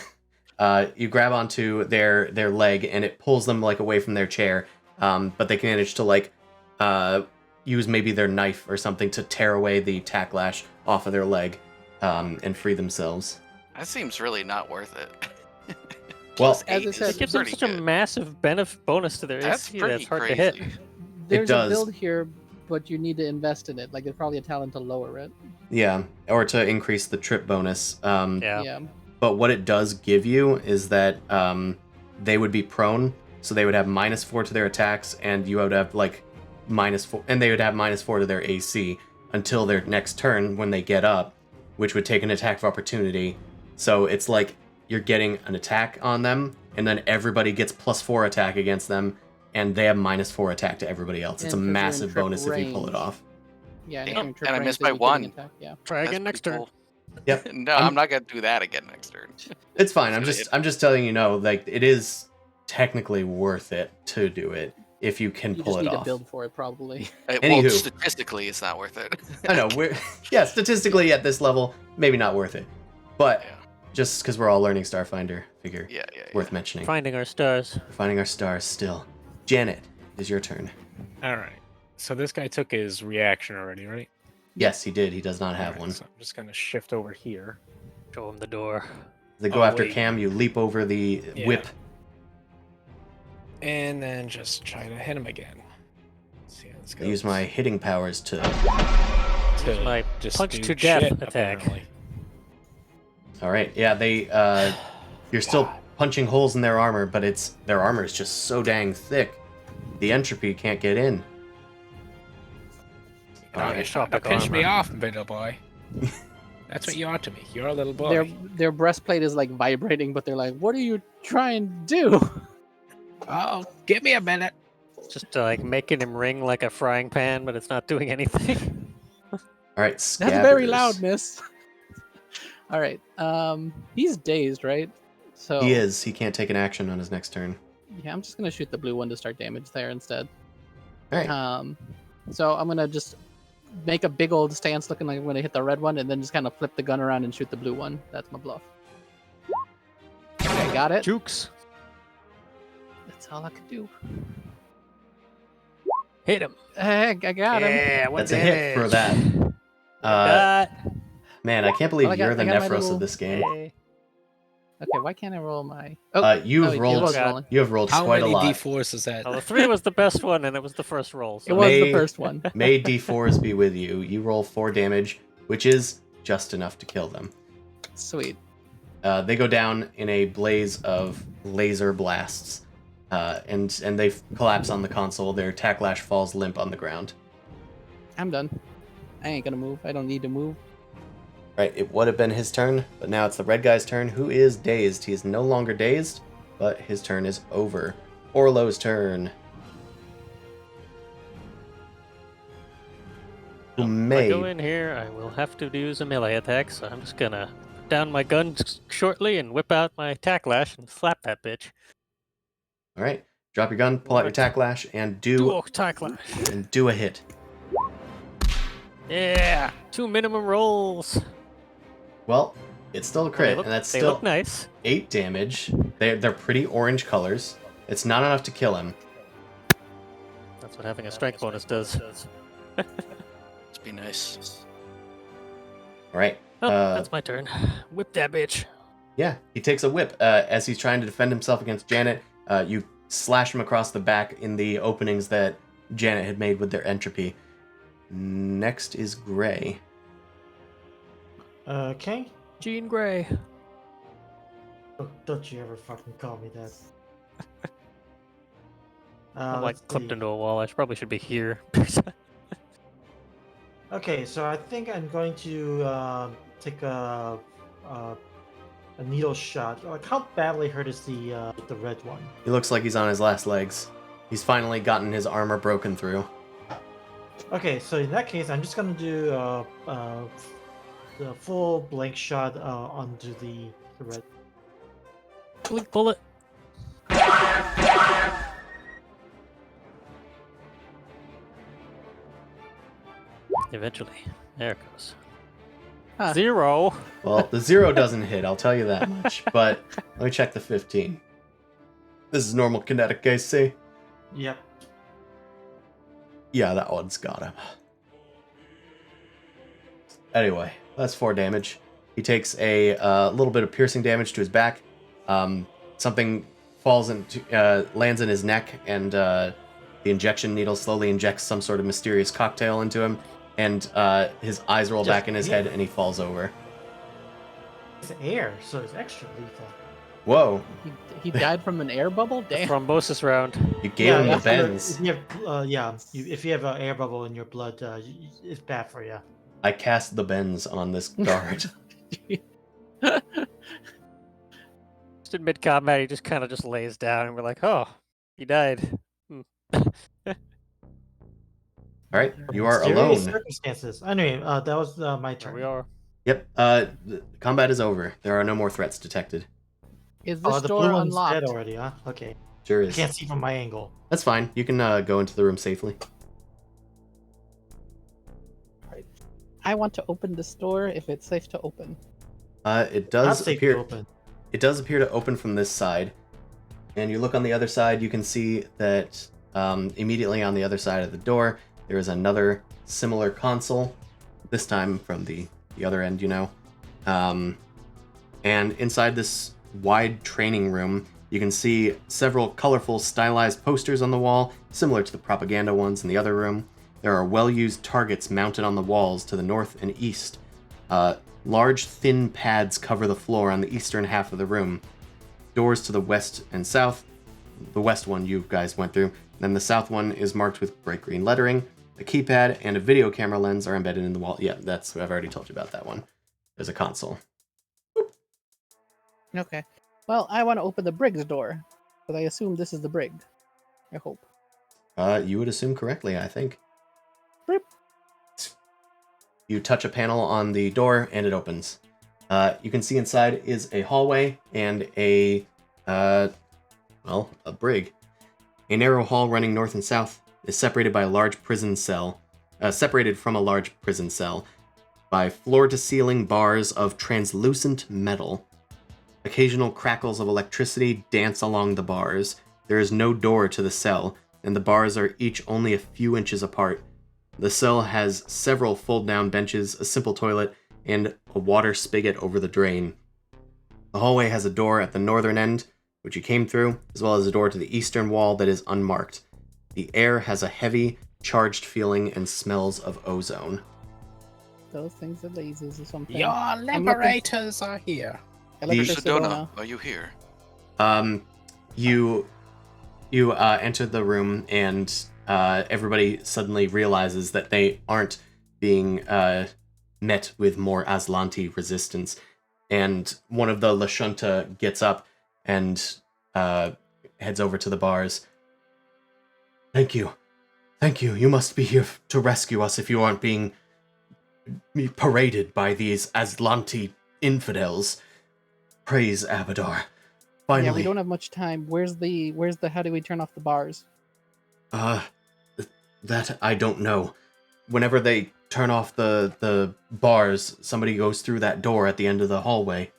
A: You grab onto their leg and it pulls them like away from their chair. But they can manage to like use maybe their knife or something to tear away the tack lash off of their leg and free themselves.
F: That seems really not worth it.
A: Well,
F: Plus
B: as I
F: 8
B: said,
F: is
E: It gives them
F: pretty
E: such a
F: good.
E: massive bonus to their
F: That's
E: AC
F: pretty
E: that's hard
F: crazy.
E: to hit.
B: There's
A: does.
B: a build here, but you need to invest in it. Like, there's probably a talent to lower it.
A: Yeah, or to increase the trip bonus.
E: Yeah.
A: But what it does give you is that they would be prone, so they would have -4 to their attacks, and you would have like -4, and they would have -4 to their AC until their next turn when they get up, which would take an attack of opportunity. So it's like you're getting an attack on them, and then everybody gets +4 attack against them, and they have -4 attack to everybody else. It's a
B: And 'cause you're in
A: massive
B: trip
A: bonus if you pull it
B: range.
A: off.
B: Yeah,
F: Damn,
B: if you're
F: and I
B: trip
F: missed
B: range,
F: by
B: they'll be getting
F: 1.
B: attack, Yeah.
E: Try again
F: That's
E: next
F: pretty
E: turn.
F: cool.
A: Yep.
F: No,
A: I'm-
F: I'm not gonna do that again next turn.
A: It's fine. I'm
F: Should've
A: just telling you, no, like it is technically worth it to do it if you can
B: You
A: pull
B: just
A: it
B: need
A: off.
B: to build for it, probably.
F: Well,
A: Anywho.
F: statistically, it's not worth it.
A: I know we're statistically at this level, maybe not worth it, but
F: Yeah.
A: just because we're all learning Starfinder, figure
F: Yeah.
A: worth mentioning.
E: Finding our stars.
A: We're finding our stars still. Janet, it is your turn.
C: All right. So this guy took his reaction already, right?
A: Yes, he did. He does not have
C: Alright,
A: one.
C: So I'm just gonna shift over here.
E: Show him the door.
A: They go
C: Oh,
A: after
C: wait.
A: Cam. You leap over the
C: Yeah.
A: whip.
C: And then just try to hit him again. Let's see how this
A: I
C: goes.
A: use my hitting powers to.
C: to
E: my
C: just
E: punch
C: do
E: to death
C: shit,
E: attack.
C: apparently.
A: All right. Yeah, they. You're still punching holes in their armor, but their armor is just so dang thick. The entropy can't get in.
C: Oh,
A: Alright.
C: you're trying to
E: Tropic
C: pinch me
E: armor.
C: off, little boy. That's what you are to me. You're a little boy.
B: Their breastplate is like vibrating, but they're like, "What are you trying to do?"
C: Oh, give me a minute.
E: Just like making him ring like a frying pan, but it's not doing anything.
A: All right.
B: That's very
A: Scabbers.
B: loud, miss. All right. He's dazed, right? So
A: He is. He can't take an action on his next turn.
B: Yeah, I'm just gonna shoot the blue one to start damage there instead.
A: All right.
B: So I'm gonna just make a big old stance, looking like I'm gonna hit the red one, and then just kind of flip the gun around and shoot the blue one. That's my bluff. Okay, got it.
E: Jukes.
B: That's all I could do.
E: Hit him.
B: Heck, I got him.
E: Yeah, one
A: That's a hit for that. Man, I can't believe
B: Well, I got-
A: you're the
B: I got my
A: Nephros
B: little-
A: of this game.
B: Okay, why can't I roll my?
A: You've
B: he
A: rolled.
B: was rolling.
A: You have rolled
C: How
A: quite a
C: many
A: lot.
C: D4s is that?
E: Well, the 3 was the best one, and it was the first roll.
B: It
E: So.
B: was the
A: May-
B: first one.
A: May D4s be with you. You roll 4 damage, which is just enough to kill them.
B: Sweet.
A: They go down in a blaze of laser blasts, and they collapse on the console. Their Tacklash falls limp on the ground.
B: I'm done. I ain't gonna move. I don't need to move.
A: Right, it would have been his turn, but now it's the red guy's turn, who is dazed. He is no longer dazed, but his turn is over. Orlo's turn. Who
E: If I
A: may...
E: go in here, I will have to use a melee attack, so I'm just gonna put down my gun shortly and whip out my Tacklash and slap that bitch.
A: All right, drop your gun, pull out your
E: What?
A: Tacklash, and do
E: Dual Tacklash.
A: a hit.
E: Yeah, 2 minimum rolls.
A: Well, it's still a crit,
E: They
A: and that's
E: they
A: still
E: look nice.
A: 8 damage. They're pretty orange colors. It's not enough to kill him.
E: That's what having a strength bonus does.
F: Let's be nice.
A: All right.
E: Oh, that's my turn. Whip that bitch.
A: Yeah, he takes a whip. As he's trying to defend himself against Janet, you slash him across the back in the openings that Janet had made with their entropy. Next is Gray.
D: Okay.
E: Jean Grey.
D: Don't you ever fucking call me that.
E: I'm
D: let's
E: like clipped
D: see.
E: into a wall. I probably should be here.
D: Okay, so I think I'm going to take a needle shot. Like, how badly hurt is the red one?
A: He looks like he's on his last legs. He's finally gotten his armor broken through.
D: Okay, so in that case, I'm just gonna do the full blank shot onto the red.
E: Blink bullet. Eventually. There it goes.
B: Huh.
E: 0.
A: Well, the 0 doesn't hit, I'll tell you that much. But let me check the 15. This is normal kinetic AC.
D: Yep.
A: Yeah, that one's got him. Anyway, that's 4 damage. He takes a little bit of piercing damage to his back. Something falls into, lands in his neck, and the injection needle slowly injects some sort of mysterious cocktail into him, and his eyes roll back in his head, and he falls over.
D: It's air, so it's extra lethal.
A: Whoa,
B: He died from an air bubble? Damn.
E: Thrombosis round.
A: you gave him the
D: if you're-
A: bends.
D: If you have an air bubble in your blood, it's bad for you.
A: I cast the bends on this guard.
E: Just in mid combat, he just kind of just lays down, and we're like, oh, he died.
A: All right, you are
D: Mysterious
A: alone.
D: Circumstances. Anyway, that was my
E: There
D: turn.
E: we are.
A: Yep, the combat is over. There are no more threats detected.
B: Is
D: Oh,
B: this
D: the
B: door
D: blue one's
B: unlocked?
D: dead already, huh? Okay.
A: Sure
D: I
A: is.
D: can't see from my angle.
A: That's fine. You can go into the room safely.
B: I want to open this door if it's safe to open.
A: It
D: Not
A: does
D: safe
A: appear.
D: to open.
A: It does appear to open from this side, and you look on the other side. You can see that immediately on the other side of the door there is another similar console. This time from the other end, you know. And inside this wide training room, you can see several colorful stylized posters on the wall, similar to the propaganda ones in the other room. There are well-used targets mounted on the walls to the north and east. Large, thin pads cover the floor on the eastern half of the room. Doors to the west and south. The west one you guys went through. Then the south one is marked with bright green lettering. A keypad and a video camera lens are embedded in the wall. Yeah, that's I've already told you about that one. There's a console.
B: Okay. Well, I want to open the brig's door, but I assume this is the brig. I hope.
A: You would assume correctly, I think.
B: Brip.
A: You touch a panel on the door and it opens. You can see inside is a hallway and a brig. A narrow hall running north and south is separated by a large prison cell, separated from a large prison cell by floor-to-ceiling bars of translucent metal. Occasional crackles of electricity dance along the bars. There is no door to the cell, and the bars are each only a few inches apart. The cell has several fold-down benches, a simple toilet, and a water spigot over the drain. The hallway has a door at the northern end, which you came through, as well as a door to the eastern wall that is unmarked. The air has a heavy, charged feeling and smells of ozone.
B: Those things are lasers or something.
C: Your liberators are here.
B: I look
A: The-
B: for
F: Sedona,
B: Sedona.
F: are you here?
A: You enter the room, and everybody suddenly realizes that they aren't being met with more Aslanti resistance. And one of the Lashunta gets up and heads over to the bars. Thank you. Thank you. You must be here to rescue us if you aren't being paraded by these Aslanti infidels. Praise Abadar. Finally.
B: Yeah, we don't have much time. Where's the how do we turn off the bars?
A: That I don't know. Whenever they turn off the bars, somebody goes through that door at the end of the hallway.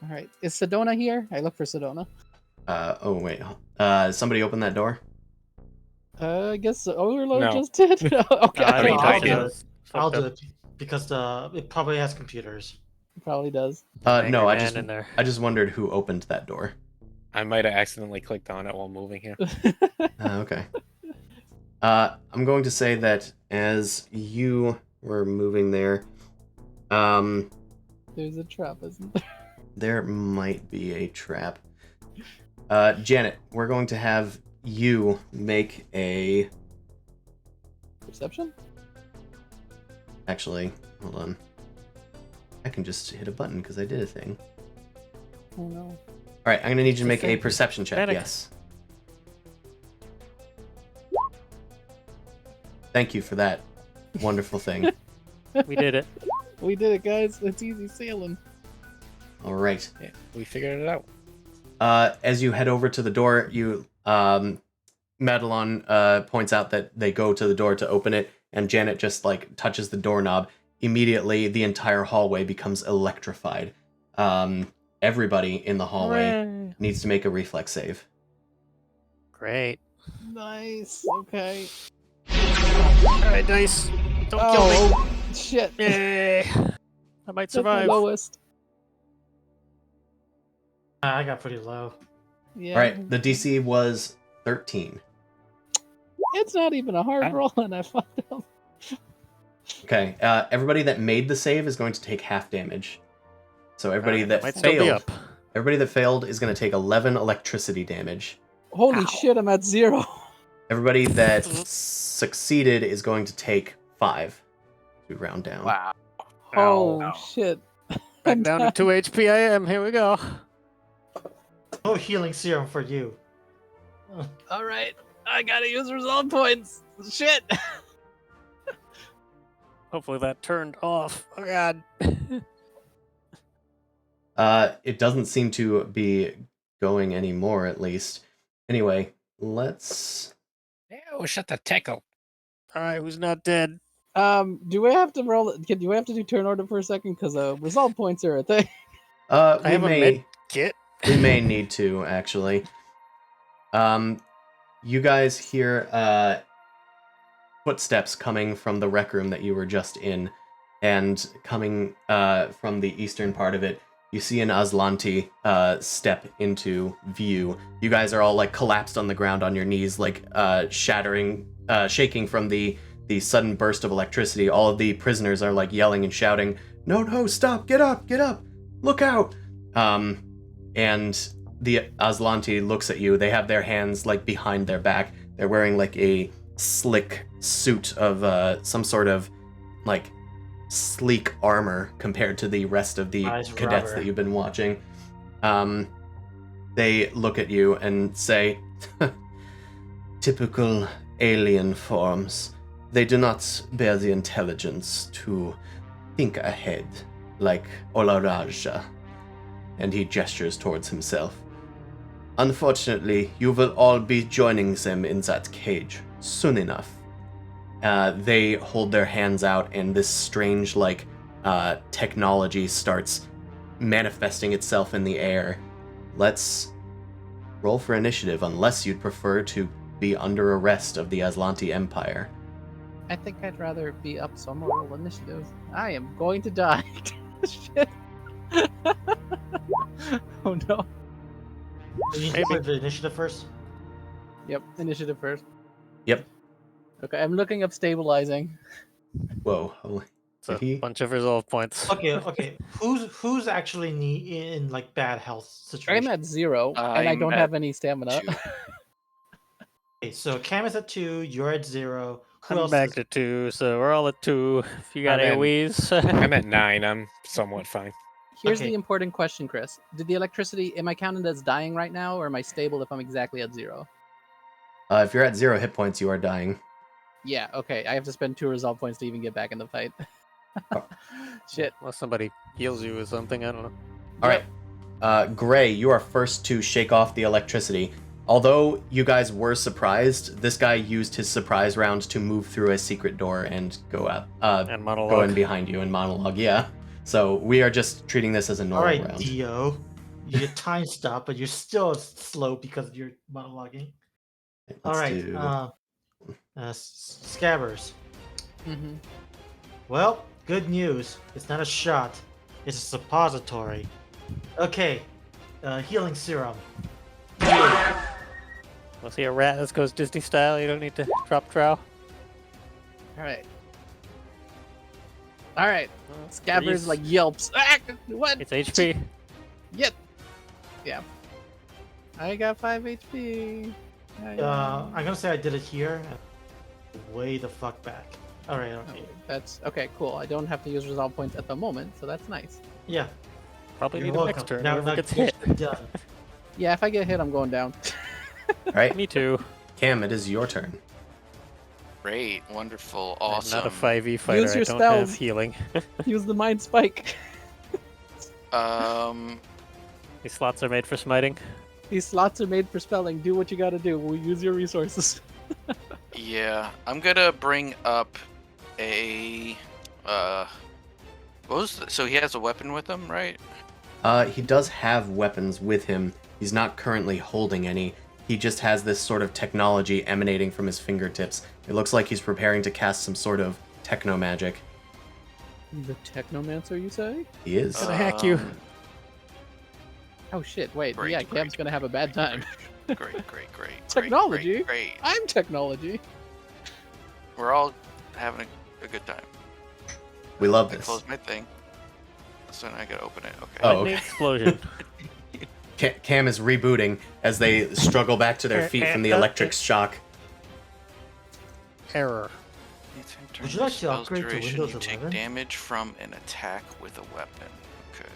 B: All right. Is Sedona here? I look for Sedona.
A: Oh wait. Somebody open that door?
B: I guess the Overlord
C: No.
B: just did. Okay.
C: I mean,
D: I'll
C: I
D: do
C: did.
D: it. I'll do it because it probably has computers.
B: Probably does.
A: No,
E: Angry
A: I
E: man in there.
A: just wondered who opened that door.
C: I might have accidentally clicked on it while moving here.
A: Okay. I'm going to say that as you were moving there,
B: There's a trap, isn't there?
A: there might be a trap. Janet, we're going to have you make a...
B: Perception?
A: Actually, hold on. I can just hit a button because I did a thing.
B: Oh no.
A: All right, I'm going to need you to make a
E: Panic.
A: perception check.
E: Panic.
A: Yes. Thank you for that wonderful thing.
E: We did it.
B: We did it, guys. It's easy sailing.
A: All right.
C: Yeah, we figured it out.
A: As you head over to the door, you Madelon points out that they go to the door to open it, and Janet just like touches the doorknob. Immediately, the entire hallway becomes electrified. Everybody in the hallway
E: Hooray.
A: needs to make a reflex save.
E: Great.
B: Nice. Okay.
E: Alright, dice. Don't kill me.
B: Oh, shit.
E: Yay. I might
B: That's my
E: survive.
B: lowest.
D: I got pretty low.
B: Yeah.
A: All right, the DC was 13.
B: It's not even a hard
C: Huh?
B: roll, and I fucked up.
A: Okay, everybody that made the save is going to take half damage. So everybody
E: Alright,
A: that
E: might still be
A: failed,
E: up.
A: everybody that failed is going to take 11 electricity damage.
B: Holy
E: Ow.
B: shit, I'm at 0.
A: Everybody that succeeded is going to take 5 to round down.
C: Wow.
B: Oh, shit.
E: Back
B: I'm
E: down to 2 HP I am. Here we go.
D: No healing serum for you.
B: All right. I gotta use resolve points. Shit.
E: Hopefully that turned off. Oh god.
A: It doesn't seem to be going anymore, at least. Anyway, let's...
C: Oh, shut the tickle.
E: Alright, who's not dead?
B: Do we have to roll? Do we have to do turn order for a second? Because resolve points are a thing.
A: We
E: I have a
A: may...
E: med kit.
A: We may need to, actually. You guys hear footsteps coming from the rec room that you were just in, and coming from the eastern part of it, you see an Aslanti step into view. You guys are all like collapsed on the ground on your knees, like shaking from the sudden burst of electricity. All of the prisoners are like yelling and shouting, "No, stop, get up, look out!" And the Aslanti looks at you. They have their hands like behind their back. They're wearing like a slick suit of some sort of like sleek armor compared to the rest of the
D: Nice
A: cadets
D: rubber.
A: that you've been watching. They look at you and say, "Typical alien forms. They do not bear the intelligence to think ahead like Olaraja." And he gestures towards himself. "Unfortunately, you will all be joining them in that cage soon enough." They hold their hands out, and this strange, like, technology starts manifesting itself in the air. Let's roll for initiative, unless you'd prefer to be under arrest of the Aslanti Empire.
B: I think I'd rather be up, so I'm gonna roll initiative. I am going to die. Shit. Oh no.
D: You need to
E: Maybe.
D: play the initiative first.
B: Yep, initiative first.
A: Yep.
B: Okay, I'm looking up stabilizing.
A: Whoa, holy.
E: It's a
A: Did he?
E: bunch of resolve points.
D: Okay. Who's actually in like bad health
B: I'm
D: situation?
B: at 0, and I
C: I'm
B: don't
C: at
B: have any stamina.
C: 2.
D: Okay, so Cam is at 2. You're at 0. Who
E: I'm
D: else
E: back
D: is?
E: to 2, so we're all at 2. If you got
C: I'm at-
E: AoEs,
C: I'm at 9. I'm somewhat fine.
B: Here's
D: Okay.
B: the important question, Chris. Did the electricity, am I counted as dying right now, or am I stable if I'm exactly at 0?
A: If you're at 0 hit points, you are dying.
B: Yeah, okay. I have to spend 2 resolve points to even get back in the fight. Shit.
E: unless somebody heals you or something, I don't know.
A: All right, Gray, you are first to shake off the electricity. Although you guys were surprised, this guy used his surprise round to move through a secret door and go out,
E: And
A: go
E: monologue.
A: in behind you and monologue. Yeah. So we are just treating this as a
D: All
A: normal
D: right,
A: round.
D: Dio. You time stop, but you're still slow because you're monologuing. All
A: Let's
D: right.
A: do.
D: Scabbers.
B: Mm-hmm.
D: Well, good news. It's not a shot. It's a suppository. Okay. Healing serum.
E: We'll see a rat. This goes Disney style. You don't need to drop trow.
B: Alright. Alright. Scabbers
E: Freeze.
B: like yelps. Ah, what?
E: It's HP.
B: Yet. Yeah. I got 5 HP.
D: I'm gonna say I did it here. Way the fuck back. All right.
B: Oh,
D: Okay.
B: that's okay, cool. I don't have to use resolve points at the moment, so that's nice.
D: Yeah.
E: Probably
D: You're
E: need a next
D: welcome.
E: turn.
D: Now
E: Whoever
D: get
E: gets hit.
D: shit done.
B: Yeah, if I get hit, I'm going down.
A: All right,
E: Me too.
A: Cam, it is your turn.
F: Great, wonderful,
E: I'm
F: awesome.
E: not a 5e fighter.
B: Use
E: I
B: your
E: don't have
B: spells.
E: healing.
B: Use the mind spike.
E: These slots are made for smiting.
B: These slots are made for spelling. Do what you gotta do. We'll use your resources.
F: Yeah, I'm gonna bring up a so he has a weapon with him, right?
A: He does have weapons with him. He's not currently holding any. He just has this sort of technology emanating from his fingertips. It looks like he's preparing to cast some sort of techno magic.
B: The Technomancer, you say?
A: He is.
E: Gonna hack you.
B: Oh shit, wait.
F: Great,
B: Yeah,
F: great,
B: Cam's gonna have a bad time.
F: Great.
B: Technology?
F: Great.
B: I'm technology.
F: We're all having a good time.
A: We love
F: I
A: this.
F: close my thing. So now I gotta open it. Okay.
A: Oh,
E: Lightning
A: okay.
E: explosion.
A: Cam is rebooting as they struggle back to their feet from the electric shock.
E: Error.
D: Would you like to
F: Spell's
D: upgrade to
F: duration,
D: Windows
F: you take
D: 11?
F: damage from an attack with a weapon. Okay.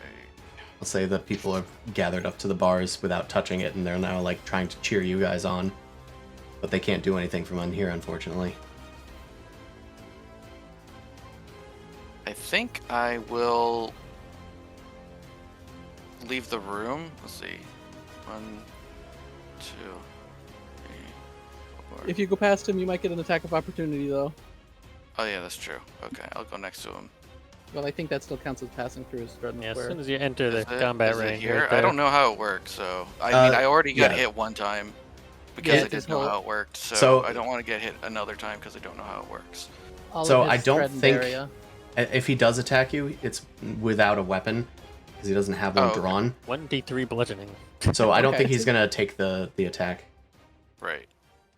A: I'll say that people have gathered up to the bars without touching it, and they're now like trying to cheer you guys on, but they can't do anything from on here, unfortunately.
F: I think I will leave the room. Let's see. 1, 2, 3, 4.
B: If you go past him, you might get an attack of opportunity, though.
F: Oh yeah, that's true. Okay, I'll go next to him.
B: Well, I think that still counts as passing through his Dreadnought
E: Yeah, as
B: Square.
E: soon as you enter the
F: Is it-
E: combat
F: is it
E: range,
F: here?
E: right
F: I
E: there.
F: don't know how it works, so I mean, I already got
A: yeah.
F: hit one time because
B: Yeah,
F: I
B: it's his
F: didn't know
B: whole-
F: how it worked. So,
A: So-
F: I don't want to get hit another time because I don't know how it works.
B: All
A: So
B: of his
A: I don't
B: threatened
A: think-
B: area.
A: If he does attack you, it's without a weapon, because he doesn't have one
F: Oh, okay.
A: drawn.
E: 1d3 bludgeoning.
A: So I don't
B: Okay.
A: think he's gonna take the attack.
F: Right.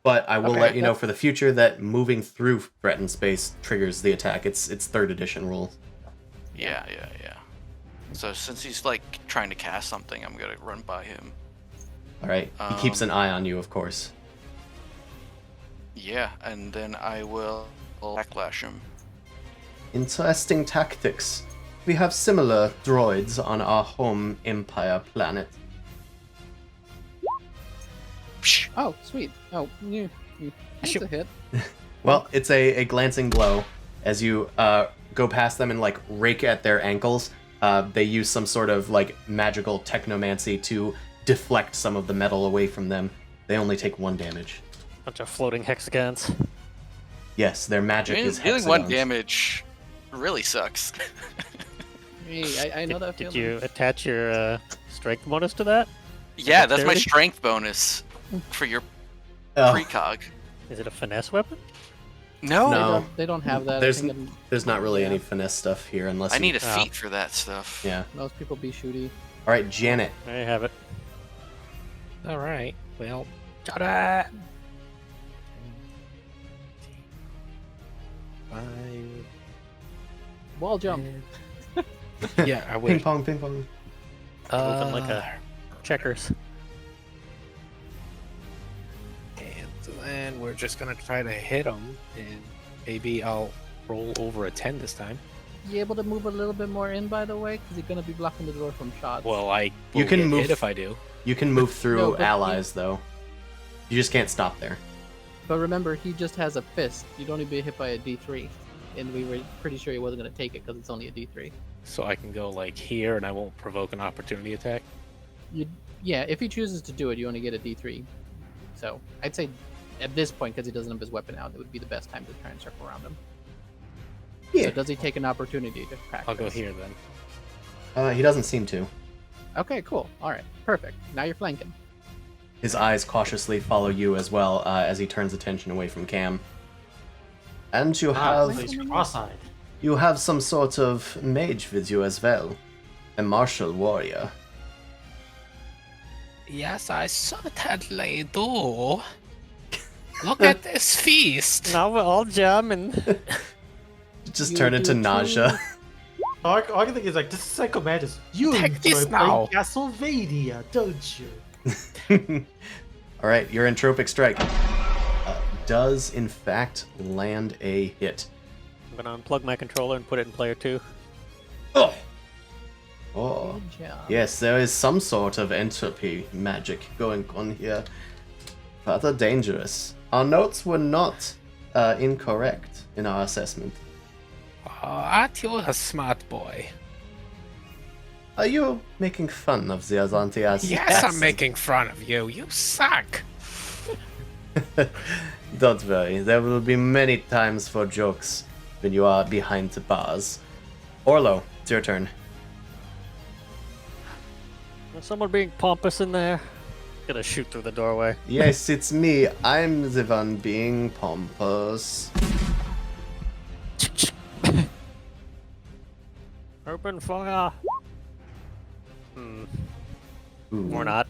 A: But I will
B: Okay,
A: let you know
B: that-
A: for the future that moving through threatened space triggers the attack. It's 3rd edition rule.
F: Yeah. So since he's like trying to cast something, I'm gonna run by him.
A: All right. He keeps an eye on you, of course.
F: Yeah, and then I will backlash him.
A: Interesting tactics. We have similar droids on our home Empire planet.
F: Psh!
B: Oh, sweet. Oh, yeah. That's a hit.
A: Well, it's a glancing blow. As you go past them and like rake at their ankles, they use some sort of like magical technomancy to deflect some of the metal away from them. They only take 1 damage.
E: Bunch of floating hexagons.
A: Yes, their magic is
F: Dealing 1
A: hexagons.
F: damage really sucks.
B: Hey, I know that
E: Did
B: feeling.
E: you attach your strength bonus to that?
F: Yeah, that's my
E: Dexterity?
F: strength bonus for your
A: Oh,
F: precog.
E: Is it a finesse weapon?
F: No,
A: No.
B: They don't have that. I
A: There's
B: think in-
A: there's not really
B: yeah.
A: any finesse stuff here unless
F: I
A: you-
F: need a
E: Oh.
F: feat for that stuff.
A: Yeah.
B: Most people be shooty.
A: All right, Janet.
E: There you have it.
C: All right. Well, ta-da! 5,
B: Wall jump.
C: Yeah, I
A: Ping
C: would.
A: pong, ping pong.
E: Moving like a checkers.
C: And then we're just gonna try to hit him, and maybe I'll roll over a 10 this time.
B: You able to move a little bit more in, by the way, because you're gonna be blocking the door from shots.
C: Well, I
A: You
C: will
A: can
C: get
A: move-
C: hit if I do.
A: You can move through
B: No, but
A: allies, though. You just can't stop there.
B: But remember, he just has a fist. You'd only be hit by a D3, and we were pretty sure he wasn't gonna take it because it's only a D3.
C: So I can go like here, and I won't provoke an opportunity attack.
B: Yeah, if he chooses to do it, you only get a D3. So I'd say at this point, because he doesn't have his weapon out, it would be the best time to try and circle around him.
A: Yeah.
B: So does he take an opportunity to practice?
C: I'll go here then.
A: He doesn't seem to.
B: Okay, cool. All right, perfect. Now you're flanking.
A: His eyes cautiously follow you as well as he turns attention away from Cam. And you
D: Ah,
A: have
D: he's cross-eyed.
A: you have some sort of mage with you as well, a martial warrior.
C: Yes, I certainly do. Look at this feast.
E: Now we're all jamming.
A: Just
B: You
A: turn into
B: do
A: nausea.
D: All I can think is like, this is Psycho Mantis. You
C: Take
D: enjoy
C: this
D: playing
C: now.
D: Castlevania, don't you?
A: All right, your entropic strike does in fact land a hit.
E: I'm gonna unplug my controller and put it in player 2.
A: Oh. Oh.
B: Good job.
A: Yes, there is some sort of entropy magic going on here. Rather dangerous. Our notes were not incorrect in our assessment.
C: Aren't you a smart boy?
A: Are you making fun of the Azantias?
C: Yes, I'm making fun of you. You suck.
A: Don't worry, there will be many times for jokes when you are behind the bars. Orlo, it's your turn.
E: Is someone being pompous in there? Gonna shoot through the doorway.
A: Yes, it's me. I'm the one being pompous.
E: Open fire. Hmm.
A: Ooh.
E: Or not.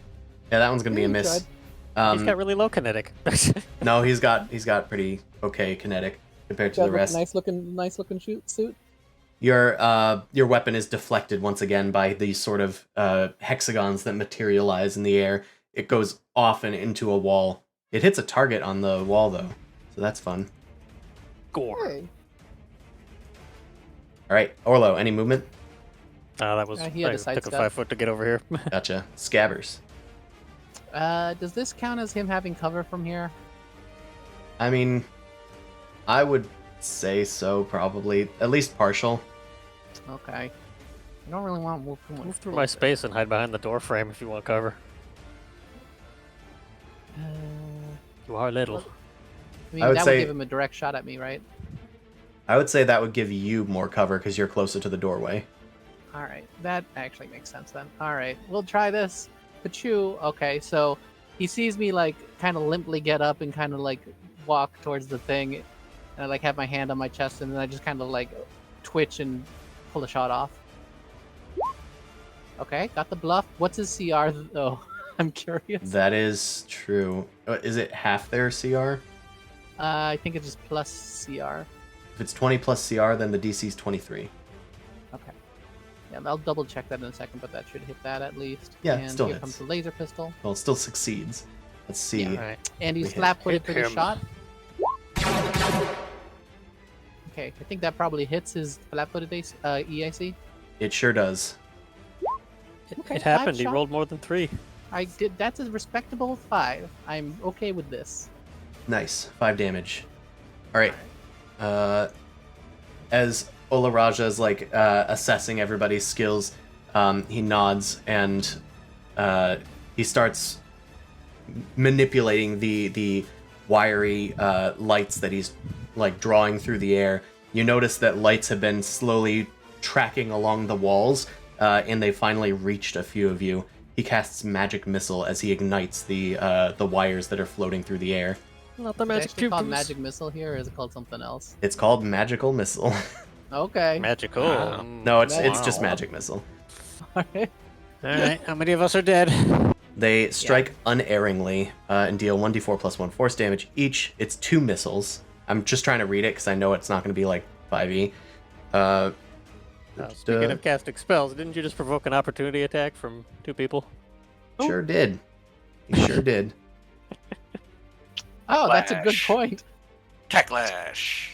A: Yeah, that one's gonna be a
B: You
A: miss.
E: He's got really low kinetic.
A: No, he's got pretty okay kinetic compared to the rest.
B: Nice looking suit.
A: Your weapon is deflected once again by these sort of hexagons that materialize in the air. It goes off and into a wall. It hits a target on the wall though, so that's fun.
E: Gore.
B: Hey.
A: All right, Orlo, any movement?
E: That was.
B: He had
E: I
B: a
E: took a
B: sidestep.
E: 5 foot to get over here.
A: Gotcha. Scabbers.
B: Does this count as him having cover from here?
A: I mean, I would say so, probably. At least partial.
B: Okay. I don't really want to move too much
E: Move through my
B: closer.
E: space and hide behind the door frame if you want cover. You are little.
B: I mean,
A: I would
B: that
A: say-
B: would give him a direct shot at me, right?
A: I would say that would give you more cover because you're closer to the doorway.
B: All right, that actually makes sense then. All right, we'll try this. Pachu, okay, so he sees me like kind of limply get up and kind of like walk towards the thing, and I like have my hand on my chest, and then I just kind of like twitch and pull a shot off. Okay, got the bluff. What's his CR though? I'm curious.
A: That is true. Is it half their CR?
B: I think it's just plus CR.
A: If it's 20 plus CR, then the DC is 23.
B: Okay. Yeah, I'll double check that in a second, but that should hit that at least.
A: Yeah,
B: and
A: still
B: here
A: hits.
B: comes the laser pistol.
A: Well, it still succeeds. Let's see.
B: Yeah.
E: Alright.
B: And he's
A: We hit.
B: flat-footed
E: Hit
B: for the
E: him.
B: shot. Okay, I think that probably hits his flat-footed EAC.
A: It sure does.
B: Okay,
E: It happened. He
B: shot.
E: rolled more than 3.
B: I did. That's a respectable 5. I'm okay with this.
A: Nice. 5 damage. All right. As Olaraja is like assessing everybody's skills, he nods and he starts manipulating the wiry lights that he's like drawing through the air. You notice that lights have been slowly tracking along the walls, and they finally reached a few of you. He casts magic missile as he ignites the wires that are floating through the air.
E: Not the
B: Is it
E: magic
B: actually called
E: cubes.
B: magic missile here, or is it called something else?
A: It's called magical missile.
B: Okay.
E: Magical.
A: No, it's just
E: Wow.
A: magic missile.
B: Alright.
E: Alright, how many of us are dead?
A: They strike unerringly and deal 1d4 plus 1 force damage each. It's 2 missiles. I'm just trying to read it because I know it's not going to be like 5e.
E: Speaking of casting spells, didn't you just provoke an opportunity attack from 2 people?
A: Sure did. He sure did.
B: Oh, that's a good
F: Techlash.
B: point.
F: Techlash.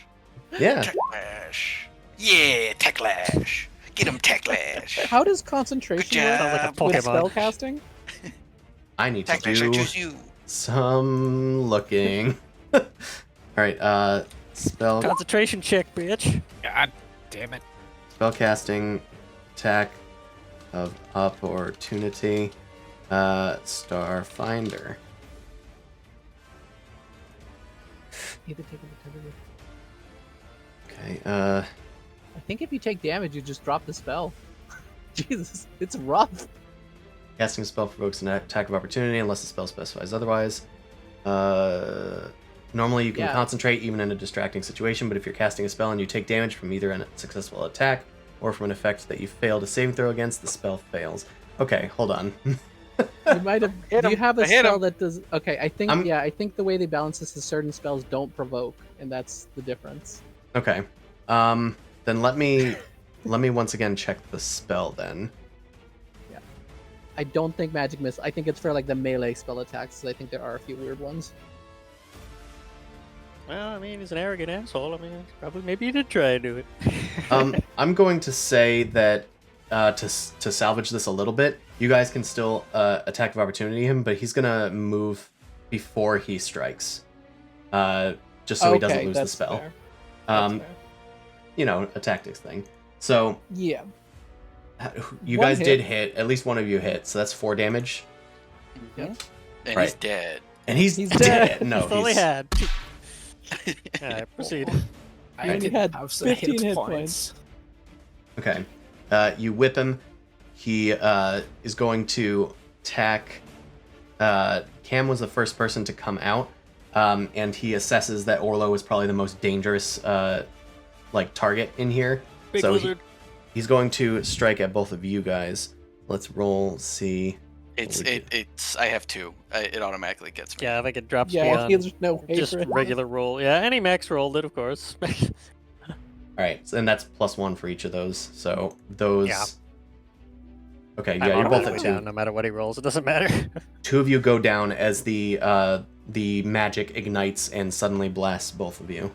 A: Yeah.
F: Techlash. Yeah, Techlash. Get him, Techlash.
B: How does concentration
F: Good
B: work
E: Sounds like a
F: job.
B: with
E: Pokemon.
B: spell casting?
A: I need to
F: Techlash, I
A: do
F: choose you.
A: some looking. All right. Spell
E: Concentration check, bitch.
C: God damn it.
A: spellcasting attack of opportunity. Starfinder. Okay.
B: I think if you take damage, you just drop the spell. Jesus, it's rough.
A: Casting a spell provokes an attack of opportunity unless the spell specifies otherwise. Normally you can
B: Yeah.
A: concentrate even in a distracting situation, but if you're casting a spell and you take damage from either a successful attack or from an effect that you failed a saving throw against, the spell fails. Okay, hold on.
B: You might have.
C: Hit
B: Do you
C: him.
B: have a
C: I hit
B: spell
C: him.
B: that does? Okay, I think.
A: I'm-
B: Yeah, I think the way they balance this is certain spells don't provoke, and that's the difference.
A: Okay. Then let me once again check the spell then.
B: I don't think magic miss. I think it's for like the melee spell attacks. 'Cause I think there are a few weird ones.
E: Well, I mean, he's an arrogant asshole. I mean, probably maybe he did try and do it.
A: I'm going to say that to salvage this a little bit, you guys can still attack of opportunity him, but he's gonna move before he strikes, just so he doesn't lose the
B: that's
A: spell.
B: fair. That's fair.
A: You know, a tactics thing. So
B: Yeah.
A: you
B: One
A: guys
B: hit.
A: did hit. At least one of you hit, so that's 4 damage,
B: Yeah.
F: And he's
A: Right.
F: dead.
A: and he's
B: He's
A: dead.
B: dead.
A: No,
E: He's only
A: he's
E: had. Alright, proceed.
B: You only had 15 hit points.
A: okay. You whip him. He is going to attack. Cam was the first person to come out, and he assesses that Orlo is probably the most dangerous target in here.
E: Big
A: so
E: lizard.
A: he's going to strike at both of you guys. Let's roll. See.
F: It's. I have 2. It automatically gets me.
E: Yeah, I think it drops
B: Yeah,
E: beyond
B: there's no way
E: just
B: for it.
E: regular roll. Yeah, any max rolled it, of course.
A: All right, and that's +1 for each of those. So those.
E: Yeah.
A: Okay,
E: I'm
A: yeah, you're
E: all
A: both
E: the
A: at
E: way
A: 2.
E: down, no matter what he rolls. It doesn't matter.
A: 2 of you go down as the magic ignites and suddenly blasts both of you.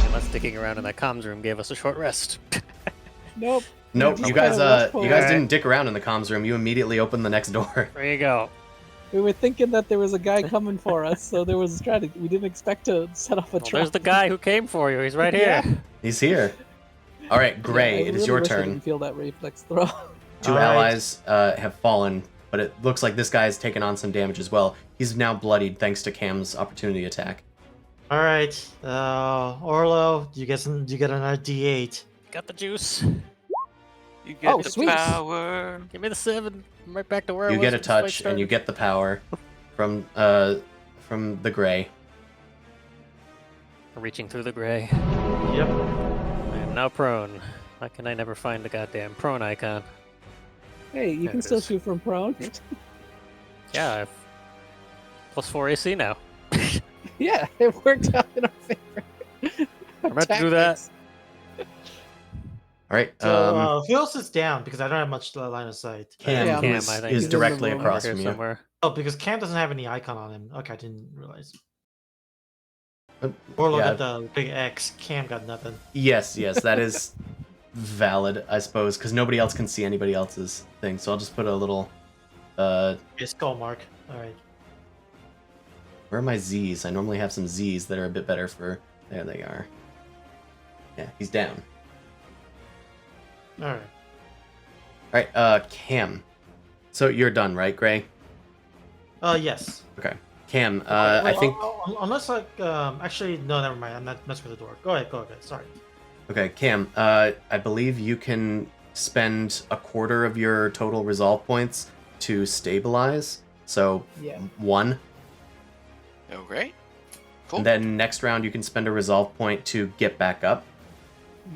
E: Unless sticking around in that comms room gave us a short rest.
B: Nope.
A: Nope,
B: Just
A: you guys
B: kinda rest
A: you guys
E: forward.
A: didn't dick around in the comms room. You immediately opened the next door.
E: There you go.
B: We were thinking that there was a guy coming for us, so there was a strategy. We didn't expect to set off a
E: Well,
B: trap.
E: there's the guy who came for you. He's right here.
B: Yeah.
A: He's here. All right, Gray,
B: Yeah, I
A: it is
B: really
A: your
B: wish I
A: turn.
B: didn't feel that reflex throw.
A: 2
D: All right.
A: allies have fallen, but it looks like this guy's taken on some damage as well. He's now bloodied thanks to Cam's opportunity attack.
D: All right, Orlo, you get another D8.
E: Got the juice.
F: You get
B: Oh,
F: the
B: sweet.
F: power.
E: Give me the 7. I'm right back to where I
A: You
E: was
A: get a
E: when this fight
A: touch and you
E: started.
A: get the power from the Gray.
E: Reaching through the gray.
D: Yep.
E: I am now prone. Why can I never find the goddamn prone icon?
B: Hey, you
E: There
B: can
E: it
B: still
E: is.
B: shoot from prone.
E: Yeah, I have +4 AC now.
B: Yeah, it worked out in our favor.
E: I'm about to do that.
B: Tactics.
A: All right,
D: So Phil sits down because I don't have much line of sight.
A: Cam,
B: Yeah.
A: who
E: Cam,
A: is,
E: I think.
A: is
B: He's in the
A: directly
B: room.
A: across
E: Here
A: from you.
E: somewhere.
D: Oh, because Cam doesn't have any icon on him. Okay, I didn't realize.
A: Uh,
D: Orlo
A: yeah.
D: got the big X. Cam got nothing.
A: Yes, that is valid, I suppose, because nobody else can see anybody else's thing. So I'll just put a little.
D: Okay, skull mark. All right.
A: Where are my Z's? I normally have some Z's that are a bit better for. There they are. Yeah, he's down.
D: All right.
A: All right, Cam. So you're done, right, Gray?
D: Yes.
A: Okay. Cam, I
D: Wait,
A: think.
D: unless actually no, never mind. I'm not messing with the door. Go ahead. Sorry.
A: Okay, Cam, I believe you can spend a quarter of your total resolve points to stabilize. So
B: Yeah.
A: 1.
F: Oh, great. Cool.
A: And then next round you can spend a resolve point to get back up.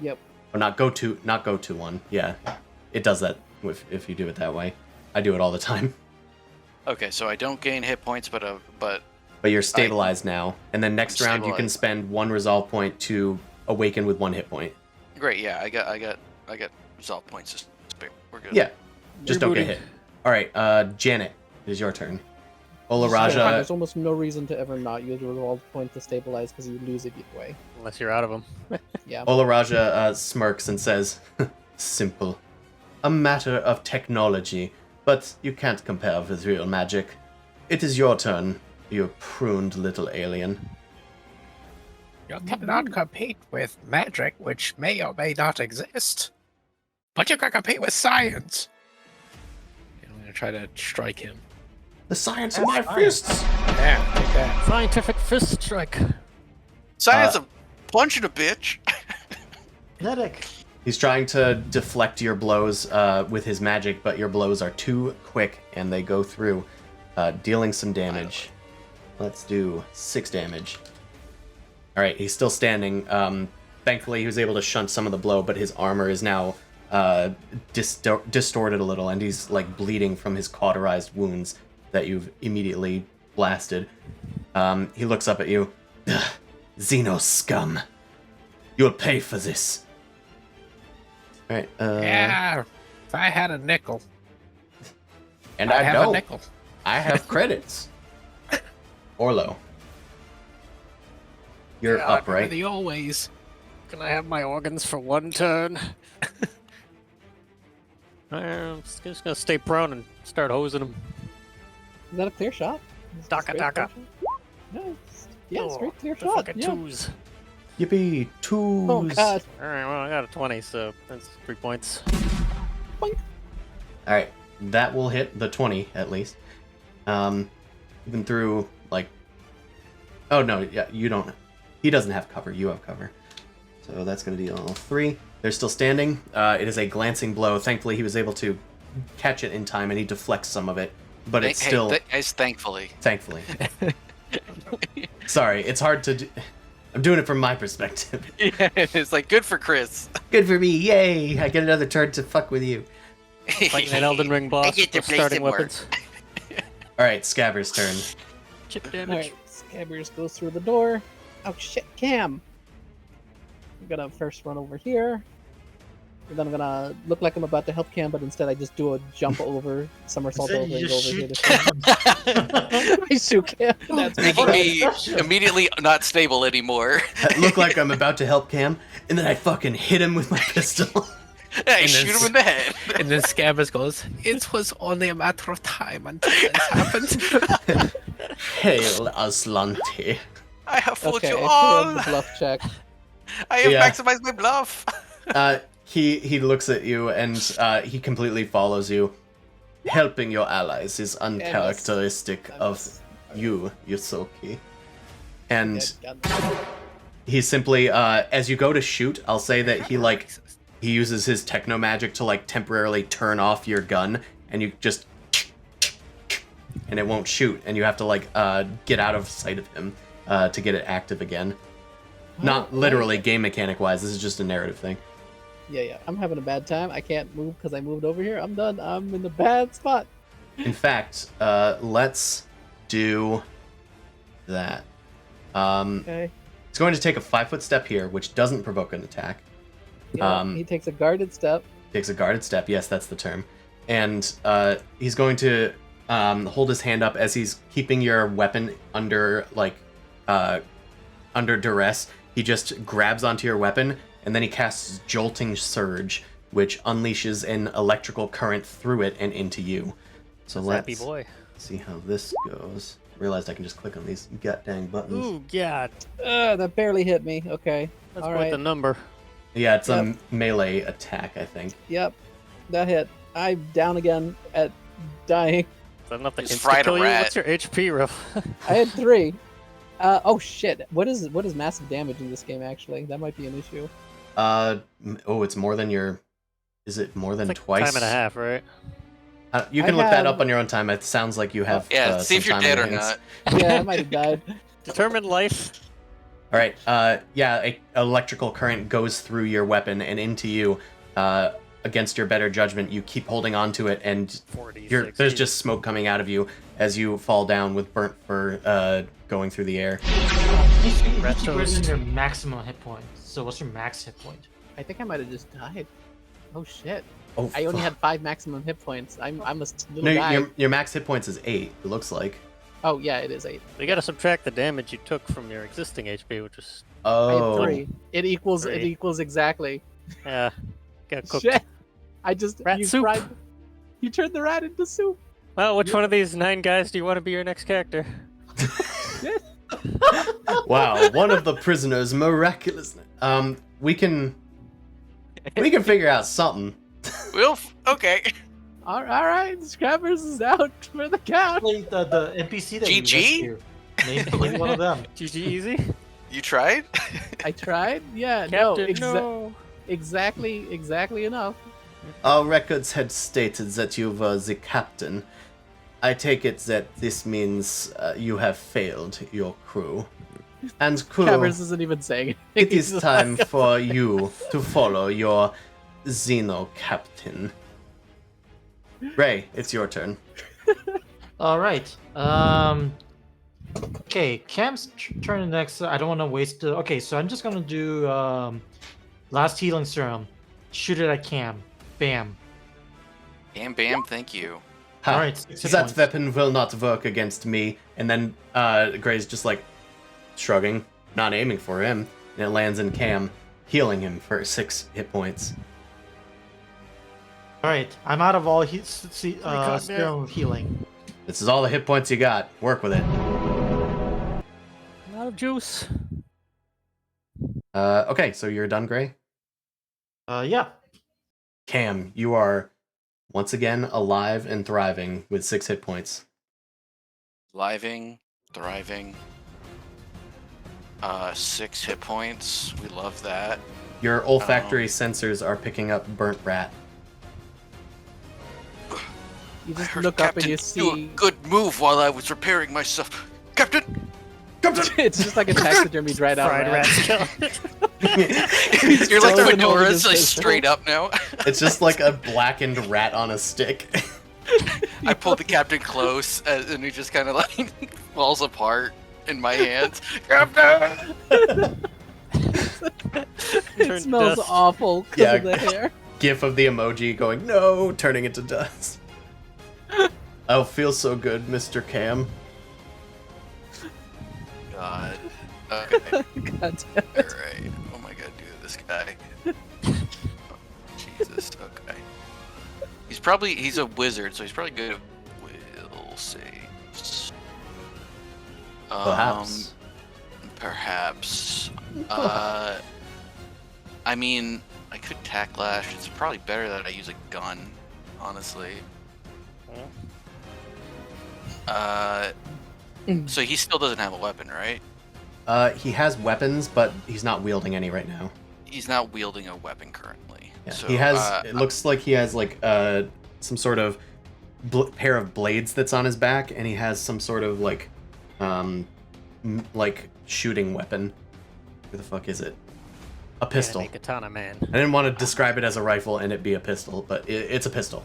B: Yep.
A: Or not go to 1. Yeah. It does that if you do it that way. I do it all the time.
F: Okay, so I don't gain hit points, but
A: But you're stabilized now. And then next
F: I'm
A: round you can
F: stabilized.
A: spend 1 resolve point to awaken with 1 hit point.
F: Great. Yeah, I got resolve points to spare. We're good.
A: Yeah, just don't get
E: Rebooting.
A: hit. All right, Janet, it is your turn. Ola
B: Yeah,
A: Raja,
B: there's almost no reason to ever not use a resolve point to stabilize because you lose it either way.
E: Unless you're out of them.
B: Yeah.
A: Ola Raja smirks and says, "Simple, a matter of technology, but you can't compare with real magic. It is your turn, you pruned little alien."
C: You cannot compete with magic, which may or may not exist. But you can compete with science. And I'm gonna try to strike him.
A: The science of my
D: That's fine.
A: fists.
C: Yeah, take that.
E: Scientific fist strike.
F: Science a punching a bitch.
D: Kinetic.
A: He's trying to deflect your blows with his magic, but your blows are too quick and they go through, dealing some damage. Let's do 6 damage. All right, he's still standing. Thankfully, he was able to shunt some of the blow, but his armor is now distorted a little, and he's like bleeding from his cauterized wounds that you've immediately blasted. He looks up at you. Xeno scum. You'll pay for this. All right.
C: Yeah, if I had a nickel,
A: And
C: I'd
A: I
C: have
A: know.
C: a nickel.
A: I have credits. Orlo. You're
C: Yeah,
A: up,
C: I remember
A: right?
C: The always.
E: Can I have my organs for one turn? I'm just gonna stay prone and start hosing him.
B: Is that a clear shot? Is it a
E: Daka,
B: straight
E: daka.
B: clear shot? No. Yeah, straight clear
E: the
B: shot.
E: fucking
B: Yeah.
E: twos.
A: Yippee, twos.
B: Oh god.
E: All right, well I got a 20, so that's 3 points.
A: All right, that will hit the 20 at least. Even through like, oh no, yeah, you don't. He doesn't have cover. You have cover, so that's going to deal 3. They're still standing. It is a glancing blow. Thankfully, he was able to catch it in time, and he deflects some of it. But it's still,
F: guys, thankfully.
A: thankfully. Sorry, it's hard to do. I'm doing it from my perspective.
F: Yeah, it's like good for Chris.
A: Good for me, yay! I get another turn to fuck with you.
E: Like an Elden Ring boss
F: get to
E: with
F: play
E: starting
F: some work.
E: weapons.
A: All right, Scabber's turn.
E: Chip damage.
B: Alright, Scabbers goes through the door. Oh shit, Cam! I'm gonna first run over here. And then I'm gonna look like I'm about to help Cam, but instead I just do a jump over, somersault
D: Then
B: over,
D: you
B: and go over
D: shoot
B: here to
D: Cam.
B: I shoot Cam. That's
F: Making me immediately not stable anymore.
A: I look like I'm about to help Cam, and then I fucking hit him with my pistol.
F: I
C: And
F: shoot
C: then
F: him in the head.
C: And then Scabbers goes, "It was only a matter of time until this happened."
A: Hail Aslanti.
F: I have fooled
B: okay,
F: you
B: I
F: all.
B: failed the bluff check.
F: I have
A: Yeah.
F: maximized my bluff.
A: He looks at you and he completely follows you. Helping your allies is uncharacteristic of you, Yusoki. And he simply, as you go to shoot, I'll say that he uses his techno magic to like temporarily turn off your gun, and you just and it won't shoot, and you have to like get out of sight of him to get it active again. Not literally game mechanic wise. This is just a narrative thing.
B: Yeah, I'm having a bad time. I can't move because I moved over here. I'm done. I'm in the bad spot.
A: In fact, let's do that.
B: Okay.
A: It's going to take a 5-foot step here, which doesn't provoke an attack.
B: Yeah, he takes a guarded step.
A: Takes a guarded step. Yes, that's the term. And he's going to hold his hand up as he's keeping your weapon under under duress. He just grabs onto your weapon, and then he casts Jolting Surge, which unleashes an electrical current through it and into you. So
E: Happy
A: let's
E: boy.
A: see how this goes. Realized I can just click on these god dang buttons.
E: Ooh, God.
B: That barely hit me. Okay.
E: That's
B: All
E: quite
B: right.
E: the number.
A: Yeah, it's
B: Yep.
A: a melee attack, I think.
B: Yep. That hit. I'm down again at dying.
E: Is that enough to
F: Just fried a
E: insta-kill you?
F: rat.
E: What's your HP, Ruff?
B: I had 3. Oh shit. What is massive damage in this game actually? That might be an issue.
A: It's more than your... Is it more than
E: It's like
A: twice?
E: time and a half, right?
A: You can
B: I
A: look that
B: have-
A: up on your own time. It sounds like you have
F: Yeah, see if
A: some
F: you're
A: time on
F: dead or
A: your hands.
F: not.
B: Yeah, I might have died.
E: Determined life.
A: All right. A electrical current goes through your weapon and into you. Against your better judgment, you keep holding on to it, and
E: 40,
A: there's
E: 60.
A: just smoke coming out of you as you fall down with burnt fur going through the air.
D: You keep
E: Rat
D: within
E: toast.
D: your maximum hit point. So what's your max hit point?
B: I think I might have just died. Oh shit!
A: Oh,
B: I only
A: fuck.
B: had 5 maximum hit points. I'm a little
A: No,
B: guy.
A: your max hit points is 8. It looks like.
B: Oh yeah, it is 8.
E: We gotta subtract the damage you took from your existing HP, which was
B: I had
A: Oh,
B: 3. It equals
E: 3.
B: exactly.
E: Got cooked.
B: Shit! I just
E: Rat
B: you
E: soup.
B: fried. You turned the rat into soup.
E: Well, which one of these 9 guys do you want to be your next character?
A: wow! One of the prisoners miraculously. We can figure out something.
F: Okay.
B: All right, Scrappers is out for the count.
D: Play the NPC that we
F: GG?
D: rescue. Name one of them.
E: GG easy.
F: You tried?
B: I tried. Yeah,
E: Captain,
B: no,
E: no.
B: exactly enough.
A: Our records had stated that you were the captain. I take it that this means you have failed your crew. And crew,
B: Cameras isn't even saying it.
A: it
B: He's
A: is
B: just
A: time
B: like-
A: for you to follow your Xeno captain. Ray, it's your turn.
D: All right. Okay, Cam's turn next. I don't want to waste. Okay, so I'm just gonna do last healing serum. Shoot it at Cam. Bam.
F: Bam, bam, thank you.
A: Ha,
D: All right, 6 hit
A: that
D: points.
A: weapon will not work against me. And then Gray's just like shrugging, not aiming for him, and it lands in Cam, healing him for 6 hit points.
D: All right, I'm out of all
E: God,
D: serum healing.
A: This is all the hit points you got. Work with it.
E: A lot of juice.
A: Okay, so you're done, Gray.
D: Yeah.
A: Cam, you are once again alive and thriving with 6 hit points.
F: Living, thriving. 6 hit points. We love that.
A: Your olfactory sensors are picking up burnt rat.
B: You
F: I
B: just
F: heard
B: look up and
F: Captain
B: you
F: do
B: see.
F: a good move while I was repairing myself. Captain! Captain!
B: It's just like a taxidermy dried out
E: Fried
B: rat.
E: rat skeleton.
F: You're like
B: Doesn't hold
F: fedoras,
B: his
F: like
B: face.
F: straight up now.
A: It's just like a blackened rat on a stick.
F: I pulled the captain close, and he just kind of like falls apart in my hands. Captain!
B: It
E: Turned
B: smells
E: dust.
B: awful because
A: Yeah.
B: of the hair.
A: GIF of the emoji going, no, turning into dust. I'll feel so good, Mr. Cam.
F: God. Okay.
B: God damn it.
F: Alright. Oh my god, dude, this guy. Jesus, okay. He's a wizard, so he's probably good at will saves.
A: Perhaps.
F: Perhaps. I mean, I could tack lash. It's probably better that I use a gun, honestly. So he still doesn't have a weapon, right?
A: He has weapons, but he's not wielding any right now.
F: He's not wielding a weapon currently.
A: Yeah,
F: So,
A: he has. It looks like he has like some sort of pair of blades that's on his back, and he has some sort of like shooting weapon. Who the fuck is it? A pistol.
E: Anime katana man.
A: I didn't want to describe it as a rifle and it be a pistol, but it's a pistol.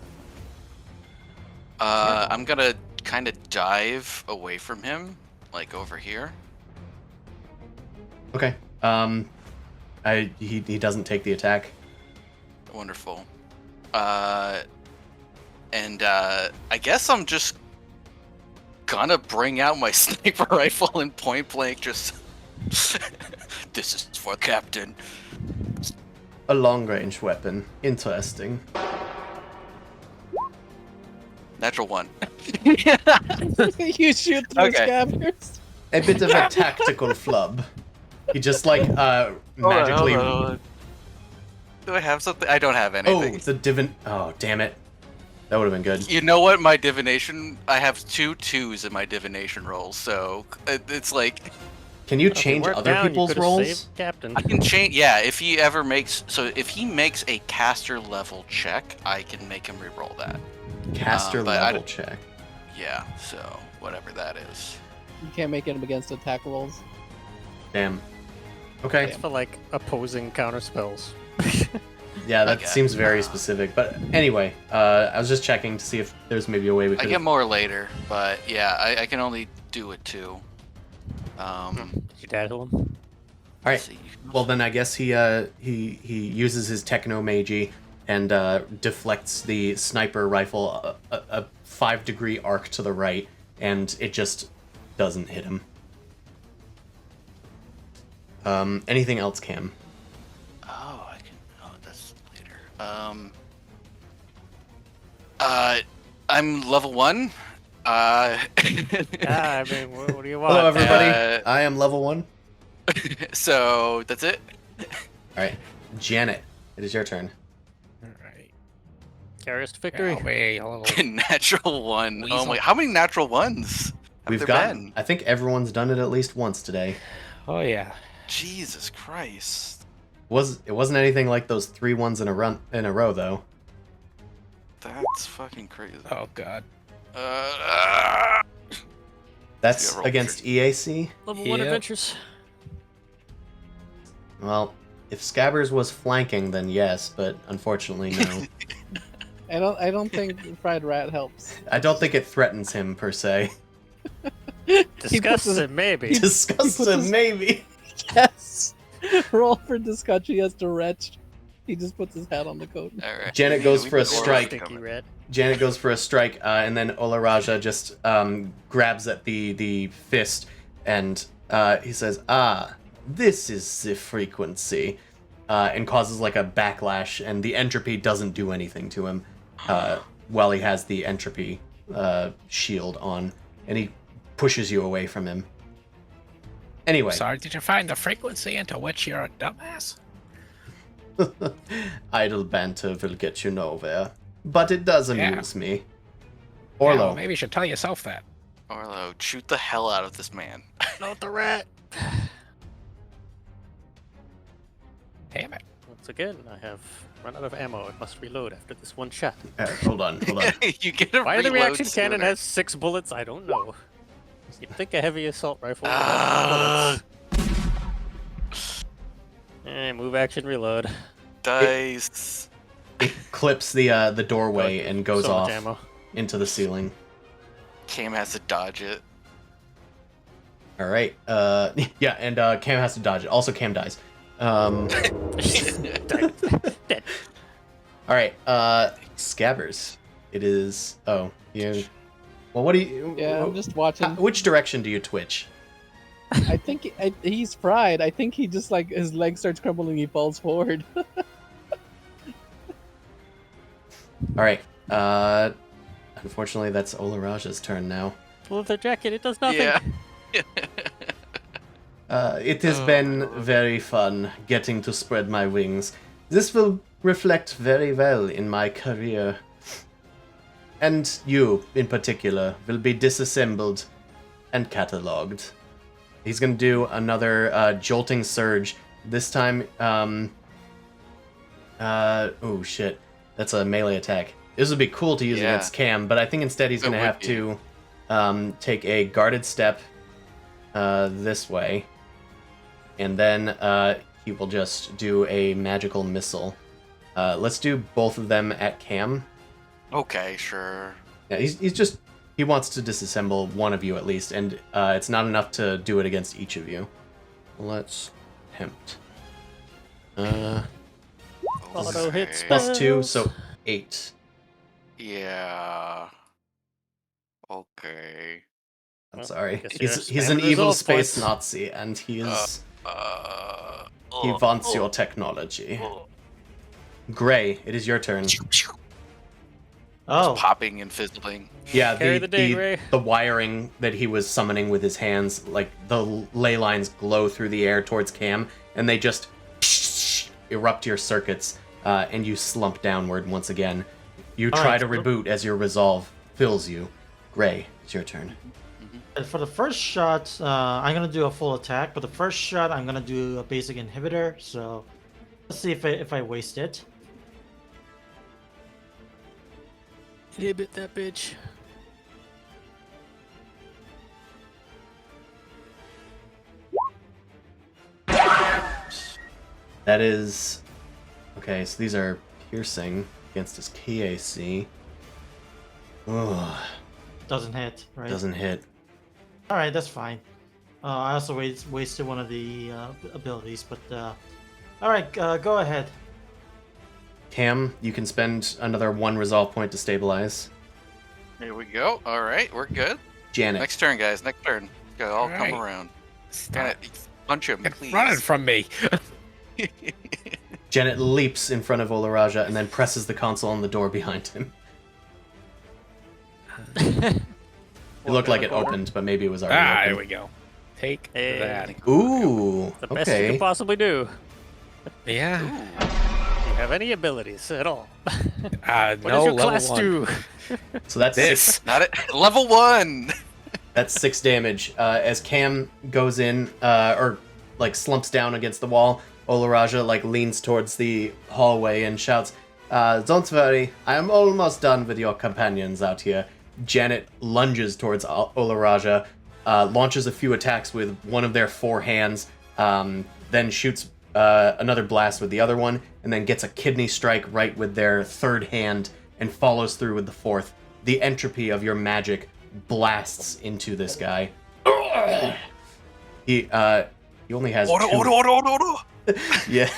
F: I'm gonna kind of dive away from him, like over here.
A: Okay. He doesn't take the attack.
F: Wonderful. I guess I'm just gonna bring out my sniper rifle and point blank just. This is for Captain.
A: A long range weapon. Interesting.
F: Natural 1.
B: You shoot through
F: Okay.
B: scabbers.
A: A bit of a tactical flub. He just like magically.
F: Hold on. Do I have something? I don't have
A: Oh,
F: anything.
A: the divin. Oh, damn it. That would have been good.
F: You know what? My divination. I have 2 2s in my divination roll, so it's like
A: Can you
E: If you
A: change
E: weren't
A: other
E: down, you
A: people's
E: could've
A: rolls?
E: saved Captain.
F: I can change. Yeah, if he ever makes if he makes a caster level check, I can make him re-roll that.
A: Caster
F: but I
A: level
F: d-
A: check.
F: Yeah, so whatever that is.
B: You can't make him against attack rolls.
A: Damn. Okay.
E: It's for like opposing counter spells.
A: Yeah, that
F: Okay.
A: seems very specific. But anyway, I was just checking to see if there's maybe a way we
F: I
A: could.
F: get more later, but yeah, I can only do it 2.
E: Did you dad heal him?
A: All right.
F: See, you can
A: Well,
F: also-
A: then I guess he uses his techno magi and deflects the sniper rifle a 5-degree arc to the right, and it just doesn't hit him. Anything else, Cam?
F: Oh, I can. Oh, that's later. I'm level 1.
E: I mean, what do you want?
A: Hello, everybody.
F: Uh,
A: I am level 1.
F: So that's it.
A: All right, Janet, it is your turn.
C: All right.
E: Carries to victory.
C: I'll be a little.
F: Natural 1. Oh
C: Weasel.
F: my! How many natural 1s have
A: We've
F: there
A: gotten.
F: been?
A: I think everyone's done it at least once today.
C: Oh yeah.
F: Jesus Christ!
A: It wasn't anything like those 3 ones in a row though.
F: That's fucking crazy.
C: Oh god.
A: That's
F: roll
A: against EAC.
E: Level 1
C: Yep.
E: adventures.
A: Well, if Scabbers was flanking, then yes, but unfortunately, no.
B: I don't think fried rat helps.
A: I don't think it threatens him per se.
E: Disgusting, maybe.
A: Disgust him,
B: his-
A: maybe.
B: Yes. Roll for discuss. He has to retch. He just puts his hat on the coat.
F: All right.
A: Janet goes for a
F: We got
A: strike.
F: Orla
E: Sticky
F: coming.
E: red.
A: Janet goes for a strike, and then Olaraja just grabs at the fist, and he says, "Ah, this is the frequency," and causes like a backlash, and the entropy doesn't do anything to him while he has the entropy shield on, and he pushes you away from him. Anyway,
C: Sorry, did you find the frequency into which you're a dumbass?
A: idle banter will get you nowhere, but it does
C: Yeah.
A: amuse me.
C: Yeah,
A: Orlo,
C: well, maybe you should tell yourself that.
F: Orlo, shoot the hell out of this man.
E: Not the rat.
C: Damn it.
E: Once again, I have run out of ammo. I must reload after this one shot.
A: hold on.
F: You get a
E: Why the
F: reload
E: reaction cannon
F: sooner.
E: has 6 bullets? I don't know. You'd think a heavy assault rifle would
F: Ah.
E: have bullets. Move action reload.
F: Dice.
A: It clips the doorway and goes
E: So much
A: off
E: ammo.
A: into the ceiling.
F: Cam has to dodge it.
A: All right. Yeah, and Cam has to dodge it. Also, Cam dies.
E: Dead.
A: All right. Scabbers. It is. Oh, you. Well, what do you?
B: Yeah, I'm just watching.
A: Which direction do you twitch?
B: I think he's fried. I think he just like his leg starts crumbling. He falls forward.
A: All right. Unfortunately, that's Olaraja's turn now.
E: Leather jacket, it does nothing.
F: Yeah.
A: It has
F: Oh,
A: been
F: my Lord.
A: very fun getting to spread my wings. This will reflect very well in my career. And you, in particular, will be disassembled and catalogued. He's going to do another jolting surge. This time, oh shit. That's a melee attack. This would be cool to use
F: Yeah.
A: against Cam, but I think instead he's
F: It
A: going to
F: would
A: have
F: be.
A: to take a guarded step this way. And then he will just do a magical missile. Let's do both of them at Cam.
F: Okay, sure.
A: Yeah, he wants to disassemble one of you at least, and it's not enough to do it against each of you. Let's attempt.
E: Auto hit
F: Okay.
E: spell.
A: Plus 2, so 8.
F: Yeah. Okay.
A: I'm
E: Well,
A: sorry.
E: guess you're
A: He's an
E: spamming
A: evil
E: resolve
A: space
E: points.
A: Nazi, and he is he
F: Oh,
A: wants your technology. Gray, it is your turn.
D: Oh,
F: Popping and fizzling.
A: Yeah,
E: Carry the day, Gray.
A: the wiring that he was summoning with his hands, like the ley lines glow through the air towards Cam, and they just erupt your circuits, and you slump downward once again. You
D: All
A: try
D: right,
A: to reboot as your resolve fills you. Gray, it's your turn.
D: and for the first shot, I'm gonna do a full attack. But the first shot, I'm gonna do a basic inhibitor. So let's see if I waste it.
E: Inhibit that bitch.
A: That is... Okay, so these are piercing against his KAC. Ugh,
D: Doesn't hit, right?
A: doesn't hit.
D: All right, that's fine. I also wasted one of the abilities, but all right, go ahead.
A: Cam, you can spend another 1 resolve point to stabilize.
F: Here we go. All right, we're good.
A: Janet.
F: Next turn, guys. Next turn. Gotta all come
C: Alright.
F: around.
C: Stop
F: Punch him, please.
C: running from me.
A: Janet leaps in front of Olaraja and then presses the console on the door behind him. It looked like it opened, but maybe it was already
C: There
A: open.
C: we go. Take
E: Hey.
C: that.
A: Ooh,
E: The best you
A: okay.
E: could possibly do.
C: Yeah.
E: Do you have any abilities at all? What
C: No
E: does your
C: level
E: class
C: 1.
E: do?
A: So that's
C: This.
F: Not it. Level 1.
A: That's 6 damage. As Cam goes in, or like slumps down against the wall, Olaraja like leans towards the hallway and shouts, "Don't worry, I am almost done with your companions out here." Janet lunges towards Olaraja, launches a few attacks with one of their 4 hands, then shoots another blast with the other one, and then gets a kidney strike right with their 3rd hand and follows through with the 4th. The entropy of your magic blasts into this guy. He only has two. Yeah.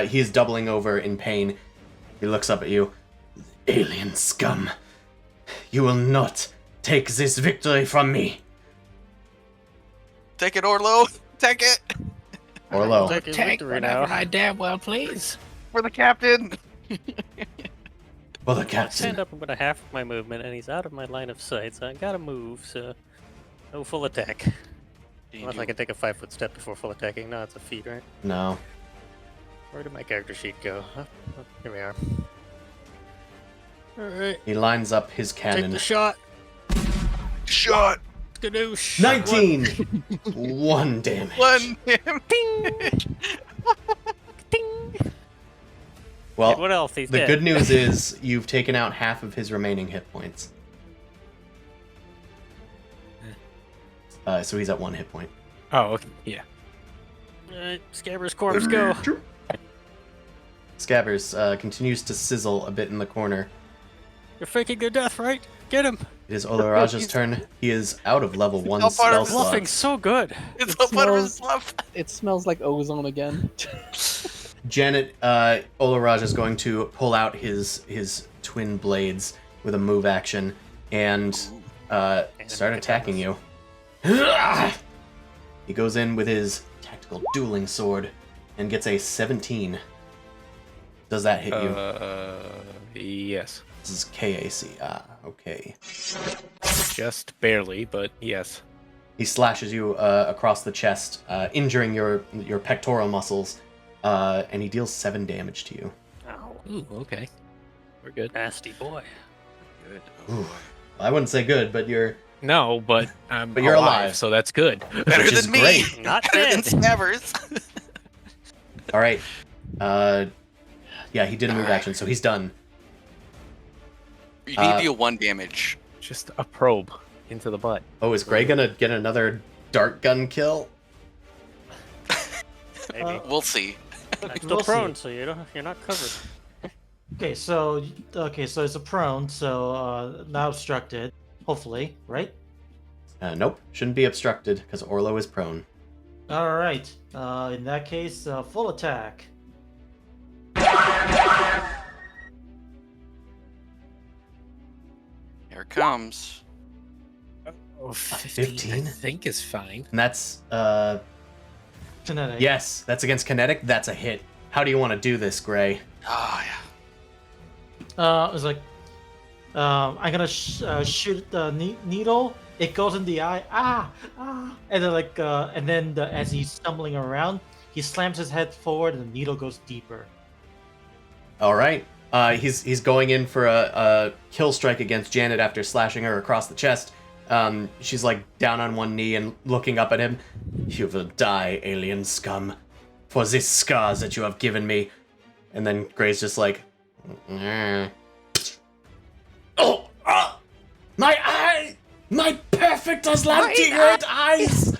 A: He's doubling over in pain. He looks up at you. Alien scum. You will not take this victory from me.
F: Take it, Orlo. Take it.
A: Orlo.
E: Take his
C: Take
E: victory
C: whatever
E: now.
C: I damn well please.
F: For the captain.
A: For the
E: I stand
A: captain.
E: up about a half of my movement, and he's out of my line of sight, so I gotta move, so no full attack. Unless I can take a 5-foot step before full attacking. No, it's a feat, right?
A: No.
E: Where did my character sheet go? Oh, here we are. Alright,
A: He lines up his
E: take
A: cannon.
E: the shot.
F: Shot.
E: Skadoosh.
A: 19! 1 damage.
F: 1.
E: Ding! Ding!
A: Well,
E: What else? He's
A: the
E: dead.
A: good news is you've taken out half of his remaining hit points. So he's at 1 hit point.
C: Oh, okay. Yeah.
E: Alright, Scabber's corpse go.
A: Scabbers continues to sizzle a bit in the corner.
E: You're faking your death, right? Get him!
A: It is Olaraja's turn. He is out of level 1
F: all part of
A: spell
F: his
E: Bluffing
A: slots.
E: so good.
F: It's
B: It
F: all part of his
B: smells-
F: bluff.
B: It smells like ozone again.
A: Janet, Olaraja is going to pull out his twin blades with a move action and start attacking you. He goes in with his tactical dueling sword and gets a 17. Does that hit you?
C: Yes.
A: This is KAC. Ah, okay.
C: Just barely, but yes.
A: He slashes you across the chest, injuring your pectoral muscles, and he deals 7 damage to you.
E: Ow.
C: Ooh, okay. We're good.
E: Nasty boy.
F: Good.
A: Ooh. I wouldn't say good, but you're
C: No, but I'm
A: But you're alive.
C: so that's good.
F: Better
A: Which is
F: than me.
A: great.
E: Not
F: Better than
E: dead.
F: Snappers.
A: all right. Yeah, he did a move action, so he's done.
F: You need to deal 1 damage.
C: Just a probe into the butt.
A: Oh, is Gray gonna get another dart gun kill?
E: Maybe.
F: We'll see.
E: I'm still
D: we'll see.
E: prone, so you're not covered.
D: Okay, so it's a prone, so not obstructed. Hopefully, right?
A: Nope, shouldn't be obstructed because Orlo is prone.
D: All right. In that case, full attack.
F: Here it comes.
C: Oh,
A: 15?
C: I think is fine.
A: And that's
D: Kinetic.
A: yes, that's against kinetic. That's a hit. How do you want to do this, Gray?
F: Oh, yeah.
D: It's like, I'm gonna shoot the needle. It goes in the eye. And then as he's stumbling around, he slams his head forward, and the needle goes deeper.
A: All right. He's going in for a kill strike against Janet after slashing her across the chest. She's like down on one knee and looking up at him. You will die, alien scum, for these scars that you have given me. And then Gray's just like, oh, my eye, my perfect Aslanti red eyes.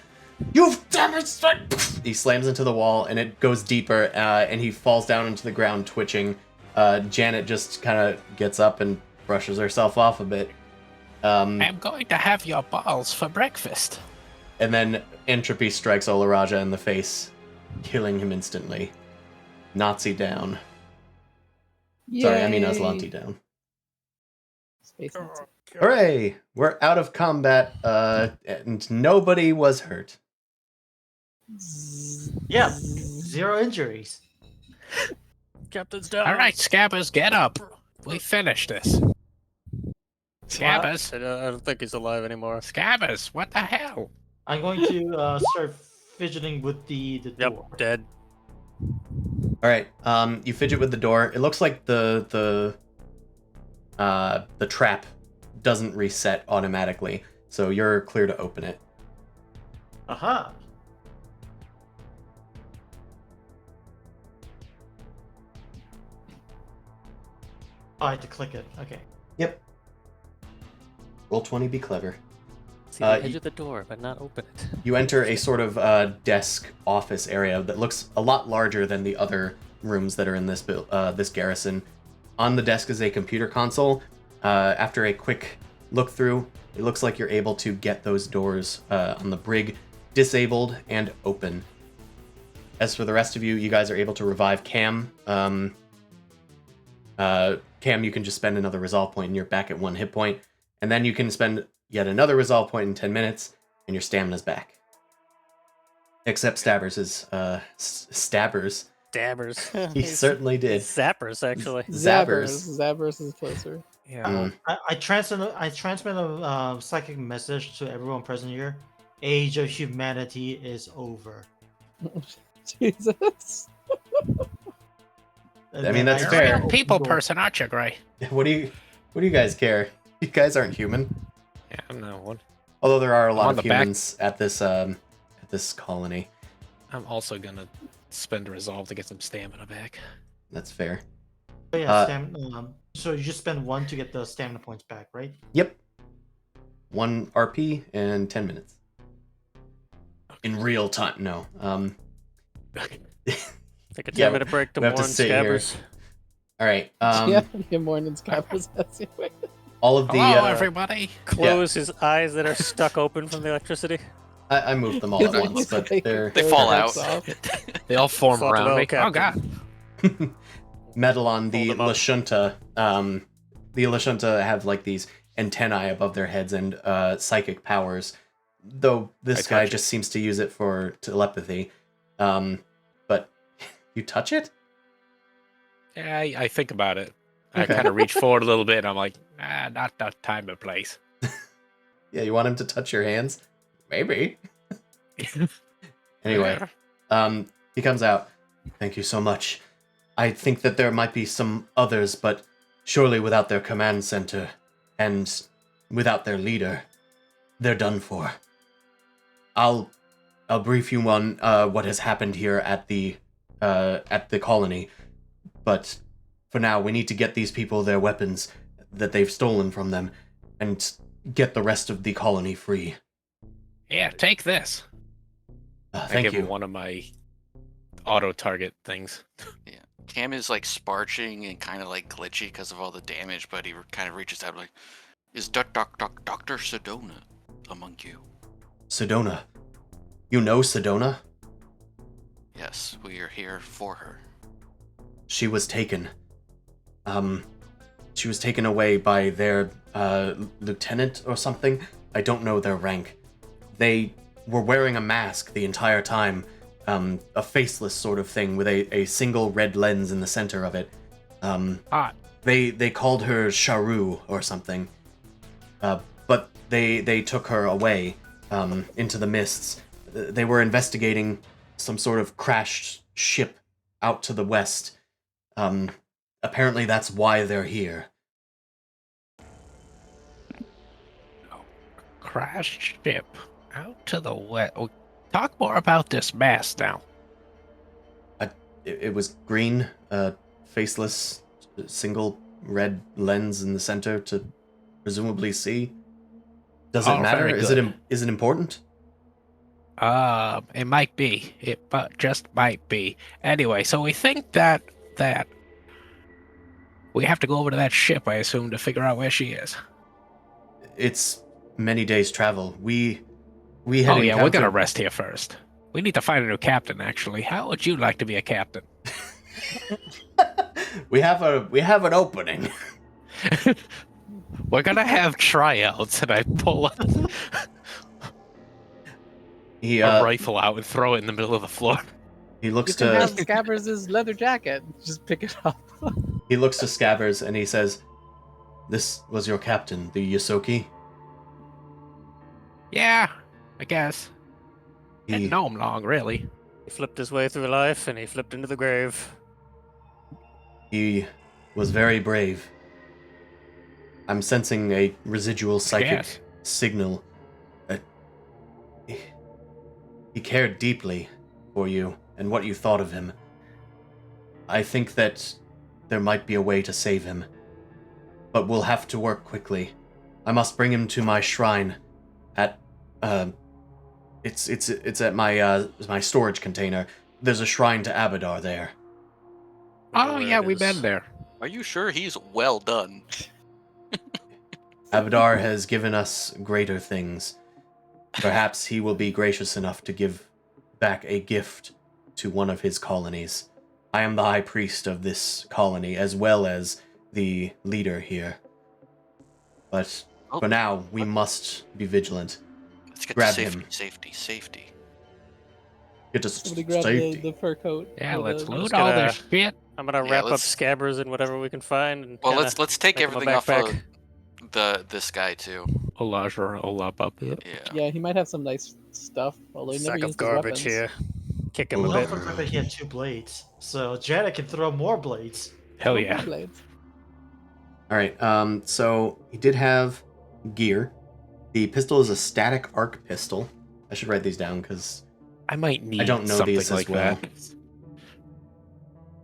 A: You've demonstrated. He slams into the wall and it goes deeper, and he falls down into the ground, twitching. Janet just kind of gets up and brushes herself off a bit.
C: I'm going to have your balls for breakfast.
A: And then entropy strikes Olaraja in the face, killing him instantly. Nazi down. Sorry, I mean
B: Yay!
A: Aslanti down.
B: Space Nazi.
A: Hooray! We're out of combat, and nobody was hurt.
D: Yeah, 0 injuries.
E: Captain's down.
C: All right, Scabbers, get up. We finished this. Scabbers,
E: I don't think he's alive anymore.
C: Scabbers, what the hell?
D: I'm going to start fidgeting with the door.
E: Yep, dead.
A: All right, you fidget with the door. It looks like the trap doesn't reset automatically, so you're clear to open it.
D: Aha. Oh, I had to click it. Okay.
A: Yep. Roll 20, be clever.
E: See the edge of the door, but not open it.
A: You enter a sort of desk office area that looks a lot larger than the other rooms that are in this this garrison. On the desk is a computer console. After a quick look through, it looks like you're able to get those doors on the brig disabled and open. As for the rest of you, you guys are able to revive Cam. Cam, you can just spend another resolve point and you're back at 1 hit point. And then you can spend yet another resolve point in 10 minutes and your stamina's back. Except Stabbers is, Stabbers.
E: Dabbers.
A: He certainly did.
E: Zappers, actually.
A: Zabbers.
B: Zabbers is closer.
C: Yeah.
D: I transmit a psychic message to everyone present here. Age of humanity is over.
B: Jesus.
A: I mean, that's
C: You're
A: fair.
C: a real people person, aren't you, Gray?
A: What do you guys care? You guys aren't human.
C: Yeah, I'm not one.
A: Although there are a
C: I'm
A: lot
C: on
A: of
C: the back.
A: humans at this colony.
C: I'm also gonna spend a resolve to get some stamina back.
A: That's fair.
D: Oh, yeah, so you just spend 1 to get the stamina points back, right?
A: Yep. 1 RP and 10 minutes. In real time, no.
E: Take a
A: Yeah,
E: 10-minute break to
A: we have to
E: warn
A: sit here.
E: Scabbers.
A: All right.
B: Yeah, get more than Scabbers has you.
A: All of the
C: Hello, everybody.
E: Close his eyes that are stuck open from the electricity.
A: I moved them all at once, but they're
F: They fall out.
C: They all form
E: Fuck
C: around
E: no,
C: me. Oh
E: Captain.
C: god.
A: metal on the
E: Hold them up.
A: Lashunta. The Lashunta have like these antennae above their heads and psychic powers. Though this
C: I
A: guy
C: touch it.
A: just seems to use it for telepathy. But you touch it?
C: Yeah, I think about it. I
A: Okay.
C: kind of reach forward a little bit. And I'm like, not that time or place.
A: Yeah, you want him to touch your hands? Maybe. Anyway, he comes out. Thank you so much. I think that there might be some others, but surely without their command center and without their leader, they're done for. I'll brief you on what has happened here at the colony, but for now we need to get these people their weapons that they've stolen from them and get the rest of the colony free.
C: Yeah, take this. I
A: Thank
C: give
A: you.
C: him one of my auto target things.
F: Yeah. Cam is like sparching and kind of like glitchy because of all the damage, but he kind of reaches out like, is Dr. Sedona among you?
A: Sedona. You know Sedona?
F: Yes, we are here for her.
A: She was taken. She was taken away by their lieutenant or something. I don't know their rank. They were wearing a mask the entire time, a faceless sort of thing with a single red lens in the center of it. They called her Sharu or something, but they took her away into the mists. They were investigating some sort of crashed ship out to the west. Apparently that's why they're here.
C: Crashed ship out to the west. Oh, talk more about this mask now.
A: It was green, faceless, single red lens in the center to presumably see. Does it
C: Oh,
A: matter?
C: very
A: Is
C: good.
A: it important?
C: It might be. It but just might be. Anyway, so we think that we have to go over to that ship, I assume, to figure out where she is.
A: it's many days' travel. We had
C: Oh yeah, we're gonna
A: encountered-
C: rest here first. We need to find a new captain. Actually, how would you like to be a captain?
A: we have an opening.
C: We're gonna have tryouts, and I pull
A: He
C: a rifle out and throw it in the middle of the floor.
A: he
B: You
A: looks
B: can
A: to
B: have Scabbers' leather jacket. Just pick it up.
A: he looks to Scabbers and he says, "This was your captain, the Yosoki."
C: Yeah, I guess.
A: He
C: Didn't know him long, really.
E: He flipped his way through life and he flipped into the grave.
A: he was very brave. I'm sensing a residual psychic
C: Yes.
A: signal. That he cared deeply for you and what you thought of him. I think that there might be a way to save him, but we'll have to work quickly. I must bring him to my shrine at it's at my storage container. There's a shrine to Abadar there.
C: Oh
E: Where
C: yeah,
E: it
C: we've been
E: is.
C: there.
F: Are you sure he's well done?
A: Abadar has given us greater things. Perhaps he will be gracious enough to give back a gift to one of his colonies. I am the high priest of this colony, as well as the leader here. But
F: Oh,
A: for now, we must be vigilant.
F: let's get
A: grab
F: to safety,
A: him.
F: safety.
A: Get to
B: Somebody grab
A: safety.
B: the fur coat.
C: Yeah,
B: or
C: let's
B: the-
C: loot
E: just
C: all
E: gonna-
C: this shit.
E: I'm gonna
F: Yeah,
E: wrap up
F: let's-
E: Scabbers and whatever we can find. And
F: Well,
E: kinda
F: let's take
E: make him a
F: everything off of
E: backpack.
F: this guy too.
C: Olaj or Olap up.
F: Yeah.
B: Yeah, he might have some nice stuff, although he never
E: Sack of
B: used his
E: garbage
B: weapons.
E: here. Kick him
A: Ooh.
E: a
D: Well,
E: bit.
D: it looks like he had 2 blades, so Janet can throw more blades.
C: Hell
B: Oh,
C: yeah.
B: blades.
A: All right. So he did have gear. The pistol is a static arc pistol. I should write these down because
C: I might need
A: don't know
C: something
A: these as
C: like
A: well.
C: that.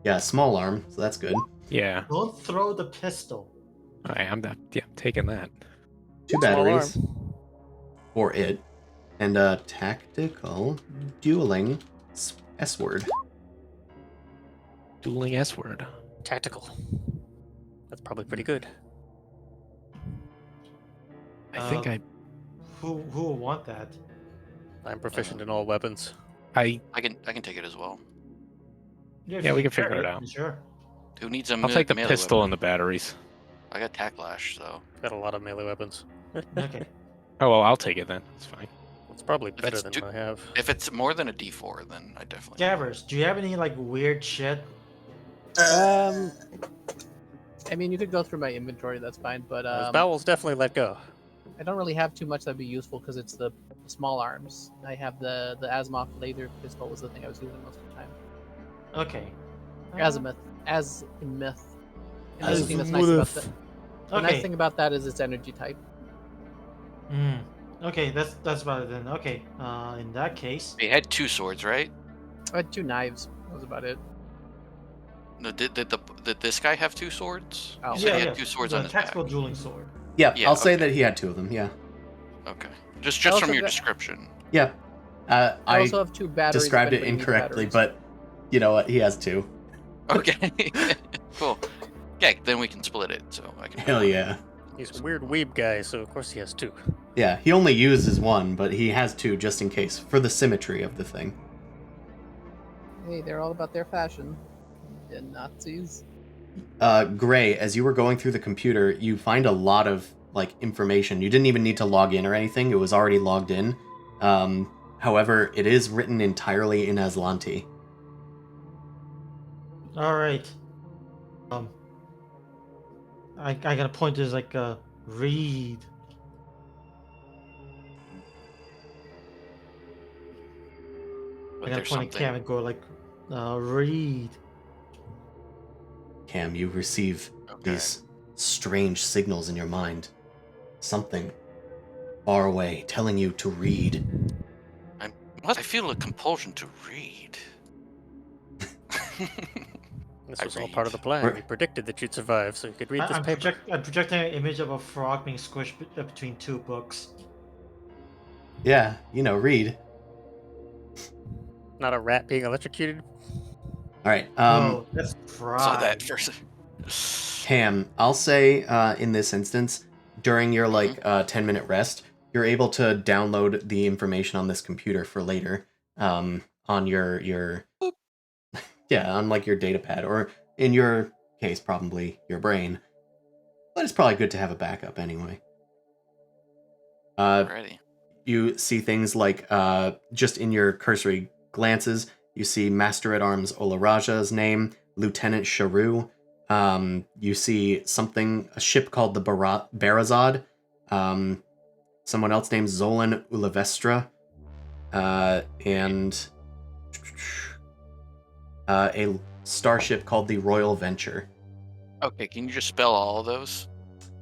A: yeah, small arm. So that's good.
C: Yeah.
D: Don't throw the pistol.
C: Alright, I'm taking that.
A: 2
E: Small
A: batteries for it, and a tactical dueling S-word.
C: Dueling S word.
E: Tactical. That's probably pretty good.
C: I think
D: Who will want that?
E: I'm proficient in all weapons.
C: I
F: I can take it as well.
D: If
C: Yeah,
D: you
C: we can
D: carry
C: figure it out.
D: Sure.
F: Who needs a
C: I'll take the
F: melee
C: pistol
F: weapon?
C: and the batteries.
F: I got Tacklash, so
E: Got a lot of melee weapons.
D: Okay.
C: Oh well, I'll take it then. It's fine.
E: It's probably
F: If
E: better
F: it's
E: than
F: too-
E: what I have.
F: if it's more than a D4, then I definitely.
D: Gabbers, do you have any like weird shit?
B: I mean, you could go through my inventory. That's fine, but
E: Those bowels definitely let go.
B: I don't really have too much that'd be useful because it's the small arms. I have the Asimov laser pistol was the thing I was using most of the time.
D: Okay.
B: Azimuth, Azimuth. And the thing that's nice about that. The
D: Okay.
B: nice thing about that is it's energy type.
D: Hmm. Okay, that's about it then. Okay. In that case,
F: He had 2 swords, right?
B: I had 2 knives. That was about it.
F: No, did this guy have 2 swords?
B: Oh.
F: You said he had 2 swords
D: the
F: on his back.
D: tactical dueling sword.
A: Yeah,
F: Yeah,
A: I'll say
F: okay.
A: that he had 2 of them. Yeah,
F: Okay. Just
B: also
F: from your
B: got-
F: description.
A: yeah.
B: I
A: I
B: also have 2 batteries. if
A: described it
B: anybody needs
A: incorrectly,
B: batteries.
A: but you know what? He has 2.
F: Okay. Cool. Yeah, then we can split it. So I can.
A: Hell yeah.
E: He's a weird weeb guy, so of course he has 2.
A: Yeah, he only uses 1, but he has 2 just in case for the symmetry of the thing.
B: Hey, they're all about their fashion. And Nazis.
A: Gray, as you were going through the computer, you find a lot of like information. You didn't even need to log in or anything; it was already logged in. However, it is written entirely in Aslanti.
D: All right. I gotta point this like read.
F: But
D: I gotta
F: there's
D: point at
F: something.
D: Cam and go like, read.
A: Cam, you receive
F: Okay.
A: these strange signals in your mind. Something far away telling you to read.
F: What? I feel a compulsion to read.
E: This
F: I
E: was all
F: read.
E: part of the plan.
A: Right.
E: We predicted that you'd survive, so you could read this
D: I'm,
E: paper.
D: I'm projecting an image of a frog being squished between 2 books.
A: Yeah, you know, read.
E: Not a rat being electrocuted.
A: All right.
D: Oh, that's frog.
F: Saw that first.
A: Cam, I'll say in this instance, during your 10-minute rest, you're able to download the information on this computer for later, on your on like your data pad, or in your case probably your brain. But it's probably good to have a backup anyway.
F: Alrighty.
A: You see things like, just in your cursory glances, you see Master-at-Arms Olaraja's name, Lieutenant Sharu. You see a ship called the Barazad. Someone else named Zolan Ulavestra. And a starship called the Royal Venture.
F: Okay, can you just spell all of those?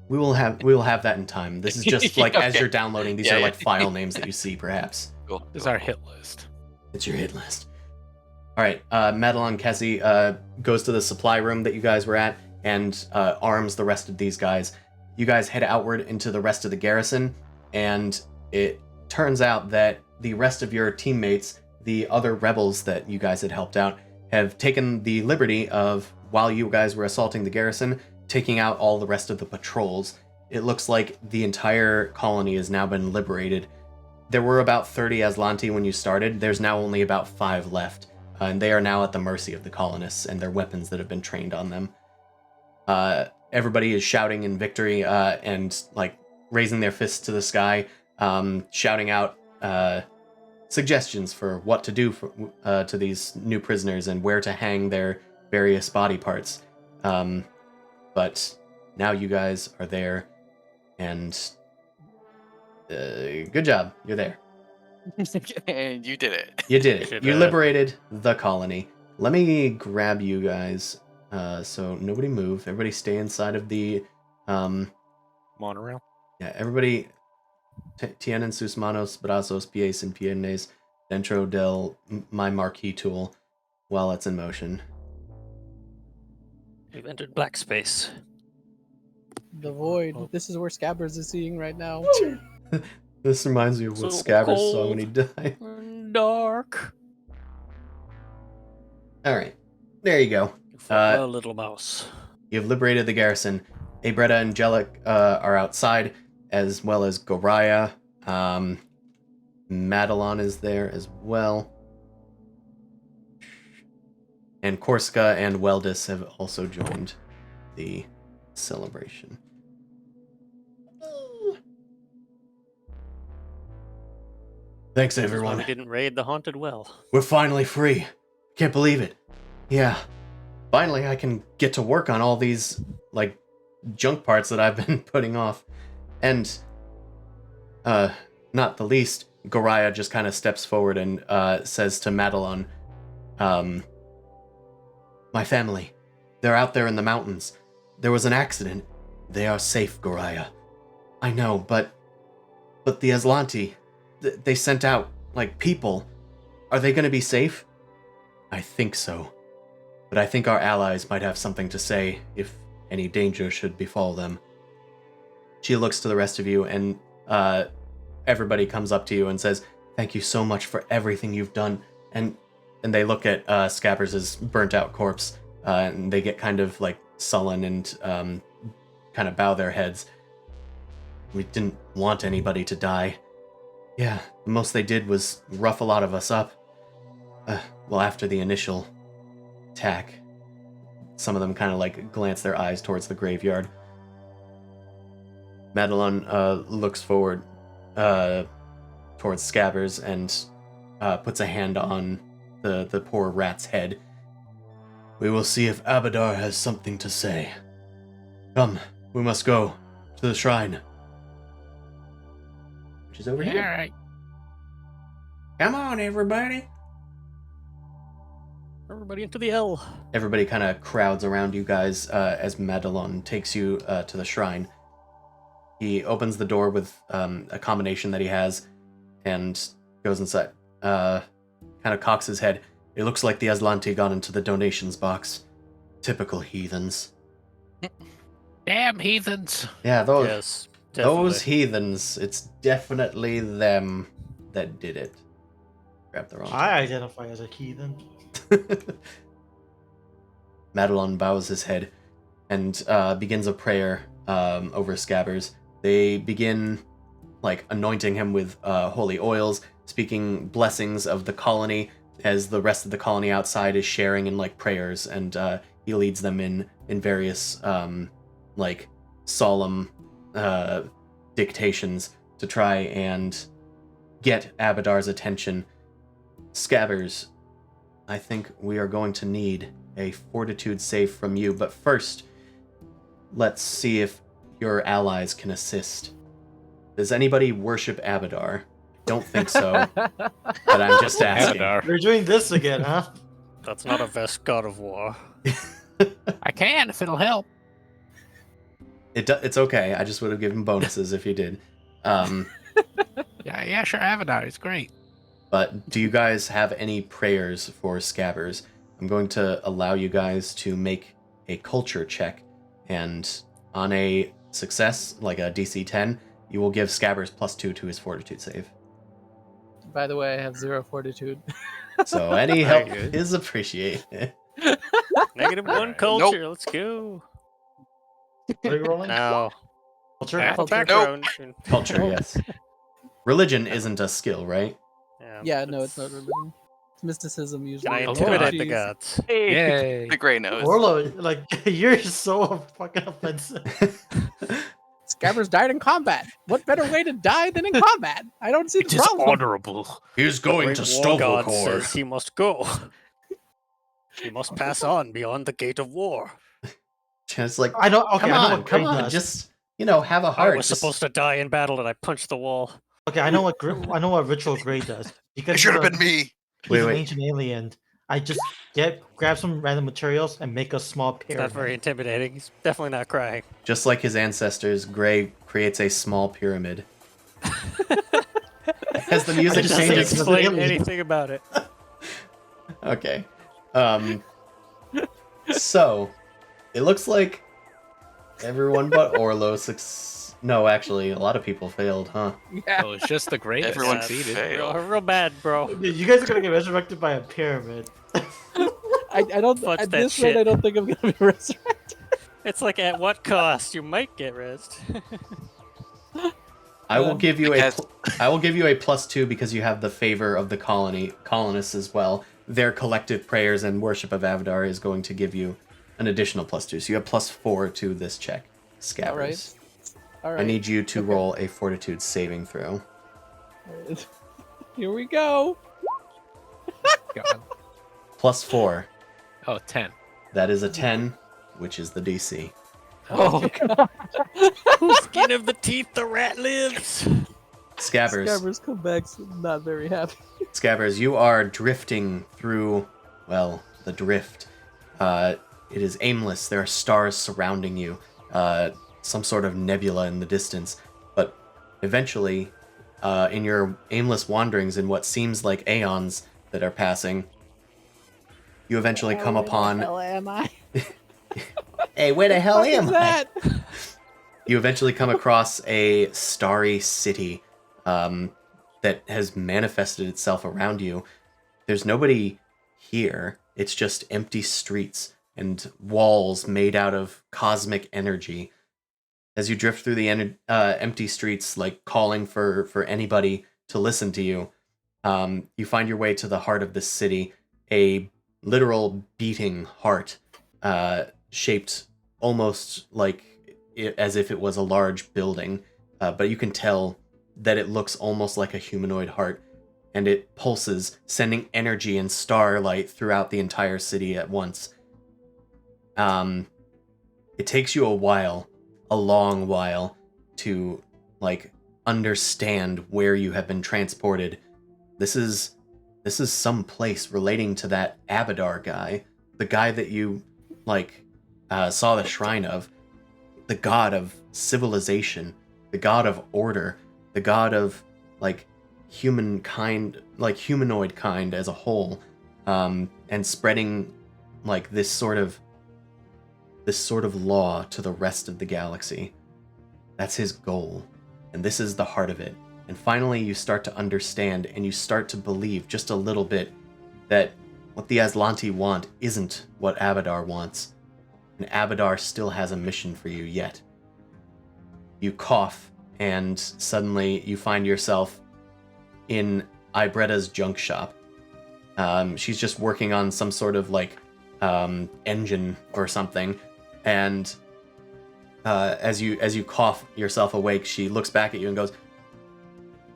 A: We will have that in time. This is just like as
F: Okay.
A: you're downloading, these
F: Yeah,
A: are
F: yeah.
A: like file names that you see, perhaps.
F: Cool.
C: This is our hit list.
A: It's your hit list. All right, Madeline Kessie goes to the supply room that you guys were at and arms the rest of these guys. You guys head outward into the rest of the garrison, and it turns out that the rest of your teammates, the other rebels that you guys had helped out, have taken the liberty of, while you guys were assaulting the garrison, taking out all the rest of the patrols. It looks like the entire colony has now been liberated. There were about 30 Aslanti when you started. There's now only about 5 left, and they are now at the mercy of the colonists and their weapons that have been trained on them. Everybody is shouting in victory and like raising their fists to the sky, shouting out suggestions for what to do to these new prisoners and where to hang their various body parts. But now you guys are there, and good job, you're there.
F: And you did it.
A: You did it.
E: Did
A: You
E: it.
A: liberated the colony. Let me grab you guys, so nobody move. Everybody stay inside of the,
C: Monorail.
A: yeah, everybody, tienen sus manos, brazos, pies, and piernas dentro del my marquee tool while it's in motion.
E: We've entered black space.
B: The void.
E: Oh.
B: This is where Scabbers is seeing right now.
A: This reminds me of what
E: So
A: Scabbers saw when he
E: cold.
A: died.
E: Dark.
A: Alright, there you go.
E: Farewell, little mouse.
A: You've liberated the garrison. Abretta and Jellic are outside, as well as Goraya. Madelon is there as well. And Korska and Weldis have also joined the celebration. Thanks,
E: That's why
A: everyone.
E: we didn't raid the haunted well.
A: We're finally free. Can't believe it. Yeah. Finally, I can get to work on all these, like, junk parts that I've been putting off. And, not the least, Goraya just kind of steps forward and says to Madelon, my family, they're out there in the mountains. There was an accident. They are safe, Goraya. I know, but the Aslanti, they sent out, like, people. Are they going to be safe? I think so. But I think our allies might have something to say if any danger should befall them. She looks to the rest of you, and everybody comes up to you and says, thank you so much for everything you've done. And they look at Scabbers' burnt-out corpse, and they get kind of, like, sullen and kind of bow their heads. We didn't want anybody to die. Yeah, the most they did was rough a lot of us up. Well, after the initial attack, some of them kind of like glance their eyes towards the graveyard. Madelon looks forward towards Scabbers and puts a hand on the poor rat's head. We will see if Abadar has something to say. Come, we must go to the shrine. Which is over
C: Yeah,
A: here.
C: all right.
A: Come on, everybody.
E: Everybody into the L.
A: Everybody kind of crowds around you guys as Madelon takes you to the shrine. He opens the door with a combination that he has and goes inside. Kind of cocks his head. It looks like the Aslanti got into the donations box. Typical heathens.
C: Damn heathens.
A: Yeah, those
E: Yes, definitely.
A: those heathens. It's definitely them that did it. Grab the wrong.
D: I identify as a heathen.
A: Madelon bows his head and begins a prayer over Scabbers. They begin like anointing him with holy oils, speaking blessings of the colony as the rest of the colony outside is sharing in like prayers, and he leads them in various like solemn dictations to try and get Abadar's attention. Scabbers, I think we are going to need a fortitude save from you, but first, let's see if your allies can assist. Does anybody worship Abadar? Don't think so, but I'm just asking.
C: Abadar.
D: We're doing this again, huh?
E: That's not a Vest God of War.
C: I can if it'll help.
A: It's okay. I just would have given bonuses if you did.
C: Yeah, sure. Abadar is great.
A: But do you guys have any prayers for Scabbers? I'm going to allow you guys to make a culture check, and on a success, like a DC 10, you will give Scabbers +2 to his fortitude save.
B: By the way, I have 0 fortitude.
A: So any help
E: Very good.
A: is appreciated.
E: -1 culture. Let's go.
D: Are you rolling?
E: Now,
D: Culture?
C: Yeah.
D: Culture?
E: background.
A: Culture, yes. Religion isn't a skill, right?
B: Yeah, no, it's not religion. It's mysticism usually.
E: Can I
C: Oh,
E: intimidate the
B: Jeez.
E: gods?
C: Yay.
F: The gray nose.
D: Orlo, like, you're so fucking offensive.
B: Scabbers died in combat. What better way to die than in combat? I don't see
C: It
B: the
C: is
B: problem.
C: honorable.
A: He's
E: The great war god says he must go. He must pass on beyond the gate of war.
A: Just like,
D: I know. Okay,
A: come
D: I know
A: on,
D: what
A: come
D: Gray
A: on,
D: does.
A: just, have a
E: I
A: heart.
E: was
A: just-
E: supposed to die in battle and I punched the wall.
D: Okay, I know what Ritual Gray does. Because
F: It should have
D: he's
F: been me.
D: He's an
A: Wait.
D: ancient alien. I just grab some random materials and make a small
E: It's
D: pyramid.
E: not very intimidating. He's definitely not crying.
A: Just like his ancestors, Gray creates a small pyramid. As the music
E: It doesn't
A: changes.
E: explain
D: alien.
E: anything about it.
A: Okay. So, it looks like everyone but Orlo No, actually, a lot of people failed, huh?
B: Yeah.
C: Oh, it's just the great that
F: Everyone
C: succeeded.
F: failed.
E: Real bad, bro.
D: Dude, you guys are gonna get resurrected by a pyramid.
B: I don't.
E: Fudge
B: At
E: that
B: this rate,
E: shit.
B: I don't think I'm gonna be resurrected.
E: It's like, at what cost? You might get rest.
A: I will give you
F: Because-
A: I will give you a +2 because you have the favor of the colonists as well. Their collective prayers and worship of Avadar is going to give you an additional +2. So you have +4 to this check, Scabbers.
B: All right.
A: I need you to roll a fortitude saving throw.
B: Here we go.
C: God.
A: +4.
C: Oh, 10.
A: That is a 10, which is the DC.
B: Oh,
E: Skin of the teeth, the rat lives.
A: Scabbers.
B: Scabbers come back not very happy.
A: Scabbers, you are drifting through, well, the drift. It is aimless. There are stars surrounding you. Some sort of nebula in the distance. But eventually, in your aimless wanderings in what seems like aeons that are passing, you eventually come upon...
B: Where the hell am I?
A: Hey, where the hell
B: What
A: am
B: is
A: I?
B: that?
A: You eventually come across a starry city that has manifested itself around you. There's nobody here. It's just empty streets and walls made out of cosmic energy. As you drift through the empty streets, like calling for anybody to listen to you, you find your way to the heart of this city, a literal beating heart, shaped almost like as if it was a large building, but you can tell that it looks almost like a humanoid heart, and it pulses, sending energy and starlight throughout the entire city at once. It takes you a long while, to understand where you have been transported. This is some place relating to that Abadar guy, the guy that you saw the shrine of, the god of civilization, the god of order, the god of humankind, humanoid kind as a whole, and spreading this sort of law to the rest of the galaxy. That's his goal, and this is the heart of it. And finally, you start to understand, and you start to believe just a little bit that what the Aslanti want isn't what Abadar wants, and Abadar still has a mission for you yet. you cough, and suddenly you find yourself in Ibretta's junk shop. She's just working on some sort of like engine or something, and as you cough yourself awake, she looks back at you and goes,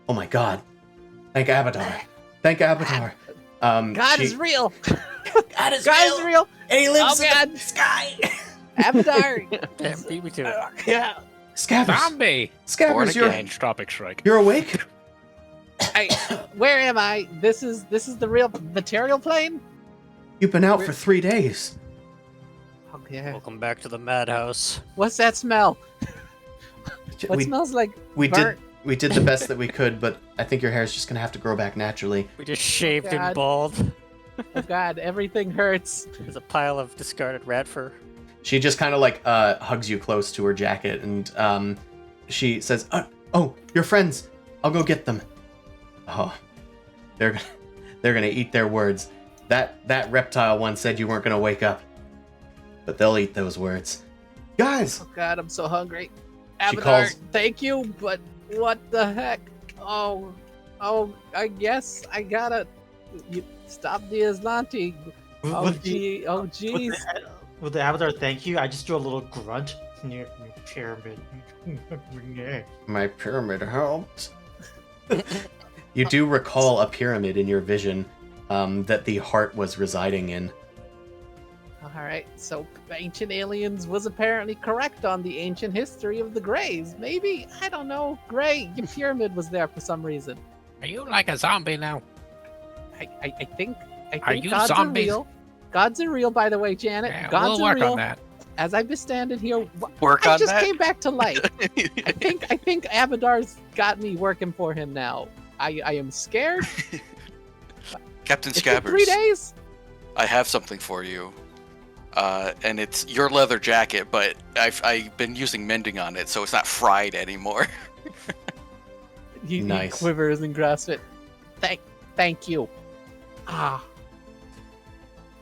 A: "Oh my God! Thank Avatar! Thank Avatar!"
B: God is real.
A: God is
B: God is real.
A: and he lives
B: Oh,
A: in
B: God.
A: the sky.
B: Avatar.
E: Damn, beat me to it.
B: Yeah.
A: Scabbers,
C: Zombie!
F: Born
A: Scabbers,
F: again.
C: And Tropic Strike.
A: you're awake.
B: Where am I? This is the real material plane?
A: You've been out for 3 days.
B: Okay.
E: Welcome back to the madhouse.
B: What's that smell? What
A: We,
B: smells like
A: we
B: burnt?
A: we did the best that we could, but I think your hair's just gonna have to grow back naturally.
E: We just shaved him
B: God.
E: bald.
B: Oh God, everything hurts.
E: There's a pile of discarded rat fur.
A: She just kind of like hugs you close to her jacket, and she says, "Oh, your friends. I'll go get them." Oh, they're gonna eat their words. That reptile once said you weren't gonna wake up, but they'll eat those words. Guys,
B: Oh God, I'm so hungry.
A: She
B: Avatar,
A: calls-
B: thank you, but what the heck? Oh, I guess I gotta stop the Aslanti. Oh gee, oh geez.
D: With the Avatar, thank you. I just do a little grunt near the pyramid.
A: my pyramid helped. You do recall a pyramid in your vision that the heart was residing in.
B: All right, so ancient aliens was apparently correct on the ancient history of the Greys. Maybe, I don't know. Grey, your pyramid was there for some reason.
C: Are you like a zombie now?
B: I think
C: Are you
B: gods
C: zombies?
B: are real. Gods are real, by the way, Janet.
C: Yeah,
B: Gods
C: we'll
B: are
C: work
B: real.
C: on that.
B: As I've been standing here,
F: Work
B: I
F: on
B: just
F: that.
B: came back to life. I think Avatar's got me working for him now. I am scared.
F: Captain
B: It's been
F: Scabbers,
B: 3 days.
F: I have something for you. And it's your leather jacket, but I've been using mending on it, so it's not fried anymore.
B: He
A: Nice.
B: quivers and grasps it. Thank you.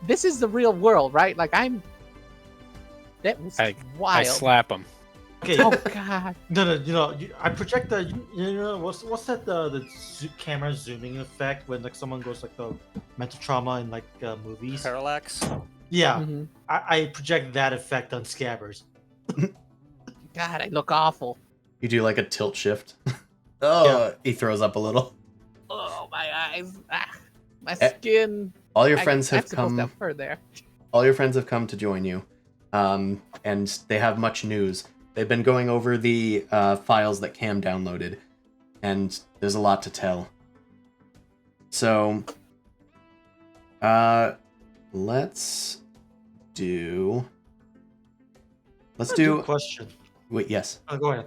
B: This is the real world, right? Like that was
C: I
B: wild.
C: slap him.
D: Okay.
B: Oh God.
D: No. I project the. You know what's that? The camera zooming effect when like someone goes like the mental trauma in like movies.
E: Parallax.
D: Yeah,
B: Mhm.
D: I project that effect on Scabbers.
B: God, I look awful.
A: You do like a tilt shift. Oh, he throws up a little.
B: Oh, my eyes. My
A: Eh,
B: skin.
A: All your friends
B: I'm
A: have
B: supposed to
A: come.
B: have fur there.
A: All your friends have come to join you, and they have much news. They've been going over the files that Cam downloaded, and there's a lot to tell. So, let's do.
D: Question.
A: Wait, yes.
D: Go ahead.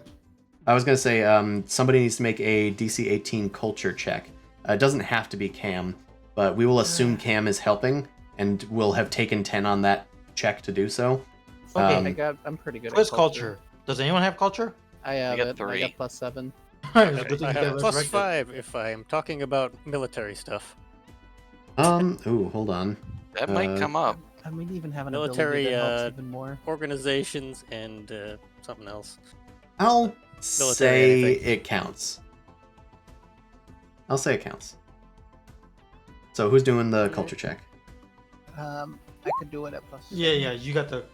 A: I was gonna say somebody needs to make a DC 18 culture check. It doesn't have to be Cam, but we will assume Cam is helping, and we'll have taken 10 on that check to do so.
B: Okay, I'm pretty good
D: Where's
B: at
D: culture? Does anyone have culture?
B: I have
F: got
B: it. I
F: 3.
B: got +7.
E: I have +5 if I am talking about military stuff.
A: Ooh, hold on.
F: That might come up.
B: I might even have an
E: Military,
B: ability that helps even more.
E: Organizations and something else.
A: I'll say
E: anything.
A: it counts. I'll say it counts. So who's doing the culture check?
B: I could do it at +.
D: Yeah. You got the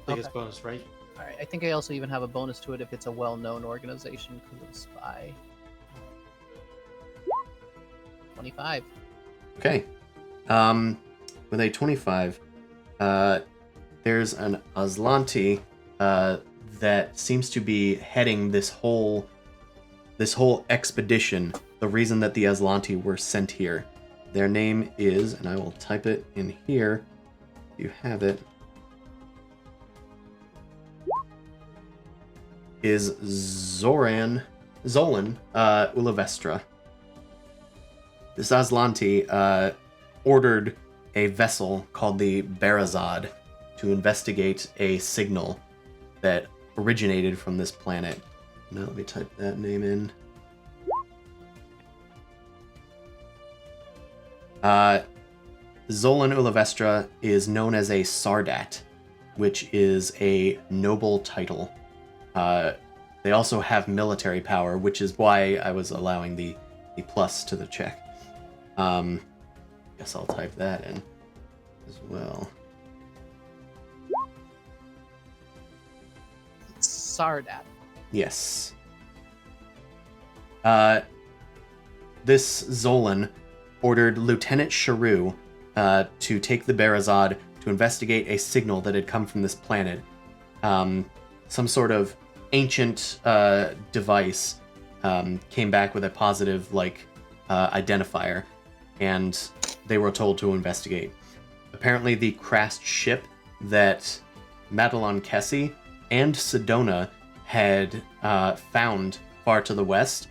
D: biggest
B: Okay.
D: bonus, right?
B: All right. I think I also even have a bonus to it if it's a well-known organization because of spy. 25.
A: Okay. With a 25, there's an Aslanti that seems to be heading this whole expedition. The reason that the Aslanti were sent here. Their name is, and I will type it in here. You have it. Is Zolan Ulavestra. This Aslanti ordered a vessel called the Barazad to investigate a signal that originated from this planet. Now let me type that name in. Zolan Ulavestra is known as a Sardat, which is a noble title. They also have military power, which is why I was allowing the plus to the check. Guess I'll type that in as well.
B: Sardat.
A: Yes. This Zolan ordered Lieutenant Sharu to take the Barazad to investigate a signal that had come from this planet. Some sort of ancient device came back with a positive identifier, and they were told to investigate. Apparently the crashed ship that Madelon Kessi and Sedona had found far to the west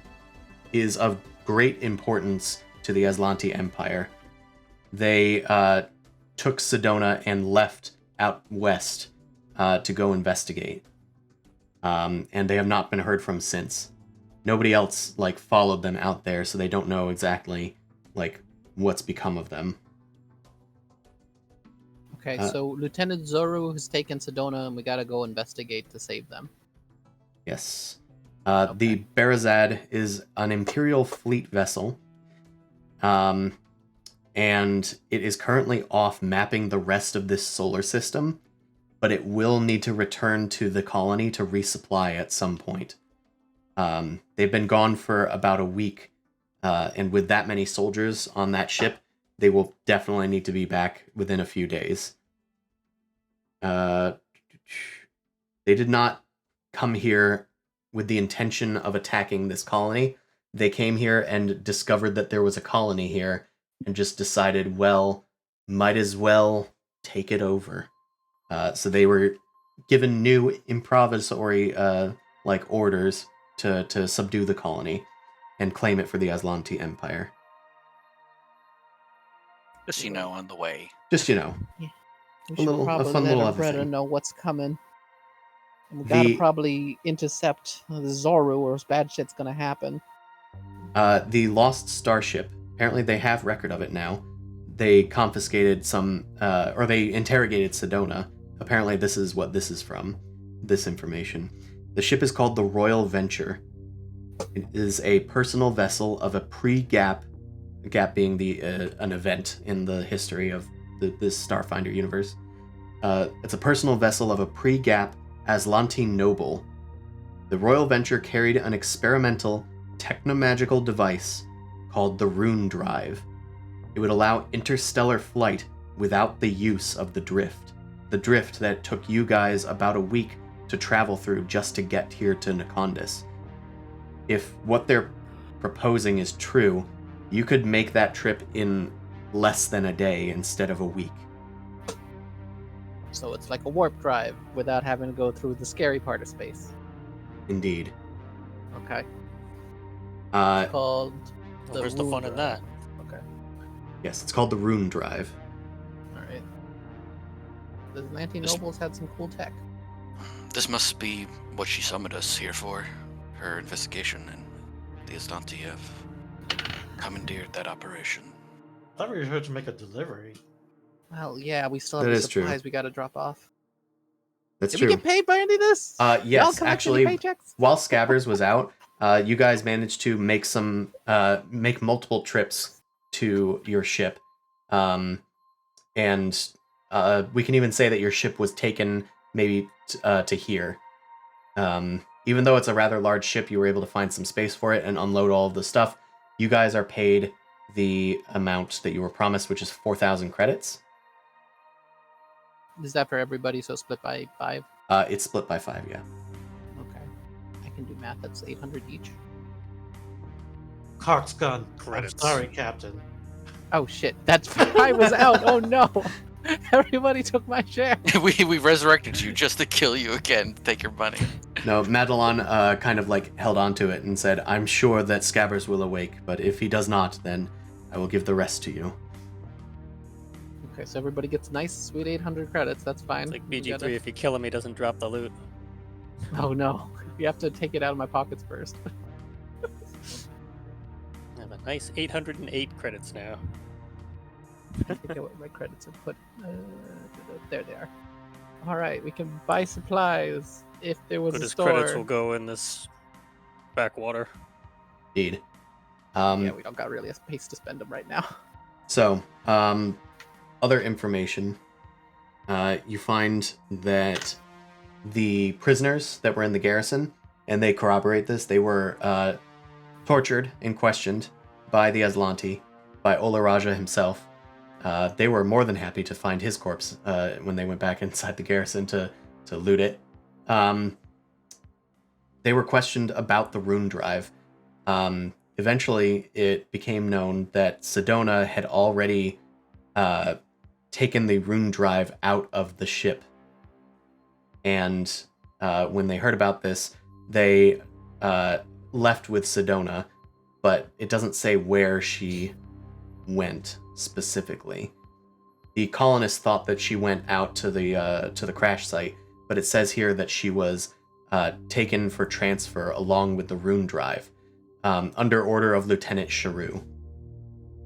A: is of great importance to the Aslanti Empire. They took Sedona and left out west to go investigate. And they have not been heard from since. Nobody else followed them out there, so they don't know exactly what's become of them.
B: Okay, so Lieutenant Zoru has taken Sedona, and we gotta go investigate to save them.
A: Yes. The Barazad is an Imperial fleet vessel, and it is currently off mapping the rest of this solar system, but it will need to return to the colony to resupply at some point. They've been gone for about a week, and with that many soldiers on that ship, they will definitely need to be back within a few days. They did not come here with the intention of attacking this colony. They came here and discovered that there was a colony here and just decided, well, might as well take it over. So they were given new improvisatory orders to subdue the colony and claim it for the Aslanti Empire.
F: Just on the way.
A: Just
B: We
A: a
B: should probably
A: fun
B: let
A: little
B: our
A: other
B: brother
A: thing.
B: know what's coming. And we gotta
A: The-
B: probably intercept the Zoru, or bad shit's gonna happen.
A: The lost starship. Apparently, they have record of it now. They confiscated or they interrogated Sedona. Apparently, this is what this is from. This information. The ship is called the Royal Venture. It is a personal vessel of a pre-Gap. Gap being an event in the history of this Starfinder universe. It's a personal vessel of a pre-Gap Aslanti noble. The Royal Venture carried an experimental technomagical device called the Rune Drive. It would allow interstellar flight without the use of the drift. The drift that took you guys about a week to travel through just to get here to Nekondis. If what they're proposing is true, you could make that trip in less than a day instead of a week.
B: So it's like a warp drive without having to go through the scary part of space.
A: Indeed.
B: Okay.
A: Uh,
B: Called
E: Where's the
B: Rune
E: fun in
B: Drive.
E: that?
B: Okay.
A: yes, it's called the Rune Drive.
B: Alright. The Atlantean
F: This-
B: nobles had some cool tech.
F: This must be what she summoned us here for. Her investigation, and the Aslanti have commandeered that operation.
D: I thought we were here to make a delivery.
B: Well, yeah, we still have
A: That
B: the
A: is true.
B: supplies we gotta drop off.
A: That's
B: Did
A: true.
B: we get paid by any of this? Y'all
A: Yes,
B: collect any
A: actually,
B: paychecks?
A: while Scabbers was out, you guys managed to make make multiple trips to your ship, and we can even say that your ship was taken maybe to here. Even though it's a rather large ship, you were able to find some space for it and unload all of the stuff. You guys are paid the amount that you were promised, which is 4,000 credits.
B: Is that for everybody? So split by 5?
A: It's split by 5, yeah.
B: Okay. I can do math. That's 800 each.
D: Cock's gun.
C: Credits.
D: I'm sorry, Captain.
B: Oh shit! That's I was out. Oh no! Everybody took my share.
F: we resurrected you just to kill you again. Take your money.
A: No, Madelon kind of held on to it and said, I'm sure that Scabbers will awake, but if he does not, then I will give the rest to you.
B: Okay, so everybody gets nice, sweet 800 credits. That's fine.
E: It's like
B: We
E: BG3,
B: gotta-
E: if you kill him, he doesn't drop the loot.
B: Oh no! You have to take it out of my pockets first.
E: I have a nice 808 credits now.
B: I forget what my credits are put. There they are. All right, we can buy supplies. if there was
E: But
B: a
E: his
B: store.
E: credits will go in this backwater.
A: Indeed.
B: Yeah, we don't got really a space to spend them right now.
A: So, other information. You find that the prisoners that were in the garrison, and they corroborate this, they were tortured and questioned by the Aslanti, by Olaraja himself. They were more than happy to find his corpse when they went back inside the garrison to loot it. They were questioned about the rune drive. Eventually, it became known that Sedona had already taken the rune drive out of the ship. And when they heard about this, they left with Sedona, but it doesn't say where she went specifically. The colonists thought that she went out to the crash site, but it says here that she was taken for transfer along with the rune drive, under order of Lieutenant Sharu.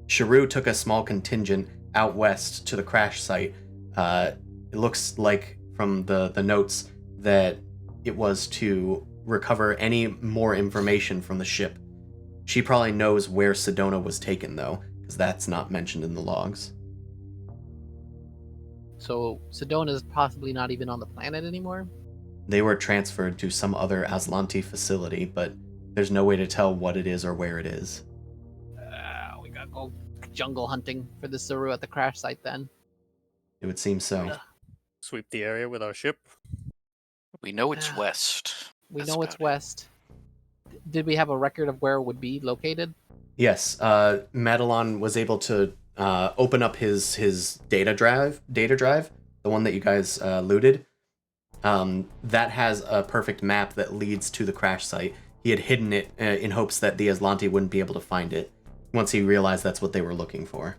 A: Sharu took a small contingent out west to the crash site. It looks like from the notes that it was to recover any more information from the ship. She probably knows where Sedona was taken, though, because that's not mentioned in the logs.
B: So Sedona's possibly not even on the planet anymore?
A: They were transferred to some other Aslanti facility, but there's no way to tell what it is or where it is.
B: We gotta go jungle hunting for the Saru at the crash site then.
A: It would seem so.
E: Sweep the area with our ship.
F: We know it's west.
B: We
F: That's
B: know it's
F: about it.
B: west. Did we have a record of where it would be located?
A: Yes, Madelon was able to open up his data drive, the one that you guys looted. That has a perfect map that leads to the crash site. He had hidden it in hopes that the Aslanti wouldn't be able to find it once he realized that's what they were looking for.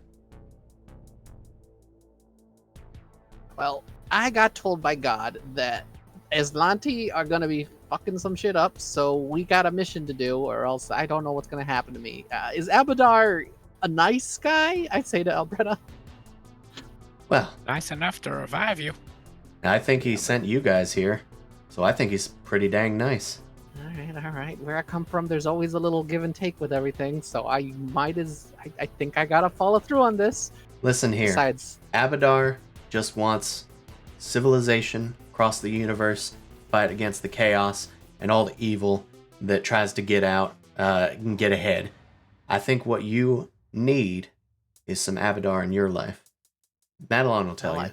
B: Well, I got told by God that Aslanti are gonna be fucking some shit up, so we got a mission to do, or else I don't know what's gonna happen to me. Is Abadar a nice guy? I say to Albretta.
A: Well,
C: Nice enough to revive you.
A: I think he sent you guys here, so I think he's pretty dang nice.
B: All right. Where I come from, there's always a little give and take with everything, so I think I gotta follow through on this.
A: Listen here,
B: Besides,
A: Abadar just wants civilization across the universe, fight against the chaos and all the evil that tries to get out and get ahead. I think what you need is some Abadar in your life. Madelon will tell
B: well,
A: you.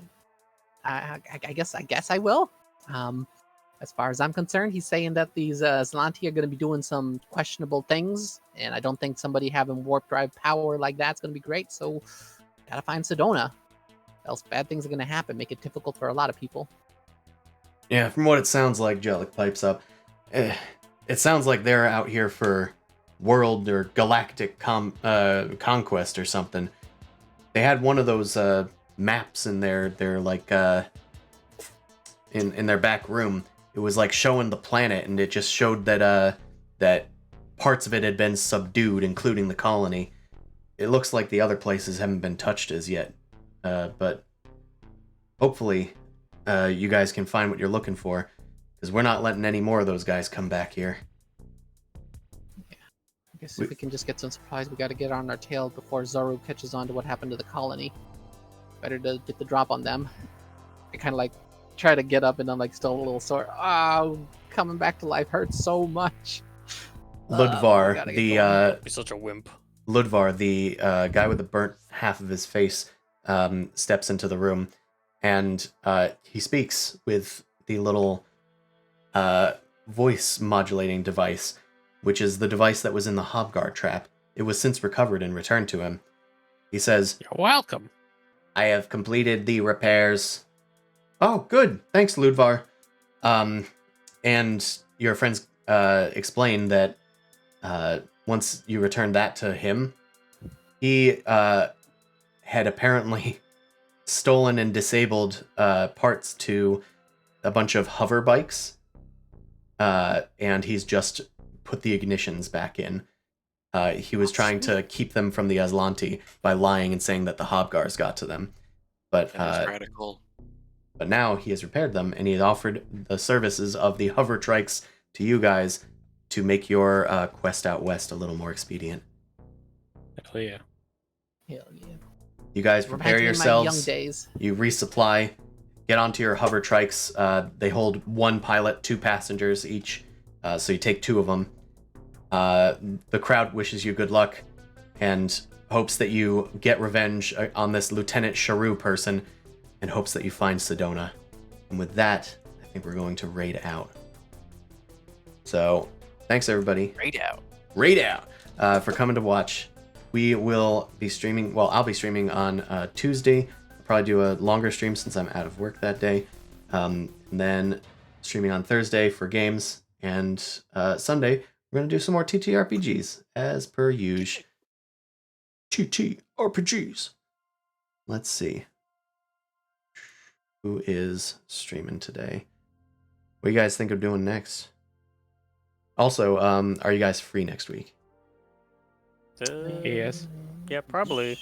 B: I guess I will. As far as I'm concerned, he's saying that these Aslanti are going to be doing some questionable things, and I don't think somebody having warp drive power like that's going to be great. So, gotta find Sedona, else bad things are going to happen. Make it difficult for a lot of people.
A: Yeah, from what it sounds like, Jellic pipes up. It sounds like they're out here for world or galactic conquest or something. They had one of those maps in their like in their back room. It was like showing the planet, and it just showed that that parts of it had been subdued, including the colony. It looks like the other places haven't been touched as yet, but hopefully you guys can find what you're looking for, because we're not letting any more of those guys come back here.
B: I guess if we can just get some supplies, we got to get on our tail before Zaru catches on to what happened to the colony. Better to get the drop on them. I kind of like try to get up, and I'm like still a little sore. Oh, coming back to life hurts so much.
A: Ludvar,
B: gotta get going.
E: Be such a wimp.
A: Ludvar, the guy with the burnt half of his face, steps into the room, and he speaks with the little voice modulating device, which is the device that was in the Hobguard trap. It was since recovered and returned to him. He says,
C: You're welcome.
A: I have completed the repairs. Oh, good. Thanks, Ludvar. And your friends explained that once you returned that to him, he had apparently stolen and disabled parts to a bunch of hover bikes, and he's just put the ignitions back in. He was trying to keep them from the Aslanti by lying and saying that the Hobgars got to them. But
F: That is radical.
A: But now he has repaired them, and he has offered the services of the hover trikes to you guys to make your quest out west a little more expedient.
C: Hell yeah.
B: Hell yeah.
A: You guys prepare
B: Romantic in my young
A: yourselves.
B: days.
A: You resupply. Get onto your hover trikes. They hold 1 pilot, 2 passengers each, so you take 2 of them. The crowd wishes you good luck and hopes that you get revenge on this Lieutenant Charu person and hopes that you find Sedona. And with that, I think we're going to raid out. So, thanks everybody. Raid out for coming to watch. We will be streaming, well, I'll be streaming on Tuesday. I'll probably do a longer stream since I'm out of work that day. And then streaming on Thursday for games. And Sunday, we're going to do some more TTRPGs, as per usual. TTRPGs. Let's see. Who is streaming today? What do you guys think of doing next? Also, are you guys free next week?
C: Yes.
E: Yeah, probably.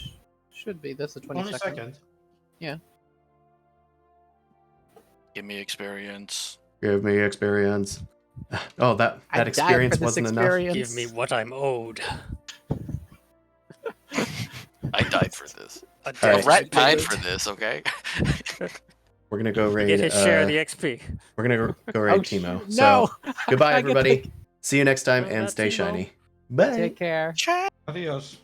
B: Should be. That's the 22nd.
D: 22nd.
B: Yeah.
F: Give me experience.
A: Give me experience. Oh, that
B: I died
A: experience
B: for this
A: wasn't
B: experience.
E: Give me what I'm owed.
F: I died for this.
E: A
A: All
F: A
A: right.
E: debt
F: rat died
E: payment.
F: for this, okay?
A: enough. We're gonna go raid.
E: Get his share of the XP.
A: We're gonna go raid
B: Oh,
A: Timo.
B: no.
A: So goodbye,
B: I get
A: everybody. See you next time,
E: No,
A: and
E: not
A: stay
E: Timo.
A: shiny. Bye.
B: Take care.
D: Adios.